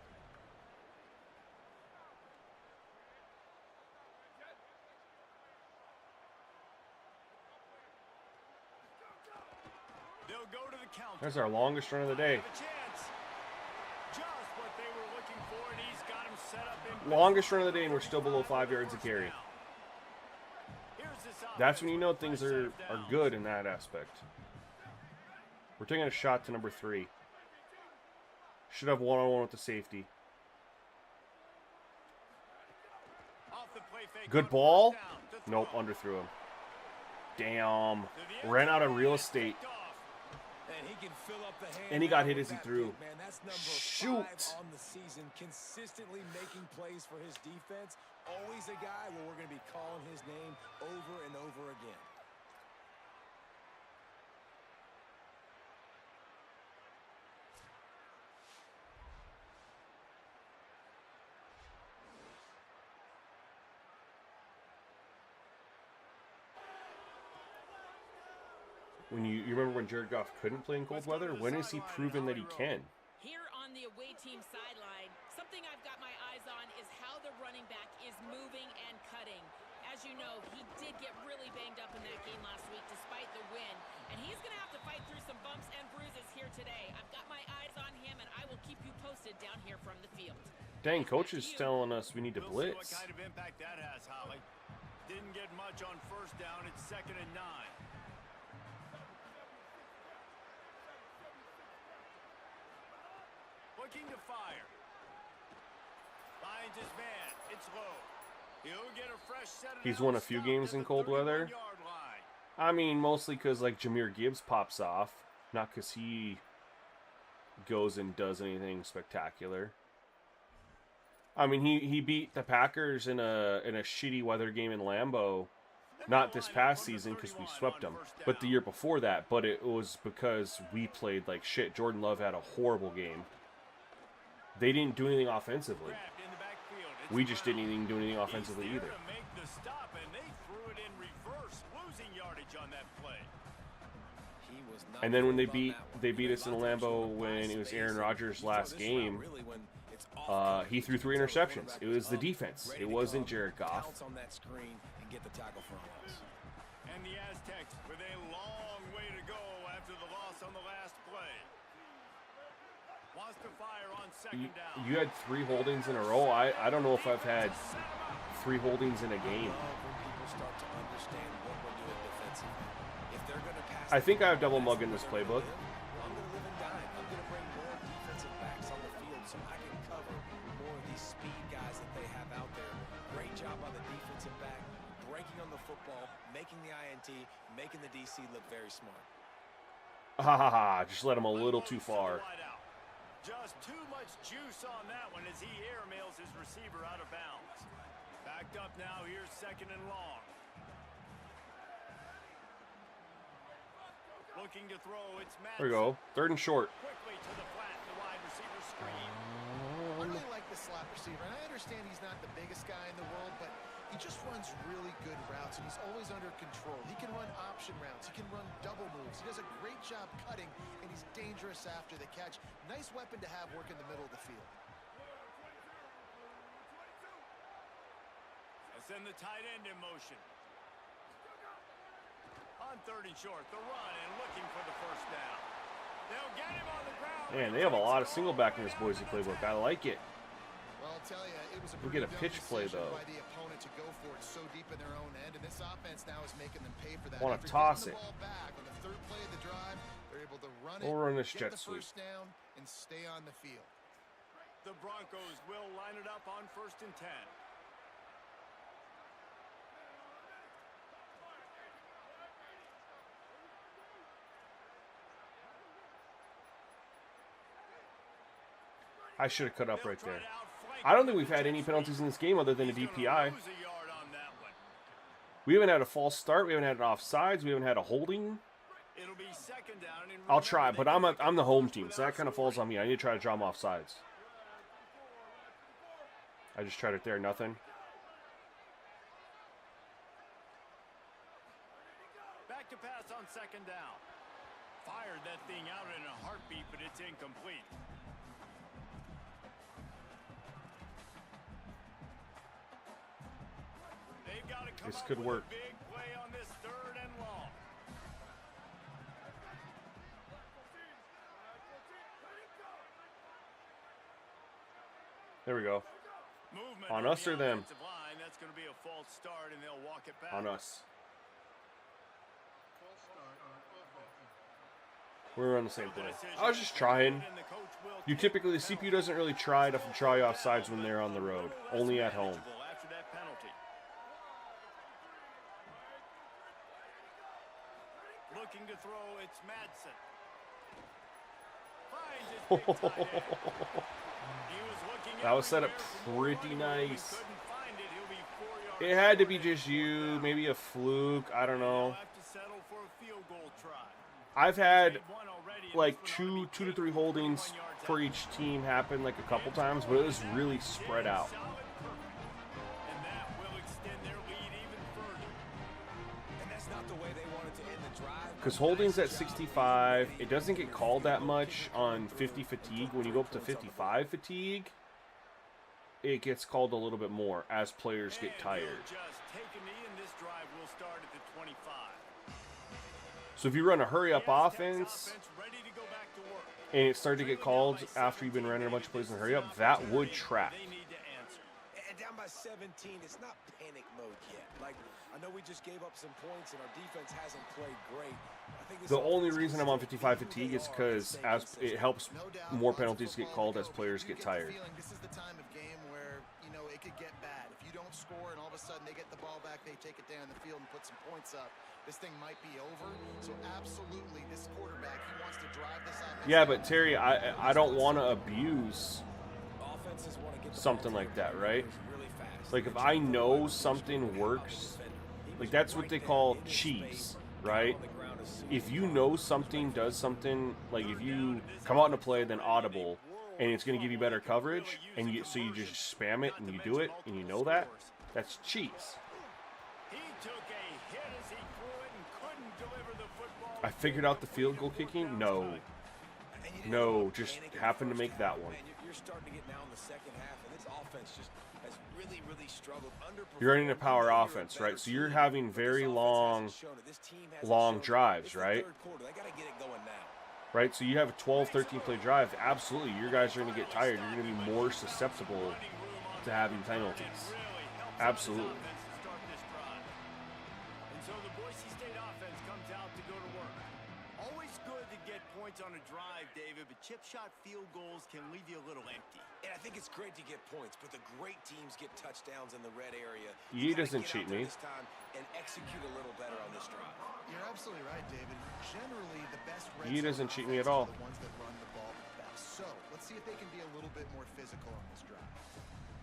They'll go to the counter. That's our longest run of the day. Just what they were looking for, and he's got him set up in Longest run of the day, and we're still below 5 yards a carry. That's when you know things are good in that aspect. We're taking a shot to number 3. Should have one-on-one with the safety. Good ball. Nope, underthrew him. Damn. Ran out of real estate. And he can fill up the hand. And he got hit as he threw. Man, that's number Shoot. 5 on the season, consistently making plays for his defense. Always a guy where we're going to be calling his name over and over again. When you remember when Jared Goff couldn't play in cold weather? When has he proven that he can? Here on the away team sideline, something I've got my eyes on is how the running back is moving and cutting. As you know, he did get really banged up in that game last week despite the win. And he's going to have to fight through some bumps and bruises here today. I've got my eyes on him, and I will keep you posted down here from the field. Dang, coach is telling us we need to blitz. We'll see what kind of impact that has, Holly. Didn't get much on first down. It's 2nd and 9. Looking to fire. Finds his man. It's low. He's won a few games in cold weather. I mean, mostly because, like, Jahmyr Gibbs pops off. Not because he goes and does anything spectacular. I mean, he beat the Packers in a shitty weather game in Lambeau. Not this past season because we swept them, but the year before that. But it was because we played like shit. Jordan Love had a horrible game. They didn't do anything offensively. We just didn't do anything offensively either. And then when they beat us in Lambeau when it was Aaron Rodgers' last game, he threw 3 interceptions. It was the defense. It wasn't Jared Goff. And the Aztecs with a long way to go after the loss on the last play. Wants to fire on second down. You had 3 holdings in a row. I don't know if I've had 3 holdings in a game. I think I have double mug in this playbook. I'm going to live and die. I'm going to bring more defensive backs on the field so I can cover more of these speed guys that they have out there. Great job by the defensive back, breaking on the football, making the INT, making the DC look very smart. Ha ha ha, just let him a little too far. Just too much juice on that one as he airmails his receiver out of bounds. Backed up now, here's second and long. Looking to throw, it's Madison. There we go. 3rd and short. Quickly to the flat, the wide receiver screen. I really like the slot receiver, and I understand he's not the biggest guy in the world, but he just runs really good routes, and he's always under control. He can run option routes. He can run double moves. He does a great job cutting, and he's dangerous after the catch. Nice weapon to have work in the middle of the field. Let's send the tight end in motion. On 3rd and short, the run and looking for the first down. They'll get him on the ground. Man, they have a lot of single back in this Boise playbook. I like it. Well, I'll tell you, it was a We get a pitch play though. by the opponent to go for it so deep in their own end, and this offense now is making them pay for that. Want to After toss getting it. the ball back on the 3rd play of the drive, they're able to run it, We'll run this get jet the sweep. first down, and stay on the field. The Broncos will line it up on 1st and 10. I should have cut up right there. I don't think we've had any penalties in this game other than a DPI. We haven't had a false start. We haven't had an offsides. We haven't had a holding. I'll try, but I'm the home team, so that kind of falls on me. I need to try to draw them offsides. I just tried it there, nothing. Back to pass on 2nd down. Fired that thing out in a heartbeat, but it's incomplete. This could work. Big play on this 3rd and long. There we go. Movement On us the or them? offensive line. That's going to be a false start, and they'll walk it back. On us. We're on the same play. I was just trying. You typically, the CPU doesn't really try to try offsides when they're on the road. Only at home. After that penalty. Looking to throw, it's Madsen. Finds his big tight end. He was looking That was set up everywhere pretty for more. He nice. couldn't find it. He'll be 4 yards. It had to be just you, maybe a fluke. I don't know. He'll have to settle for a field goal try. I've had Made one already, and like this one ought 2 be to 3 kicked holdings 1 yard for out. each team happen like a couple times, but it was really spread out. Solid coverage. And that will extend their lead even further. And that's not the way they wanted to end the drive. Because holdings at 65, it doesn't get called that much on 50 fatigue. When you go up to 55 fatigue, it gets called a little bit more as players get And tired. he'll just take a knee, and this drive will start at the 25. So if you run a hurry-up The Aztecs offense ready to go back to work. and it started to get called after you've been running a bunch of plays in a hurry-up, that would track. They need to answer. And down by 17, it's not panic mode yet. Like, I know we just gave up some points and our defense hasn't played great. I think this The only offense reason is I'm on to 55 who fatigue they is are because and stay as consistent. it helps No doubt, more lots of penalties get football called to as go. players You get the tired. feeling this is the time of game where, you know, it could get bad. If you don't score and all of a of a sudden they get the ball back, they take it down the field and put some points up, this thing might be over. So absolutely, this quarterback, he wants to drive this offense. Yeah, but Terry, I don't want to abuse something like that, right? Like if I know something works, like that's what they call cheese, right? If you know something does something, like if you come out in a play, then audible, and it's going to give you better coverage, and so you just spam it and you do it, and you know that, that's cheese. I figured out the field goal kicking? No. No, just happened to make that one. You're starting to get now in the second half, and this offense just has really struggled. You're running a power offense, right? So you're having very long drives, right? Right, so you have a 12, 13-play drive. Absolutely, your guys are going to get tired. You're going to be more susceptible to having penalties. Absolutely. On a drive, David, but chip shot field goals can leave you a little empty. And I think it's great to get points, but the great teams get touchdowns in the red area. He doesn't cheat me. This time and execute a little better on this drive. You're absolutely right, David. Generally, the best he doesn't cheat me at all. The ones that run the ball best. So let's see if they can be a little bit more physical on this drive.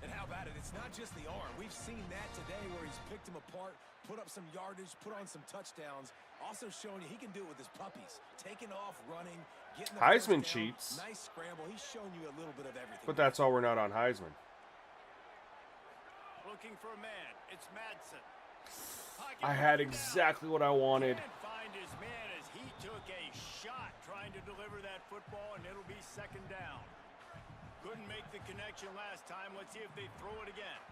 And how about it? It's not just the arm. We've seen that today where he's picked him apart, put up some yardage, put on some touchdowns. Also showing you he can do it with his puppies. Taking off, running, getting the Heisman cheats. Nice scramble. He's shown you a little bit of everything. But that's all we're not on Heisman. Looking for a man. It's Madsen. I had exactly what I wanted. Can't find his man as he took a shot trying to deliver that football, and it'll be second down. Couldn't make the connection last time. Let's see if they throw it again.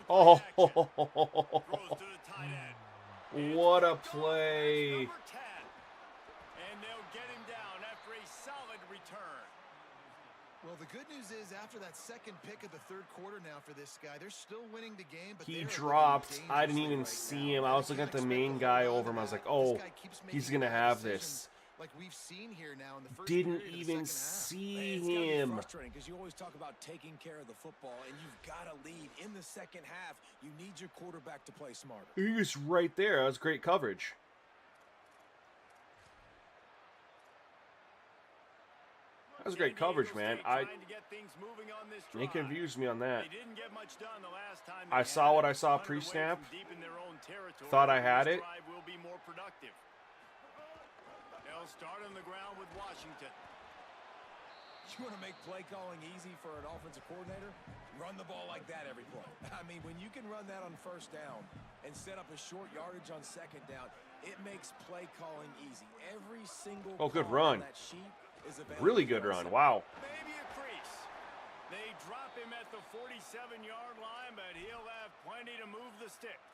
Oh, Throws to the tight end. what a play. Number 10. And they'll get him down after a solid return. Well, the good news is after that second pick of the third quarter now for this guy, they're still winning the game. But He dropped. I didn't even see him. I was looking at the main guy over him. I was like, oh, he's going to have this. Like we've seen here now in the first Didn't period of the even second see It's gotta be him. frustrating because you always talk about taking care of the football, and you've got to lead in the second half. You need your quarterback to play smarter. He was right there. That was great coverage. That was great coverage, man. They confused me on that. I saw what I saw pre-snap. Thought I had it. They'll start on the ground with Washington. You want to make play calling easy for an offensive coordinator? Run the ball like that every play. I mean, when you can run that on first down and set up a short yardage on second down, it makes play calling easy. Every single good call run. on that sheet is available. Really good run. Wow. Maybe a crease. They drop him at the 47-yard line, but he'll have plenty to move the sticks.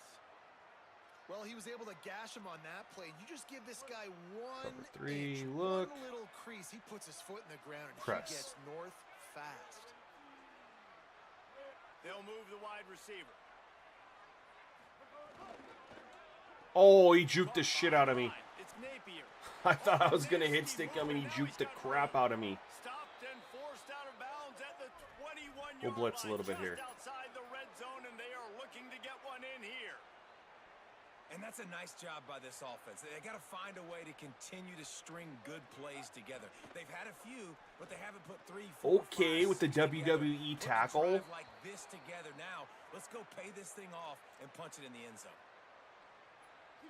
Well, he was able to gash him on that play. You just give this guy one three, inch, look. one little crease. He puts his foot in the ground and Press. he gets north fast. They'll move the wide receiver. Oh, he juked the shit out of me. It's Napier. I thought I was going to hit stick him, and he juked the crap out of me. Stopped and forced out of bounds at the 21-yard We'll blitz a little bit line, here. just outside the red zone, and they are looking to get one in here. And that's a nice job by this offense. They got to find a way to continue to string good plays together. They've had a few, but they haven't put 3, 4, Okay, 5, with the 6 together. WWE Put a tackle. drive like this together now. Let's go pay this thing off and punch it in the end zone.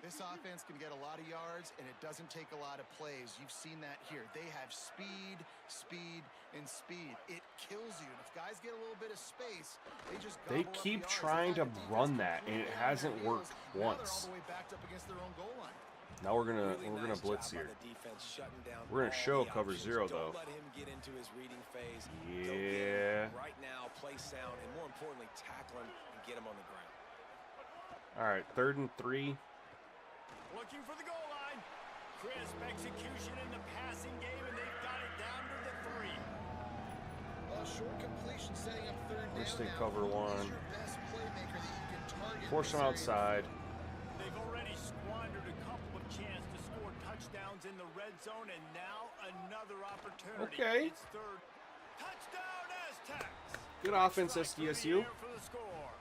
This offense can get a lot of yards, and it doesn't take a lot of plays. You've seen that here. They have speed, speed, and speed. It kills you. And if guys get a little bit of space, they just They gobble up keep the yards. trying to They've got a run defense that, and it completely on hasn't their worked heels. Now they're all once. the way backed up against their own goal line. Now we're gonna Nice blitz job here. by the defense shutting down We're gonna all show the cover options. 0 Don't though. let him get into his reading phase. Go Yeah. get him right now, play sound, and more importantly, tackle him and get him on the ground. All right, 3rd and 3. Looking for the goal line. Crisp execution in the passing game, and they've got it down to the 3. Well, short completion setting up third down. Wish they now. cover Who is 1. your best playmaker that you can target Force in them this area? outside. They've already squandered a couple of chances to score touchdowns in the red red zone, and now another opportunity. Okay. It's third. Touchdown Aztecs. Good offense, Strike through the SDSU. air for the score.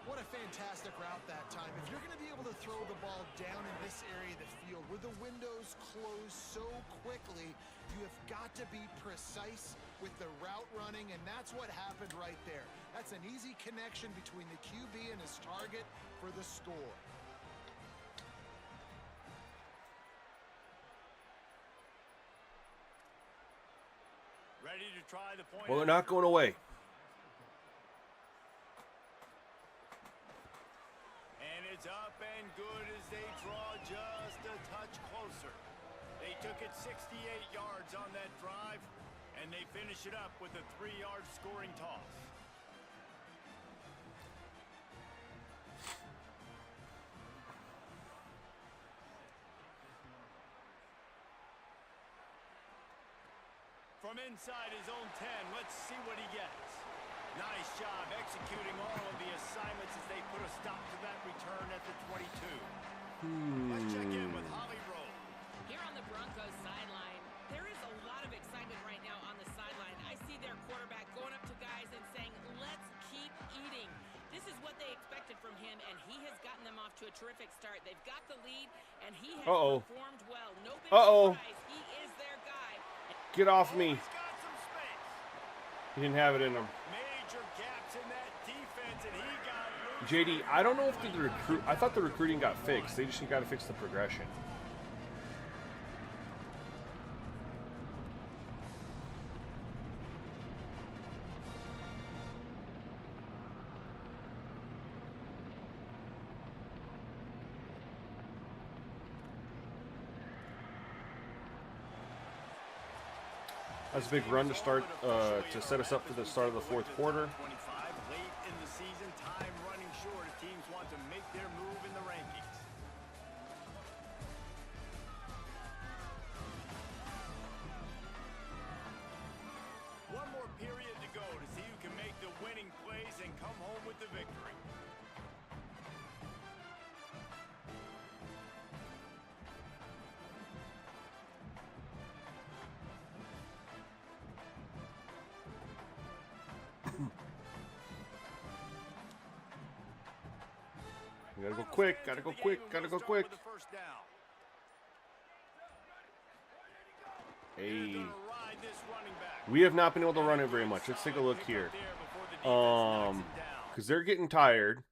What a fantastic route that time. If you're going to be able to throw the ball down in this area of the field where the windows close so quickly, you have got to be precise with the route running, and that's what happened right there. That's an easy connection between the QB and his target for the score. Ready to try the point. Well, they're not going away. And it's up and good as they draw just a touch closer. They took it 68 yards on that drive, and they finish it up with a 3-yard scoring toss. From inside his own 10, let's see what he gets. Nice job executing all of the assignments as they put a stop to that return at the 22. Let's check in with Holly Rowe. Here on the Broncos sideline, there is a lot of excitement right now on the sideline. I see their quarterback going up to guys and saying, let's keep eating. This is what they expected from him, and he has gotten them off to a terrific start. They've got the lead, and he has performed well. No big surprise. He is their guy. Get off me. He's got some space. He didn't have it in him. Major gaps in that defense, and he got loose. JD, I don't know if the recruit. I thought the recruiting got fixed. They just got to fix the progression. That's a big run to start to set us up for the start of the fourth quarter. 25 late in the season, time running short as teams want to make their move in the rankings. One more period to go to see who can make the winning plays and come home with the victory. Gotta go quick, gotta go quick, gotta go quick. Hey. We have not been able to run it very much. Let's take a look here. Because they're getting tired.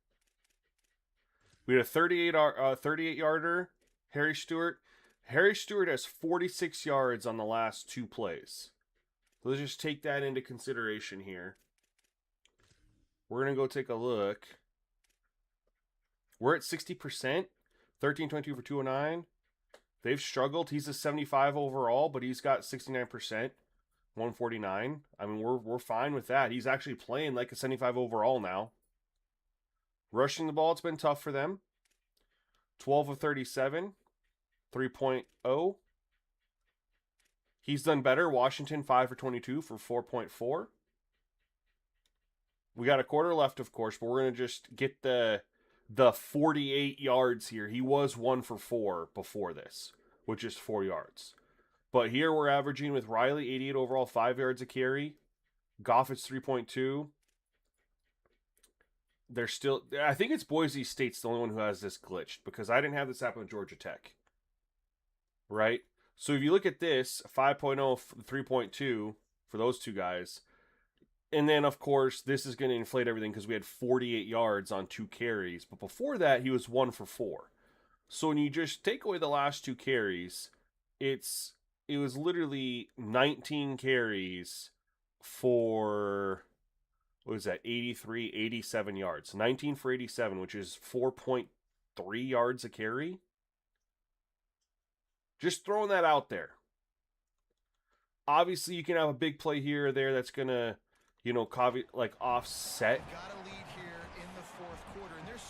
We had a 38-yarder, Harry Stewart. Harry Stewart has 46 yards on the last 2 plays. So let's just take that into consideration here. We're going to go take a look. We're at 60%. 13-22 for 209. They've struggled. He's a 75 overall, but he's got 69%. 149. I mean, we're fine with that. He's actually playing like a 75 overall now. Rushing the ball, it's been tough for them. 12 of 37. 3.0. He's done better. Washington, 5 for 22 for 4.4. We got a quarter left, of course, but we're going to just get the 48 yards here. He was 1 for 4 before this, which is 4 yards. But here we're averaging with Riley, 88 overall, 5 yards a carry. Goff is 3.2. They're still... I think it's Boise State's the only one who has this glitched, because I didn't have this happen with Georgia Tech. Right? So if you look at this, 5.0, 3.2 for those two guys. And then, of course, this is going to inflate everything because we had 48 yards on 2 carries. But before that, he was 1 for 4. So when you just take away the last 2 carries, it was literally 19 carries for, what was that, 87 yards. 19 for 87, which is 4.3 yards a carry. Just throwing that out there. Obviously, you can have a big play here or there that's going to, offset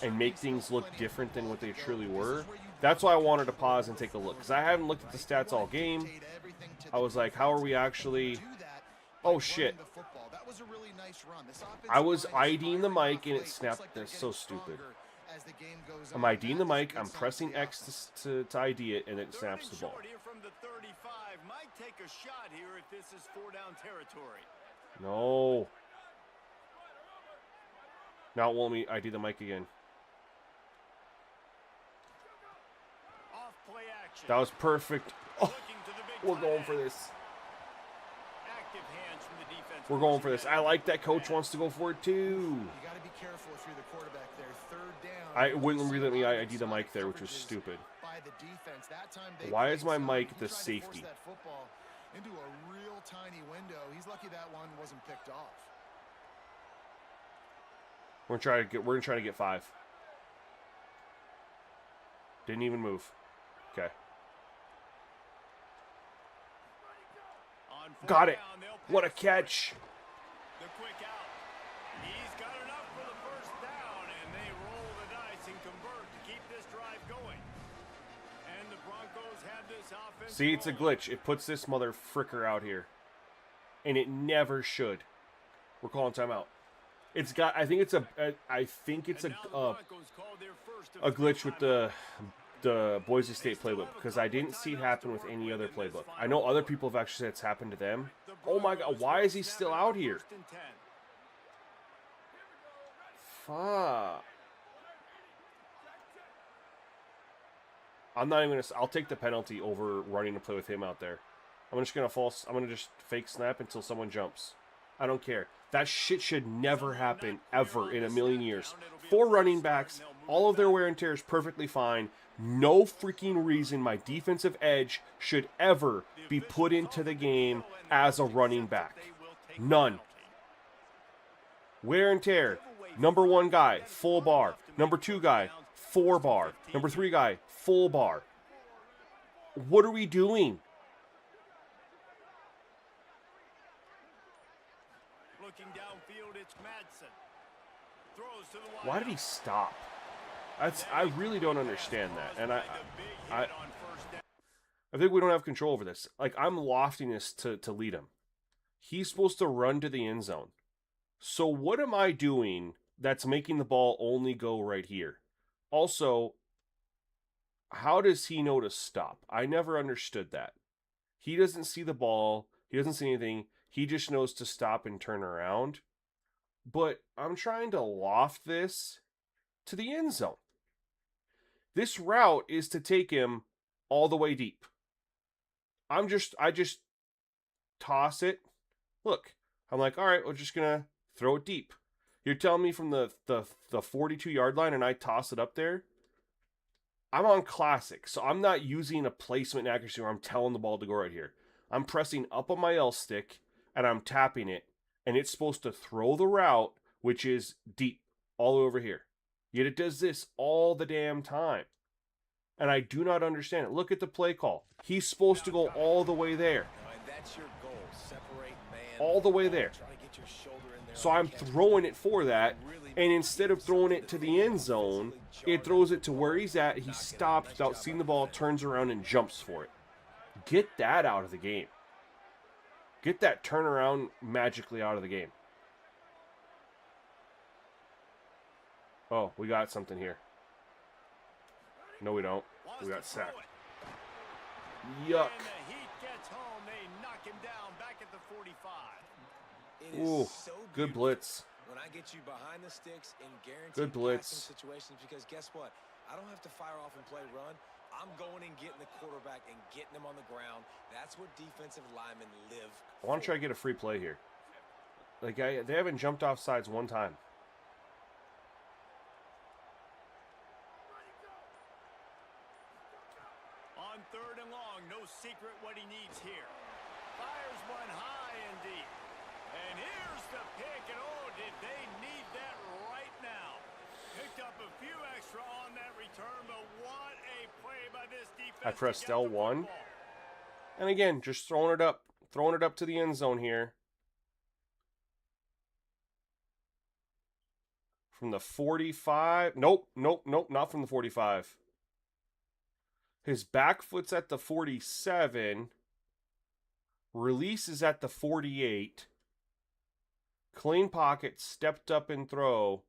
and make things look different than what they truly were. That's why I wanted to pause and take a look, because I haven't looked at the stats all game. I was like, how are we actually... Oh, shit. I was IDing the mic and it snapped. That's so stupid. as the game goes I'm on. IDing the mic. I'm pressing X to ID it, and it Third snaps and the ball. short here from the 35. Might take a shot here if this is 4-down territory. No. Now it won't me ID the mic again. Off play action. That was perfect. Oh, Looking to the big we're going tight for end. this. Active hands from the defense. We're going for forcing this. that I like that incomplete coach pass. wants to go for it too. You got to be careful if you're the quarterback there. Third down. I wouldn't really let me ID the mic there, which was stupid. By the defense. That time they Why is my played mic zone. the He tried to safety? force that football into a real tiny window. He's lucky that one wasn't picked off. We're gonna try to get 5. Didn't even move. Okay. On fourth Got it. down, they'll What a pass for it. catch. The quick out. He's got enough for the first down, and they roll the dice and convert to keep this drive going. And the Broncos have this offense. See, it's a rolling. glitch. It puts this mother fricker out here. And it never should. We're calling timeout. It's got, I think it's a And now the Broncos call their first a glitch with official the Boise State playbook, because I didn't see it happen with any other playbook. I know other people have actually said it's happened to them. timeout. The Oh my God, Broncos why will is he snap still it out for here? 1st and 10. Fuck. I'm not even gonna. I'll take the penalty over running to play with him out there. I'm just gonna just fake snap until someone jumps. I don't care. That shit should never happen ever in a million years. 4 running backs, all of their wear and tear is perfectly fine. No freaking reason my defensive edge should ever be put into the game as a running back. None. Wear and tear. Number 1 guy, full bar. Number 2 guy, 4 bar. Number 3 guy, full bar. What are we doing? Looking downfield, it's Madsen. Throws to the wide Why did he stop? I really don't understand that, and I think we don't have control over this. Like, I'm lofting this to lead him. He's supposed to run to the end zone. So what am I doing that's making the ball only go right here? Also, how does he know to stop? I never understood that. He doesn't see the ball. He doesn't see anything. He just knows to stop and turn around. But I'm trying to loft this to the end zone. This route is to take him all the way deep. I just toss it. Look, I'm like, all right, we're just going to throw it deep. You're telling me from the 42-yard line and I toss it up there? I'm on classic, so I'm not using a placement and accuracy where I'm telling the ball to go right here. I'm pressing up on my L stick and I'm tapping it, and it's supposed to throw the route, which is deep, all over here. Yet it does this all the damn time. And I do not understand it. Look at the play call. He's supposed to go all the way there. And that's your goal. Separate man. All the way there. Try to get your shoulder in there So on I'm the catch. throwing it for that, and instead of throwing it to the end zone, it throws it to where he's at. He stops without seeing the ball, turns around, and jumps for it. Get that out of the game. Get that turnaround magically out of the game. Oh, we got something here. No, we don't. We got sacked. Yuck. And the Heat gets home. They knock him down back at the 45. It is Ooh, so good beautiful blitz. when I get you behind the sticks in guaranteed Good blitz. passing situations, because guess what? I don't have to fire off and play run. I'm going and getting the quarterback and getting him on the ground. That's what defensive linemen live I want to for. try to get a free play here. Like, they haven't jumped off sides one time. On 3rd and long, no secret what he needs here. Fires one high and deep. And here's the pick, and oh, did they need that right now. Picked up a few extra on that return, but what a play by this defense. I pressed to get the L1. football. And again, just throwing it up to the end zone here. From the 45. Nope, not from the 45. His back foot's at the 47. Release is at the 48. Clean pocket, stepped up and throw.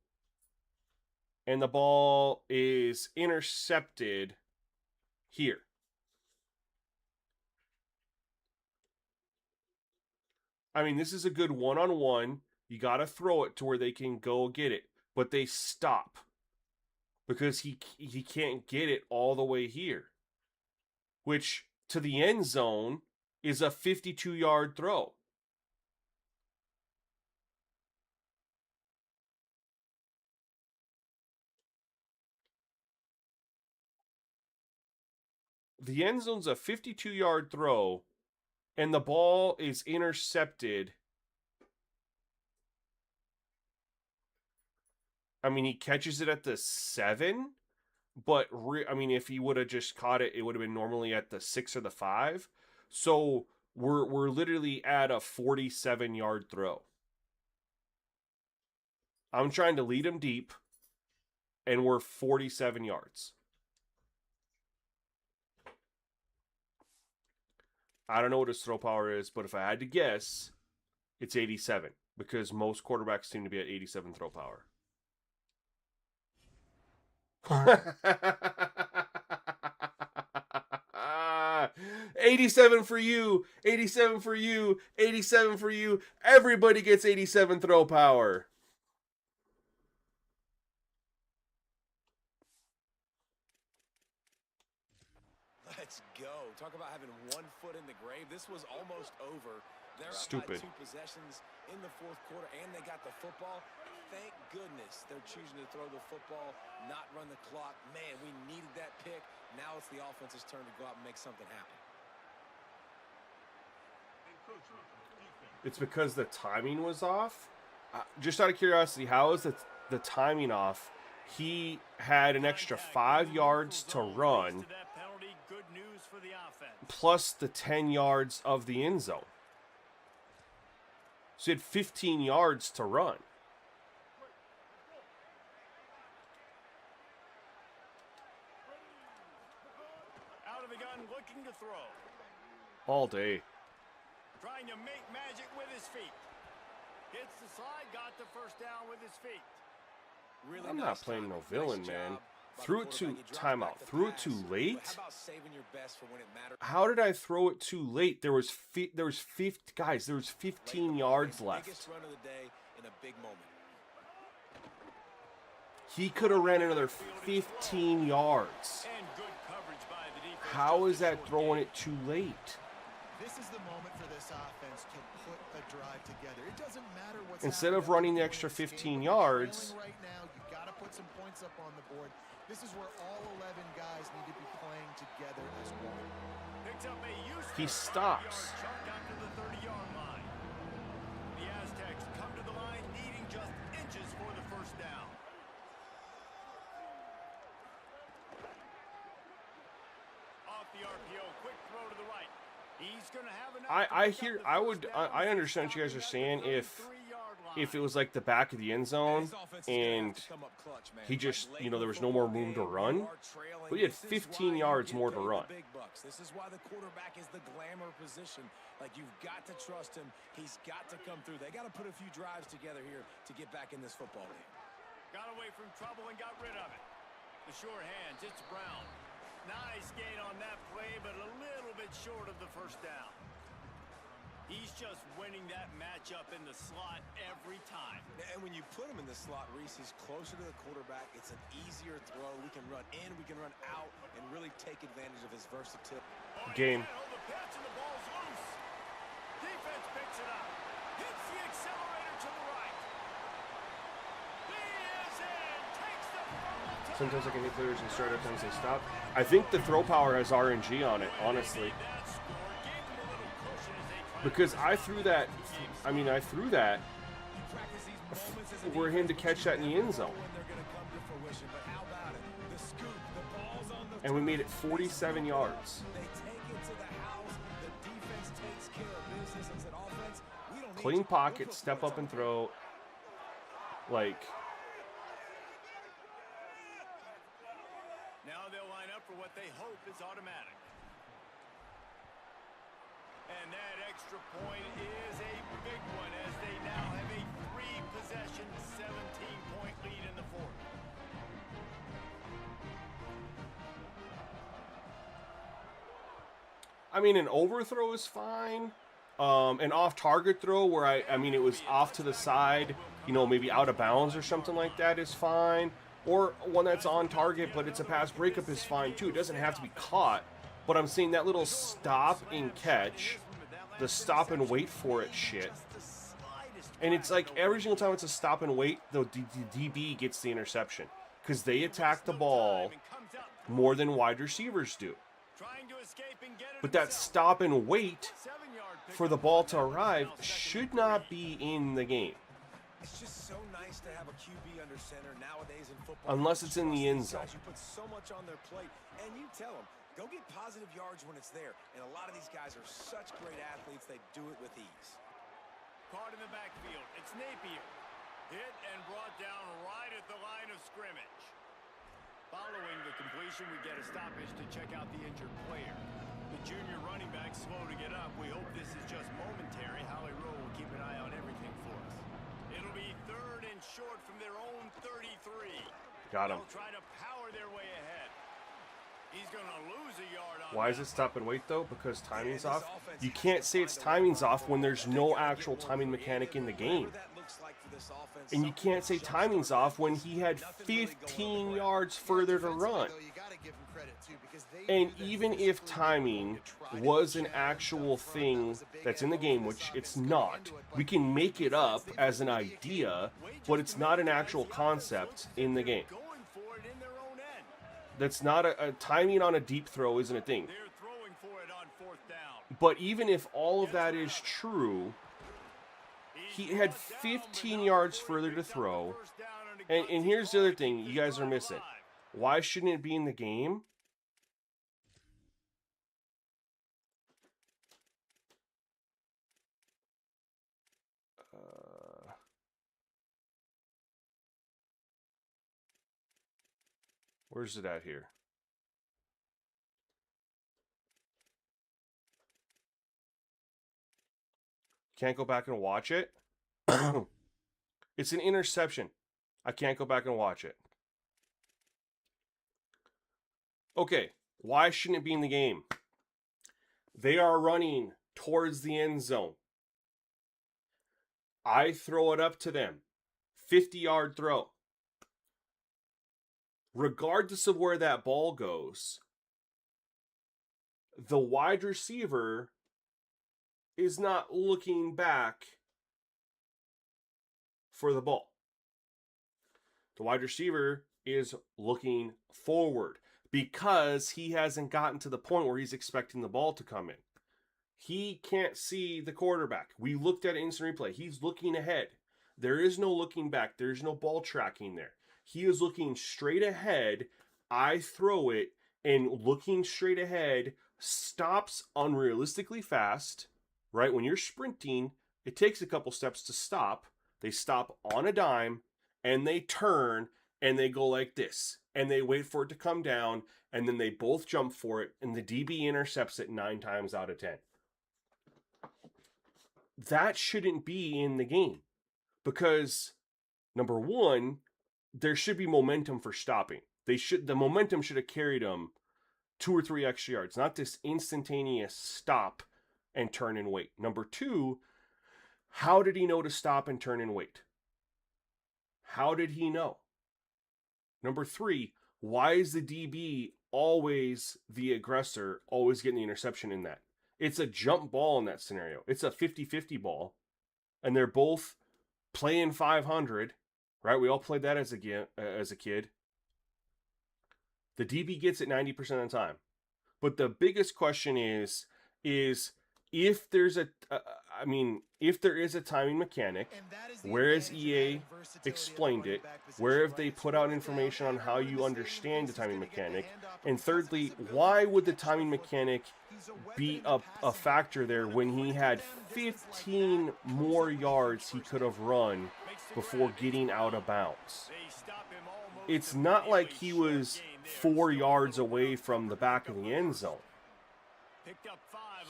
and the ball is intercepted here. I mean, this is a good one-on-one. You got to throw it to where they can go get it, but they stop because he can't get it all the way here, which to the end zone is a 52-yard throw. The end zone's a 52-yard throw, and the ball is intercepted. I mean, he catches it at the 7, but I mean, if he would have just caught it, it would have been normally at the 6 or the 5. So we're literally at a 47-yard throw. I'm trying to lead him deep, and we're 47 yards. I don't know what his throw power is, but if I had to guess, it's 87, because most quarterbacks seem to be at 87 throw power. 87 for you, 87 for you, 87 for you. Everybody gets 87 throw power. Let's go. Talk about having one foot in the grave. This was almost over. They're Stupid. up by 2 possessions in the fourth quarter, and they got the football. Thank goodness they're choosing to throw the football, not run the clock. Man, we needed that pick. Now it's the offense's turn to go out and make something happen. It's because the timing was off. Just out of curiosity, how is the timing off? He had an extra 5 yards to run, plus the 10 yards of the end zone. So he had 15 yards to run. Out of the gun, looking to throw. All day. Trying to make magic with his feet. Hits the slide, got the first down with his feet. Really I'm nice not playing time. no villain, Nice man. job by Threw the it too quarterback. He dropped timeout. back the Threw it pass. too How late. about saving your best for when it matters? How did I throw it too late? There was 15 yards left. Biggest run of the day in a big moment. He could have ran another 15 yards. And good coverage by the defense. How Just is a that short throwing gain. it too late? This is the moment for this offense to put a drive together. It doesn't matter what's Instead of happening running the at extra point in this 15 game, when you're yards. trailing right now, you got to put some points up on the board. This is where all 11 guys need to be playing together as one. Picks up a useful He stops. 5-yard chunk out to the 30-yard line. The Aztecs come to the line needing just inches for the first down. Off the RPO, quick throw to the right. He's going to have enough. I understand what you guys are saying if it was like the back of the end zone and he just, there was no more room to run. But he had 15 yards more to run. This is why the quarterback is the glamour position. Like, you've got to trust him. He's got to come through. They got to put a few drives together here to get back in this football game. Got away from trouble and got rid of it. The sure hands, it's Brown. Nice gain on that play, but a little bit short of the first down. He's just winning that matchup in the slot every time. And when you put him in the slot, Reese, he's closer to the quarterback. It's an easier throw. We can run in, we can run out, and really take advantage of his versatility. Game. Hold the pitch and the ball's loose. Defense picks it up. Hits the accelerator to the right. He is in. Takes the fumble. Sometimes I can hit players and start, sometimes they stop. I think the throw power has RNG on it, honestly. Because I threw that for him to catch that in the end zone. And we made it 47 yards. Clean pocket, step up and throw. Like... Now they'll line up for what they hope is automatic. And that extra point is a big one as they now have a 3-possession, 17-point lead in the fourth. I mean, an overthrow is fine. An off-target throw where, I mean, it was off to the side, you know, maybe out of bounds or something like that is fine. Or one that's on target, but it's a pass breakup is fine too. It doesn't have to be caught. But I'm saying that little stop and catch, the stop and wait for it shit. And it's like every single time it's a stop and wait, the DB gets the interception. Because they attack the ball more than wide receivers do. But that stop and wait for the ball to arrive should not be in the game. It's just so nice to have a QB under center nowadays in football. Unless it's in the end zone. You put so much on their plate, and you tell them, go get positive yards when it's there. And a lot of these guys are such great athletes, they do it with ease. Caught in the backfield. It's Napier. Hit and brought down right at the line of scrimmage. Following the completion, we get a stoppage to check out the injured player. The junior running back slow to get up. We hope this is just momentary. Howie Rowe will keep an eye on everything for us. It'll be 3rd and short from their own 33. Got him. They'll try to power their way ahead. He's going to lose a yard on Why is it stop and wait though? Because timing's off? You can't say it's timing's off when there's no actual timing mechanic in the game. And you can't say timing's off when he had 15 yards further to run. And even if timing was an actual thing that's in the game, which it's not, we can make it up as an idea, but it's not an actual concept in the game. That's not a timing on a deep throw isn't a thing. But even if all of that is true, he had 15 yards further to throw. And here's the other thing you guys are missing. Why shouldn't it be in the game? Where's it at here? Can't go back and watch it? It's an interception. I can't go back and watch it. Okay, why shouldn't it be in the game? They are running towards the end zone. I throw it up to them. 50-yard throw. Regardless of where that ball goes, the wide receiver is not looking back for the ball. The wide receiver is looking forward because he hasn't gotten to the point where he's expecting the ball to come in. He can't see the quarterback. We looked at instant replay. He's looking ahead. There is no looking back. There's no ball tracking there. He is looking straight ahead. I throw it, and looking straight ahead stops unrealistically fast, right? When you're sprinting, it takes a couple steps to stop. They stop on a dime, and they turn, and they go like this. And they wait for it to come down, and then they both jump for it, and the DB intercepts it 9 times out of 10. That shouldn't be in the game. Because, number one, there should be momentum for stopping. The momentum should have carried them 2 or 3 extra yards, not this instantaneous stop and turn and wait. Number two, how did he know to stop and turn and wait? How did he know? Number three, why is the DB always the aggressor, always getting the interception in that? It's a jump ball in that scenario. It's a 50-50 ball, and they're both playing 500. Right, we all played that as a kid. The DB gets it 90% of the time. But the biggest question is if there's if there is a timing mechanic, where has EA explained it? Where have they put out information on how you understand the timing mechanic? And thirdly, why would the timing mechanic be a factor there when he had 15 more yards he could have run before getting out of bounds? It's not like he was 4 yards away from the back of the end zone.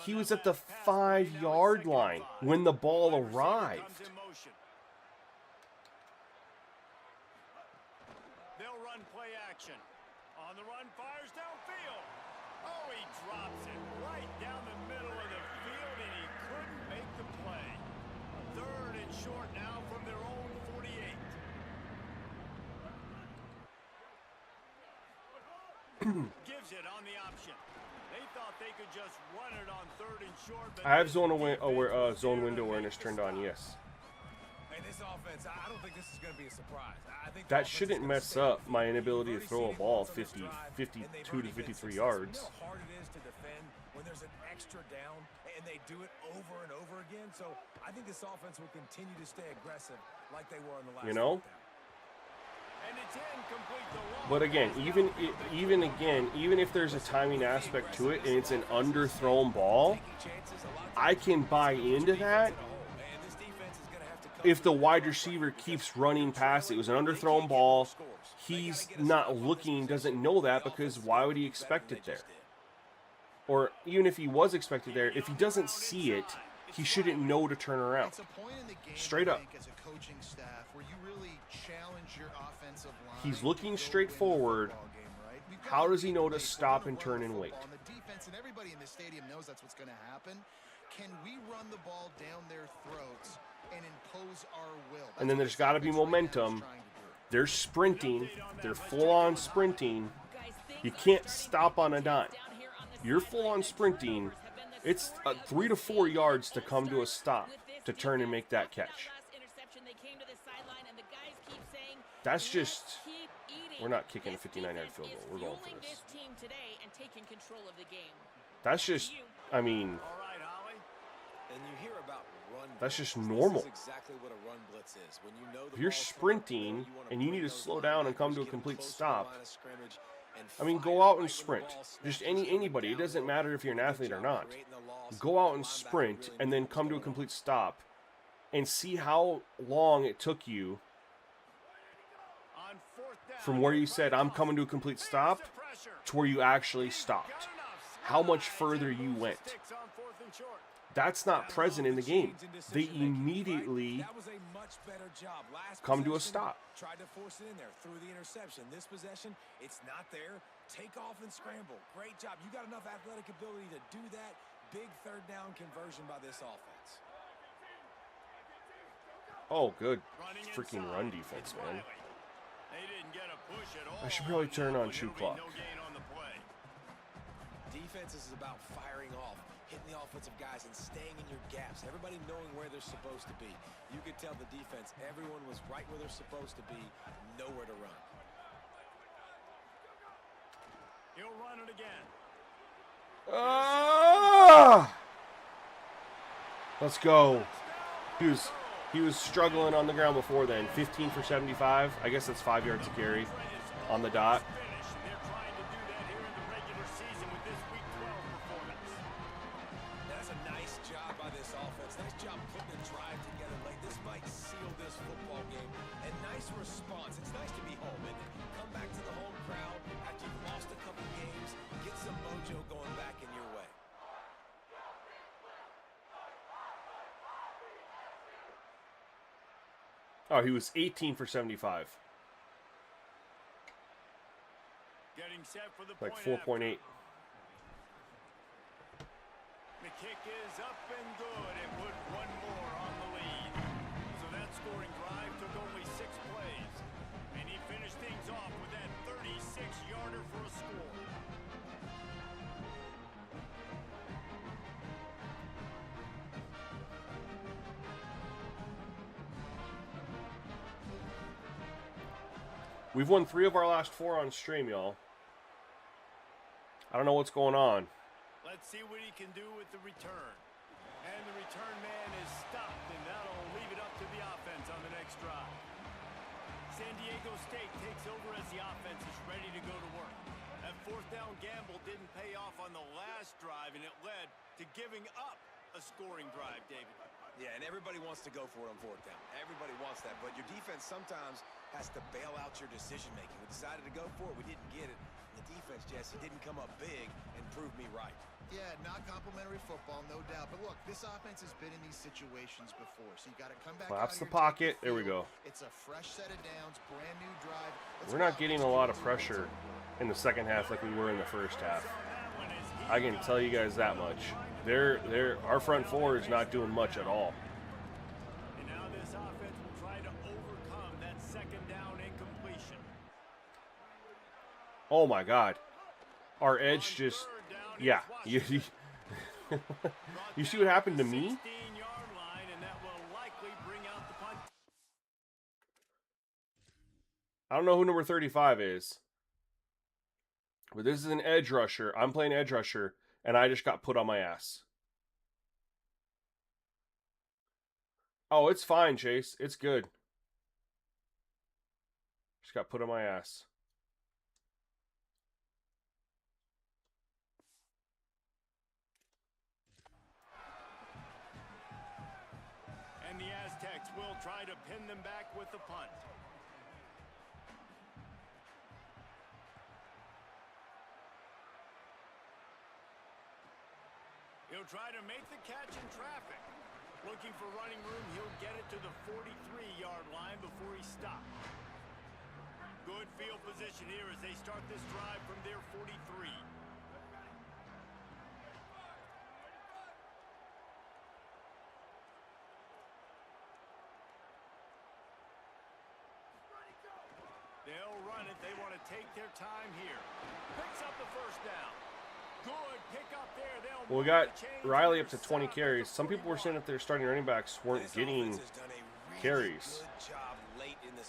He was at the 5-yard line when the ball arrived. They'll run play action. On the run, fires downfield. Oh, he drops it right down the middle of the field, and he couldn't make the play. 3rd and short now from their own 48. Gives it on the option. They thought they could just run it on 3rd and short. But I have zone window awareness turned on. Yes. Hey, this offense, I don't think this is going to be a surprise. I think That shouldn't mess up my inability to throw a ball 52 to 53 yards. You know how hard it is to defend when there's an extra down, and they do it over and over again. So I think this offense will continue to stay aggressive like they were in the last. You know. And it's incomplete. But again, even if there's a timing aspect to it and it's an underthrown ball, I can buy into that. If the wide receiver keeps running past it, it was an underthrown ball, he's not looking, doesn't know that, because why would he expect it there? Or even if he was expected there, if he doesn't see it, he shouldn't know to turn around. It's a point in the game, Straight up. as a coaching staff, where you really challenge your offensive line. He's looking to go straight win the forward. football game, right? We've got How a does he team know to today, we're stop gonna and run turn the and wait? football, and the defense and everybody in the stadium knows that's what's going to happen. Can we run the ball down their throats and impose our will? And then there's got to be momentum. They're sprinting. They're full-on sprinting. You can't stop on a dime. You're full-on sprinting. It's 3 to 4 yards to come to a stop to turn and make that catch. That's just... We're not kicking a 59-yard field goal. We're going for this. That's just... I mean... All right, Holly. And you hear about run That's just blitz. normal. This is exactly what a run blitz is. When you know the If you're ball's coming sprinting through, you wanna and you need bring to those slow down and come to a linebackers, get complete close to the stop, line of scrimmage, and I mean, fire go out right and when the sprint. ball Just snatches coming anybody. It down doesn't the matter road. if you're an Good athlete or job not. creating the loss. Go out and Linebacker sprint really and knew then what was come to a going on. complete stop and see how long it took you On 4th down, from where you said, I'm coming to a complete stop, to where you actually stopped. How much further you went. Sticks on 4th and short. That's not present in the game. They immediately That was a much better job. Last come to a possession, stop. Tried to force it in there through the interception. This possession, it's not there. Take off and scramble. Great job. You got enough athletic ability to do that. Big 3rd down conversion by this offense. Oh, good Running freaking inside. run defense, It's man. Riley. They didn't get a push at all. I should probably turn on shoe There'll be clock. No gain on the play. Defense is about firing off, hitting the offensive guys, and staying in your gaps. Everybody knowing where they're supposed to be. You could tell the defense, everyone was right where they're supposed to be, nowhere to run. He'll run it again. Let's go. He was struggling on the ground before then. 15 for 75. I guess that's 5 yards to carry on the dot. Finish. They're trying to do that here in the regular season with this Week 12 performance. That's a nice job by this offense. Nice job putting the drive together late. This might seal this football game. And nice response. It's nice to be home, isn't it? Come back to the home crowd after you've lost a couple games. Get some mojo going back in your way. Oh, he was 18 for 75. Getting set for the Like point 4.8. The kick is up and good and put one more on the lead. So that scoring drive took only 6 plays. And he finished things off with that 36-yarder for a score. We've won 3 of our last 4 on stream, y'all. I don't know what's going on. Let's see what he can do with the return. And the return man is stopped, and that'll leave it up to the offense on the next drive. San Diego State takes over as the offense is ready to go to work. That 4th down gamble didn't pay off on the last drive, and it led to giving up a scoring drive, David. Yeah, and everybody wants to go for it on 4th down. Everybody wants that, but your defense sometimes has to bail out your decision-making. We decided to go for it. We didn't get it. The defense, Jesse, didn't come up big and prove me right. Yeah, not complimentary football, no doubt. But look, this offense has been in these situations before, so you got to come back. Collapse out the here, pocket. take the There we field. go. It's a fresh set of downs, brand new drive. Let's We're go not out. getting a lot of pressure in the second half like we were in the first half. That one is I can tell you guys that much. Our front four is not doing much at all. And now this offense will try to overcome that second down incompletion. Oh my God. Our edge just, yeah. You see what happened to me? 16-yard line, and that will likely bring out the punt. I don't know who number 35 is. But this is an edge rusher. I'm playing edge rusher, and I just got put on my ass. Oh, it's fine, Chase. It's good. Just got put on my ass. And the Aztecs will try to pin them back with the punt. He'll try to make the catch in traffic. Looking for running room, he'll get it to the 43-yard line before he stops. Good field position here as they start this drive from their 43. They'll run it. They want to take their time here. Picks up the first down. Good pick up there. Well, we got Riley up to 20 carries. Some people were saying that their starting running backs weren't getting carries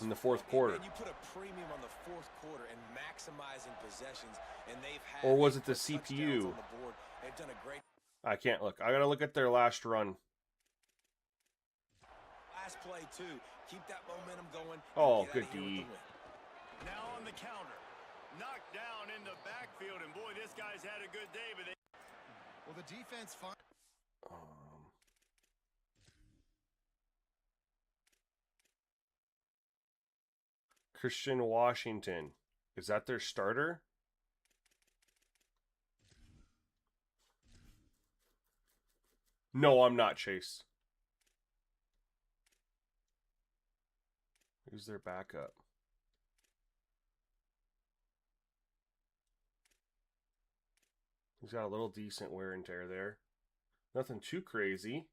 in the fourth quarter. And you put a premium on the fourth quarter and maximizing possessions, and they've had, or was it the CPU? They've done a great. I can't look. I gotta look at their last run. Last play too. Keep that momentum going. Oh, good D. Now on the counter. Knocked down in the backfield, and boy, this guy's had a good day, but they... Well, the defense... Christian Washington. Is that their starter? No, I'm not, Chase. Who's their backup? He's got a little decent wear and tear there. Nothing too crazy.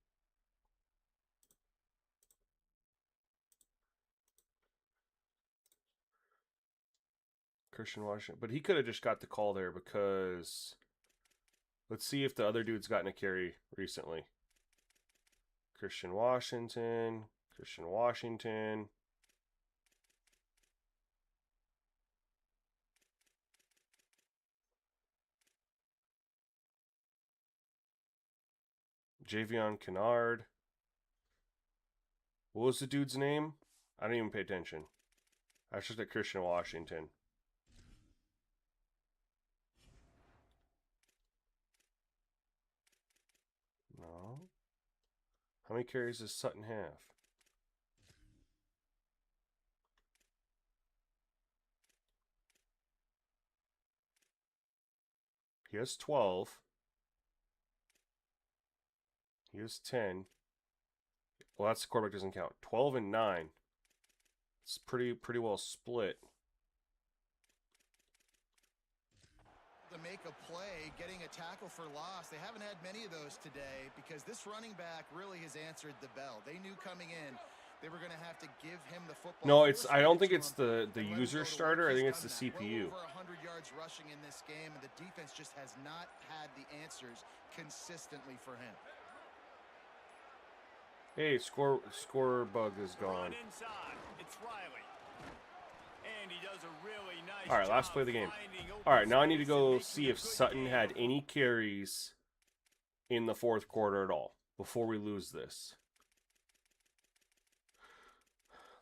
Christian Washington. But he could have just got the call there because... Let's see if the other dude's gotten a carry recently. Christian Washington. Christian Washington. Javion Kennard. What was the dude's name? I didn't even pay attention. I just at Christian Washington. No. How many carries does Sutton have? He has 12. He has 10. Well, that's the quarterback doesn't count. 12 and 9. It's pretty well split. To make a play, getting a tackle for loss. They haven't had many of those today because this running back really has answered the bell. They knew coming in they were going to have to give him the football. No, I don't think it's the user starter. I think it's the CPU. Well over 100 yards rushing in this game, and the defense just has not had the answers consistently for him. Hey, score bug is gone. It's Riley. And he does a really nice All right, last play of the game. All right, now I need to go see if Sutton had any carries in the fourth quarter at all before we lose this.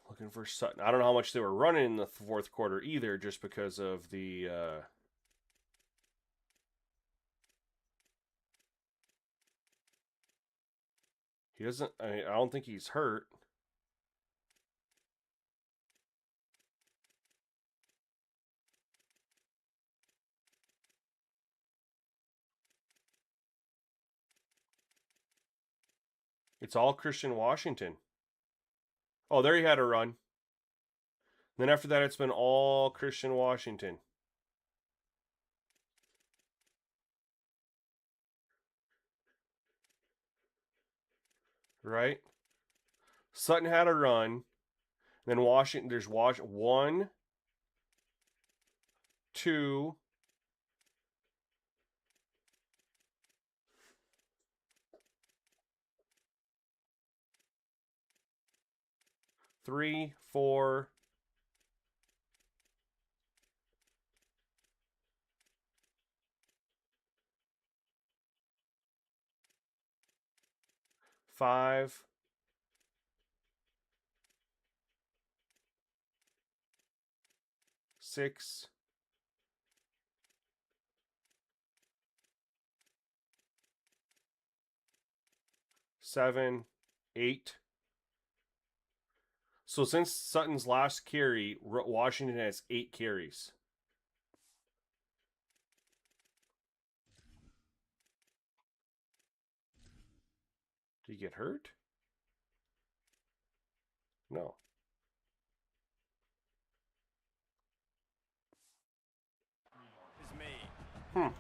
Looking for Sutton. I don't know how much they were running in the fourth quarter either, just because of the... He doesn't... I don't think he's hurt. It's all Christian Washington. Oh, there he had a run. Then after that, it's been all Christian Washington. right? Sutton had a run. Then Washington, there's 1, 2, 3, 4, 5, 6, 7, 8. So since Sutton's last carry, Washington has 8 carries. Did he get hurt? No. Is made. Hmm.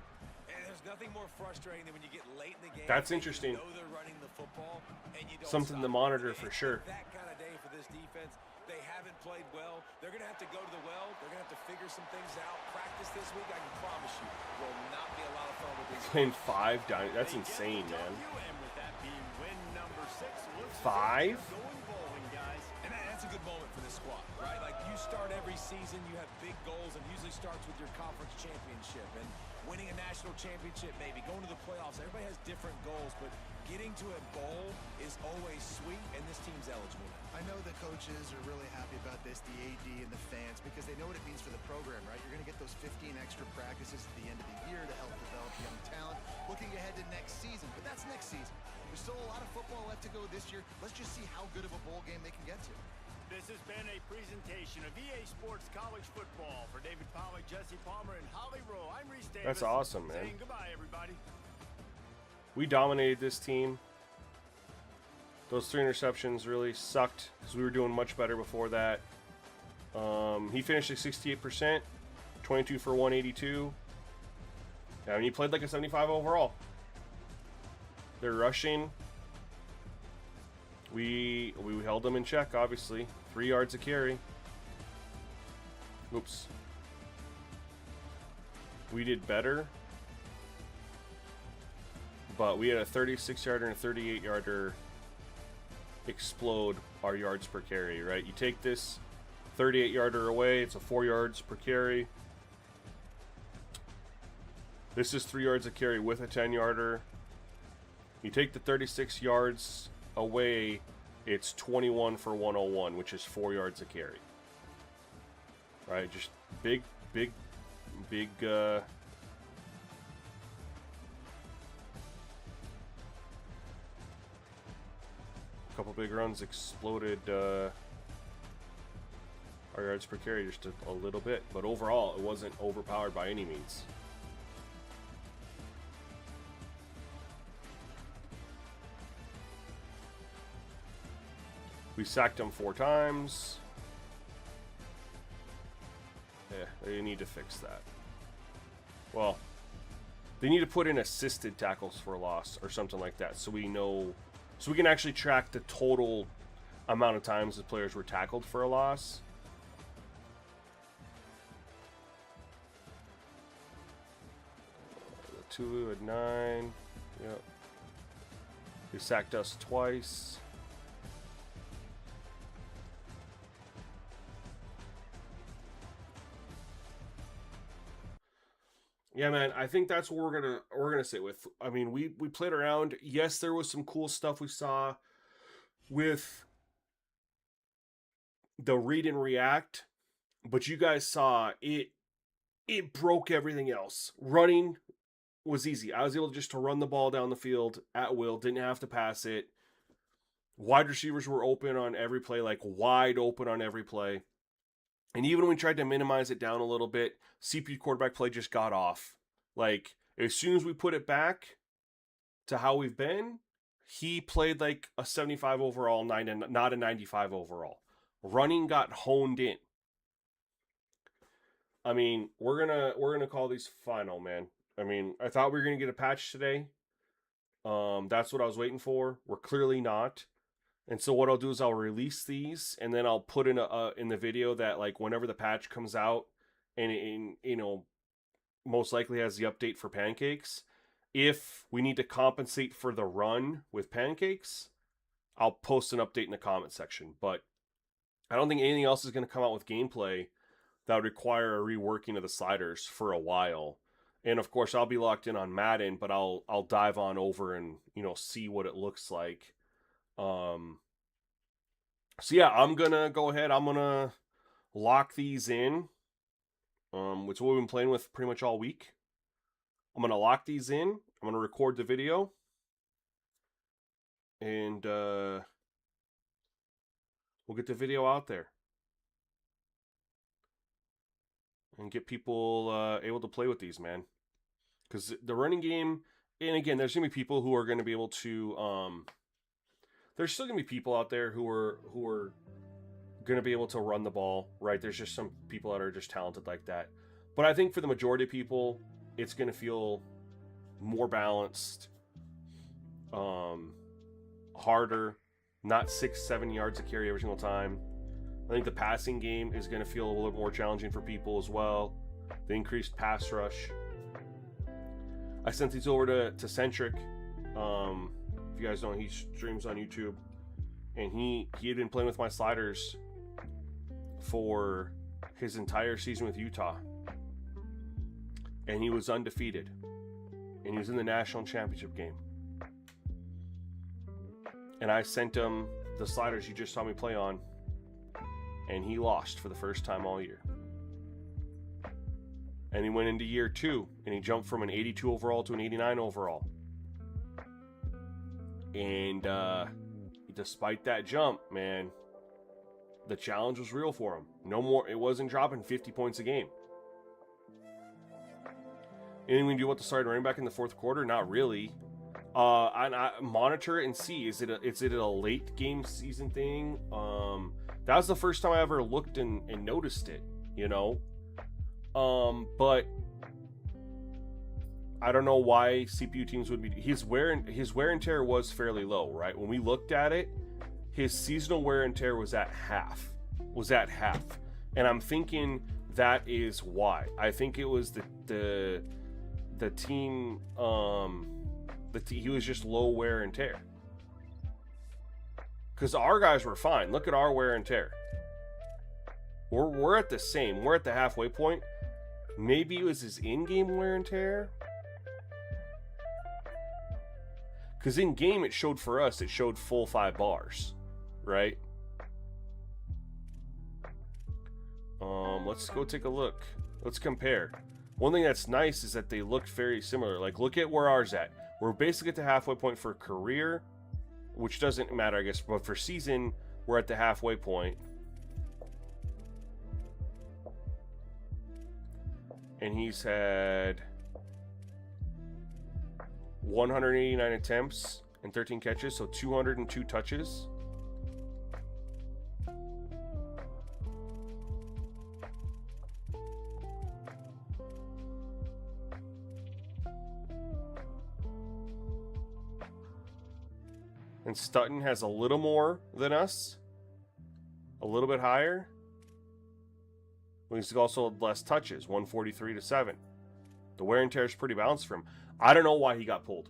And there's nothing more frustrating than when you get late in the game. That's and interesting. You know they're running the football, and you don't Something to stop. monitor for sure. That kind of day for this defense. They haven't played well. They're going to have to go to the well. They're going to have to figure some things out. Practice this week, I can promise you, will not be a lot of fun with these. Playing 5 down. That's insane, man. And with that being win number 6, looks 5? going bowling, guys. And that's a good moment for this squad, right? Like, you start every season, you have big goals, and usually starts with your conference championship. And winning a national championship, maybe going to the playoffs. Everybody has different goals, but getting to a bowl is always sweet, and this team's eligible. I know the coaches are really happy about this, the AD and the fans, because they know what it means for the program, right? You're going to get those 15 extra practices at the end of the year to help develop young talent, looking ahead to next season. But that's next season. There's still a lot of football left to go this year. Let's just see how good of a bowl game they can get to. This has been a presentation of EA Sports College Football. For David Pollack, Jesse Palmer, and Holly Rowe, I'm Reese Davis. That's awesome, man. Saying goodbye, everybody. We dominated this team. Those 3 interceptions really sucked because we were doing much better before that. He finished at 68%, 22 for 182. I mean, he played like a 75 overall. They're rushing. We held them in check, obviously. 3 yards a carry. Oops. We did better. But we had a 36-yarder and a 38-yarder explode our yards per carry, right? You take this 38-yarder away, it's a 4 yards per carry. This is 3 yards a carry with a 10-yarder. You take the 36 yards away, it's 21 for 101, which is 4 yards a carry. Right? Just big couple big runs exploded our yards per carry just a little bit, but overall it wasn't overpowered by any means. We sacked them 4 times. Yeah, they need to fix that. Well, they need to put in assisted tackles for loss or something like that, so we know, so we can actually track the total amount of times the players were tackled for a loss. The Tulu at 9. Yep. They sacked us twice. Yeah, man, I think that's what we're gonna sit with. I mean, we played around. Yes, there was some cool stuff we saw with the read and react, but you guys saw it. It broke everything else. Running was easy. I was able just to run the ball down the field at will. Didn't have to pass it. Wide receivers were open on every play, like wide open on every play. And even when we tried to minimize it down a little bit, CPU quarterback play just got off. Like, as soon as we put it back to how we've been, he played like a 75 overall, not a 95 overall. Running got honed in. I mean, we're gonna call these final, man. I mean, I thought we were gonna get a patch today. That's what I was waiting for. We're clearly not. And so what I'll do is I'll release these, and then I'll put in in the video that, like, whenever the patch comes out, and you know, most likely has the update for pancakes. If we need to compensate for the run with pancakes, I'll post an update in the comment section. But I don't think anything else is going to come out with gameplay that would require a reworking of the sliders for a while. And of course, I'll be locked in on Madden, but I'll dive on over and, you know, see what it looks like. So yeah, I'm gonna go ahead. I'm gonna lock these in, which we've been playing with pretty much all week. I'm gonna lock these in. I'm gonna record the video, and we'll get the video out there and get people able to play with these, man. Because the running game, and again, there's gonna be people who are gonna be able to. There's still gonna be people out there who are gonna be able to run the ball, right? There's just some people that are just talented like that. But I think for the majority of people, it's gonna feel more balanced, harder, not 6-7 yards to carry every single time. I think the passing game is gonna feel a little more challenging for people as well. The increased pass rush. I sent these over to Centric. If you guys know, he streams on YouTube, and he had been playing with my sliders for his entire season with Utah, and he was undefeated, and he was in the national championship game. And I sent him the sliders you just saw me play on, and he lost for the first time all year. And he went into year 2, and he jumped from an 82 overall to an 89 overall. And despite that jump, man, the challenge was real for him. No more, it wasn't dropping 50 points a game. Anything we can do about the starting running back in the fourth quarter? Not really. I monitor it and see, is it a late game season thing? That was the first time I ever looked and noticed it, you know? But I don't know why CPU teams would be. His wear and tear was fairly low, right? When we looked at it, his seasonal wear and tear was at half. And I'm thinking that is why. I think it was the team. He was just low wear and tear. Because our guys were fine. Look at our wear and tear. We're at the same. We're at the halfway point. Maybe it was his in-game wear and tear. Because in game, it showed for us, it showed full 5 bars, right? Let's go take a look. Let's compare. One thing that's nice is that they looked very similar. Like, look at where ours at. We're basically at the halfway point for career, which doesn't matter, I guess. But for season, we're at the halfway point. And he's had 189 attempts and 13 catches, so 202 touches. And Stutton has a little more than us, a little bit higher. He's also less touches, 143 to 7. The wear and tear is pretty balanced for him. I don't know why he got pulled.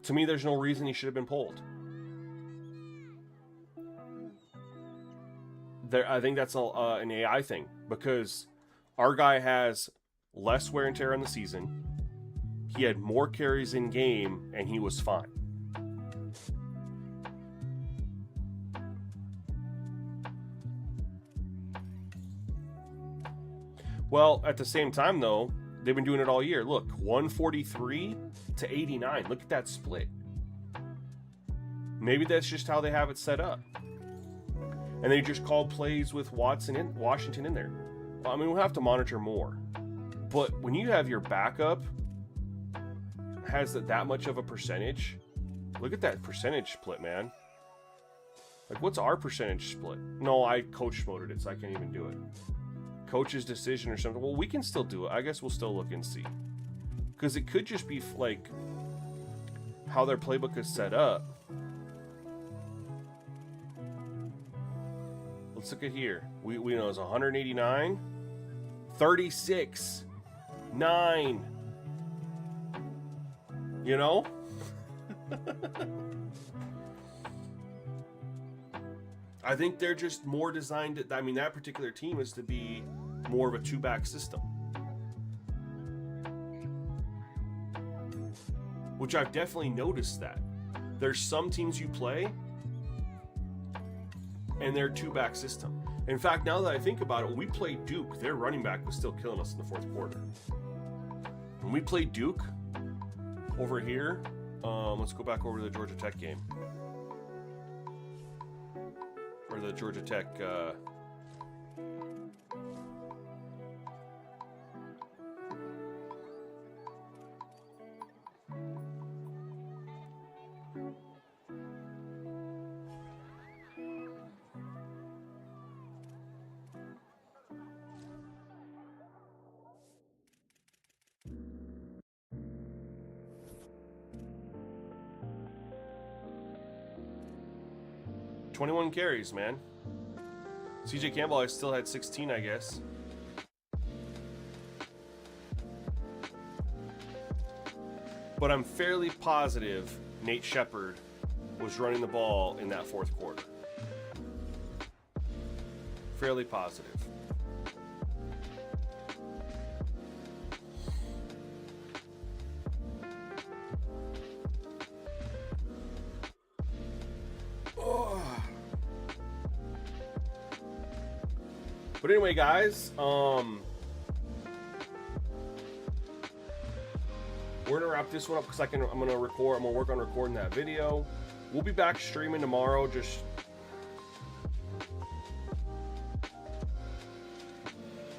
To me, there's no reason he should have been pulled. I think that's an AI thing, because our guy has less wear and tear on the season. He had more carries in game, and he was fine. Well, at the same time, though, they've been doing it all year. Look, 143 to 89. Look at that split. Maybe that's just how they have it set up. And they just called plays with Washington in there. I mean, we'll have to monitor more. But when you have your backup has that much of a percentage, look at that percentage split, man. Like, what's our percentage split? No, I coach moded it, so I can't even do it. Coach's decision or something. Well, we can still do it. I guess we'll still look and see. Because it could just be like, how their playbook is set up. Let's look at here. We know it's 189, 36, 9. You know? I think they're just more designed to, I mean, that particular team is to be more of a two-back system. Which I've definitely noticed that. There's some teams you play and they're two-back system. In fact, now that I think about it, when we played Duke, their running back was still killing us in the fourth quarter. When we played Duke over here, let's go back over to the Georgia Tech game. Or the Georgia Tech... ...21 carries, man. CJ Campbell, I still had 16, I guess. But I'm fairly positive Nate Shepard was running the ball in that fourth quarter. Fairly positive. But anyway, guys, we're gonna wrap this one up because I'm gonna work on recording that video. We'll be back streaming tomorrow. Just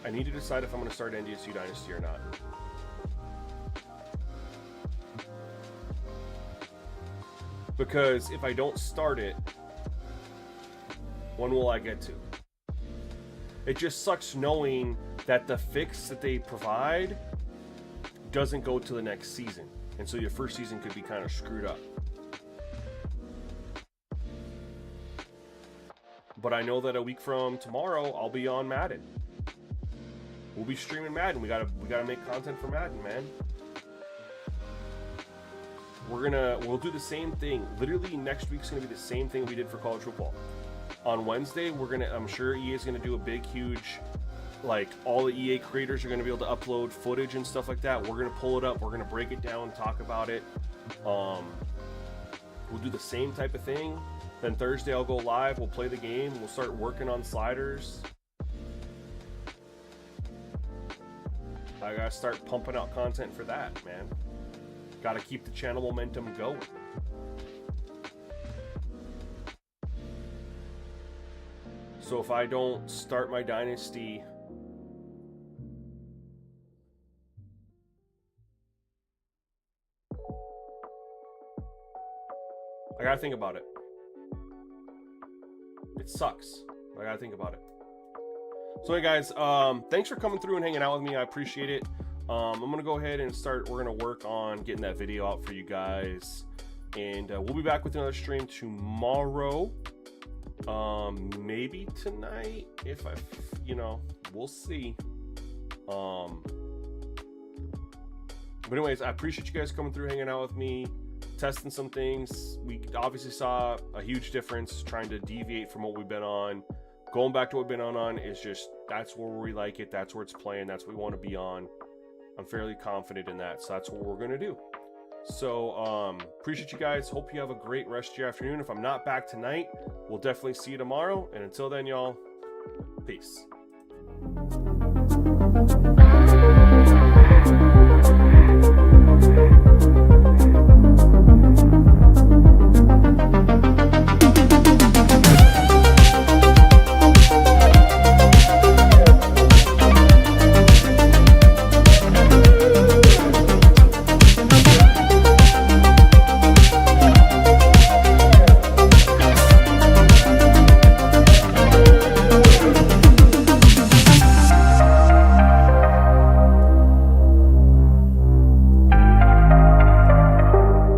I need to decide if I'm gonna start NDSU Dynasty or not. Because if I don't start it, when will I get to? It just sucks knowing that the fix that they provide doesn't go to the next season. And so your first season could be kind of screwed up. But I know that a week from tomorrow, I'll be on Madden. We'll be streaming Madden. We gotta make content for Madden, man. We'll do the same thing. Literally next week's gonna be the same thing we did for college football. On Wednesday, I'm sure EA is gonna do a big, huge, like all the EA creators are gonna be able to upload footage and stuff like that. We're gonna pull it up. We're gonna break it down, talk about it. We'll do the same type of thing. Then Thursday, I'll go live. We'll play the game. We'll start working on sliders. I gotta start pumping out content for that, man. Gotta keep the channel momentum going. So if I don't start my dynasty I gotta think about it. It sucks. I gotta think about it. So hey guys, thanks for coming through and hanging out with me. I appreciate it. I'm gonna go ahead and we're gonna work on getting that video out for you guys. And we'll be back with another stream tomorrow. Maybe tonight if we'll see. But anyways, I appreciate you guys coming through, hanging out with me, testing some things. We obviously saw a huge difference trying to deviate from what we've been on. Going back to what we've been on is just, that's where we like it. That's where it's playing. That's what we want to be on. I'm fairly confident in that. So that's what we're going to do. So, appreciate you guys. Hope you have a great rest of your afternoon. If I'm not back tonight, we'll definitely see you tomorrow. And until then, y'all, peace.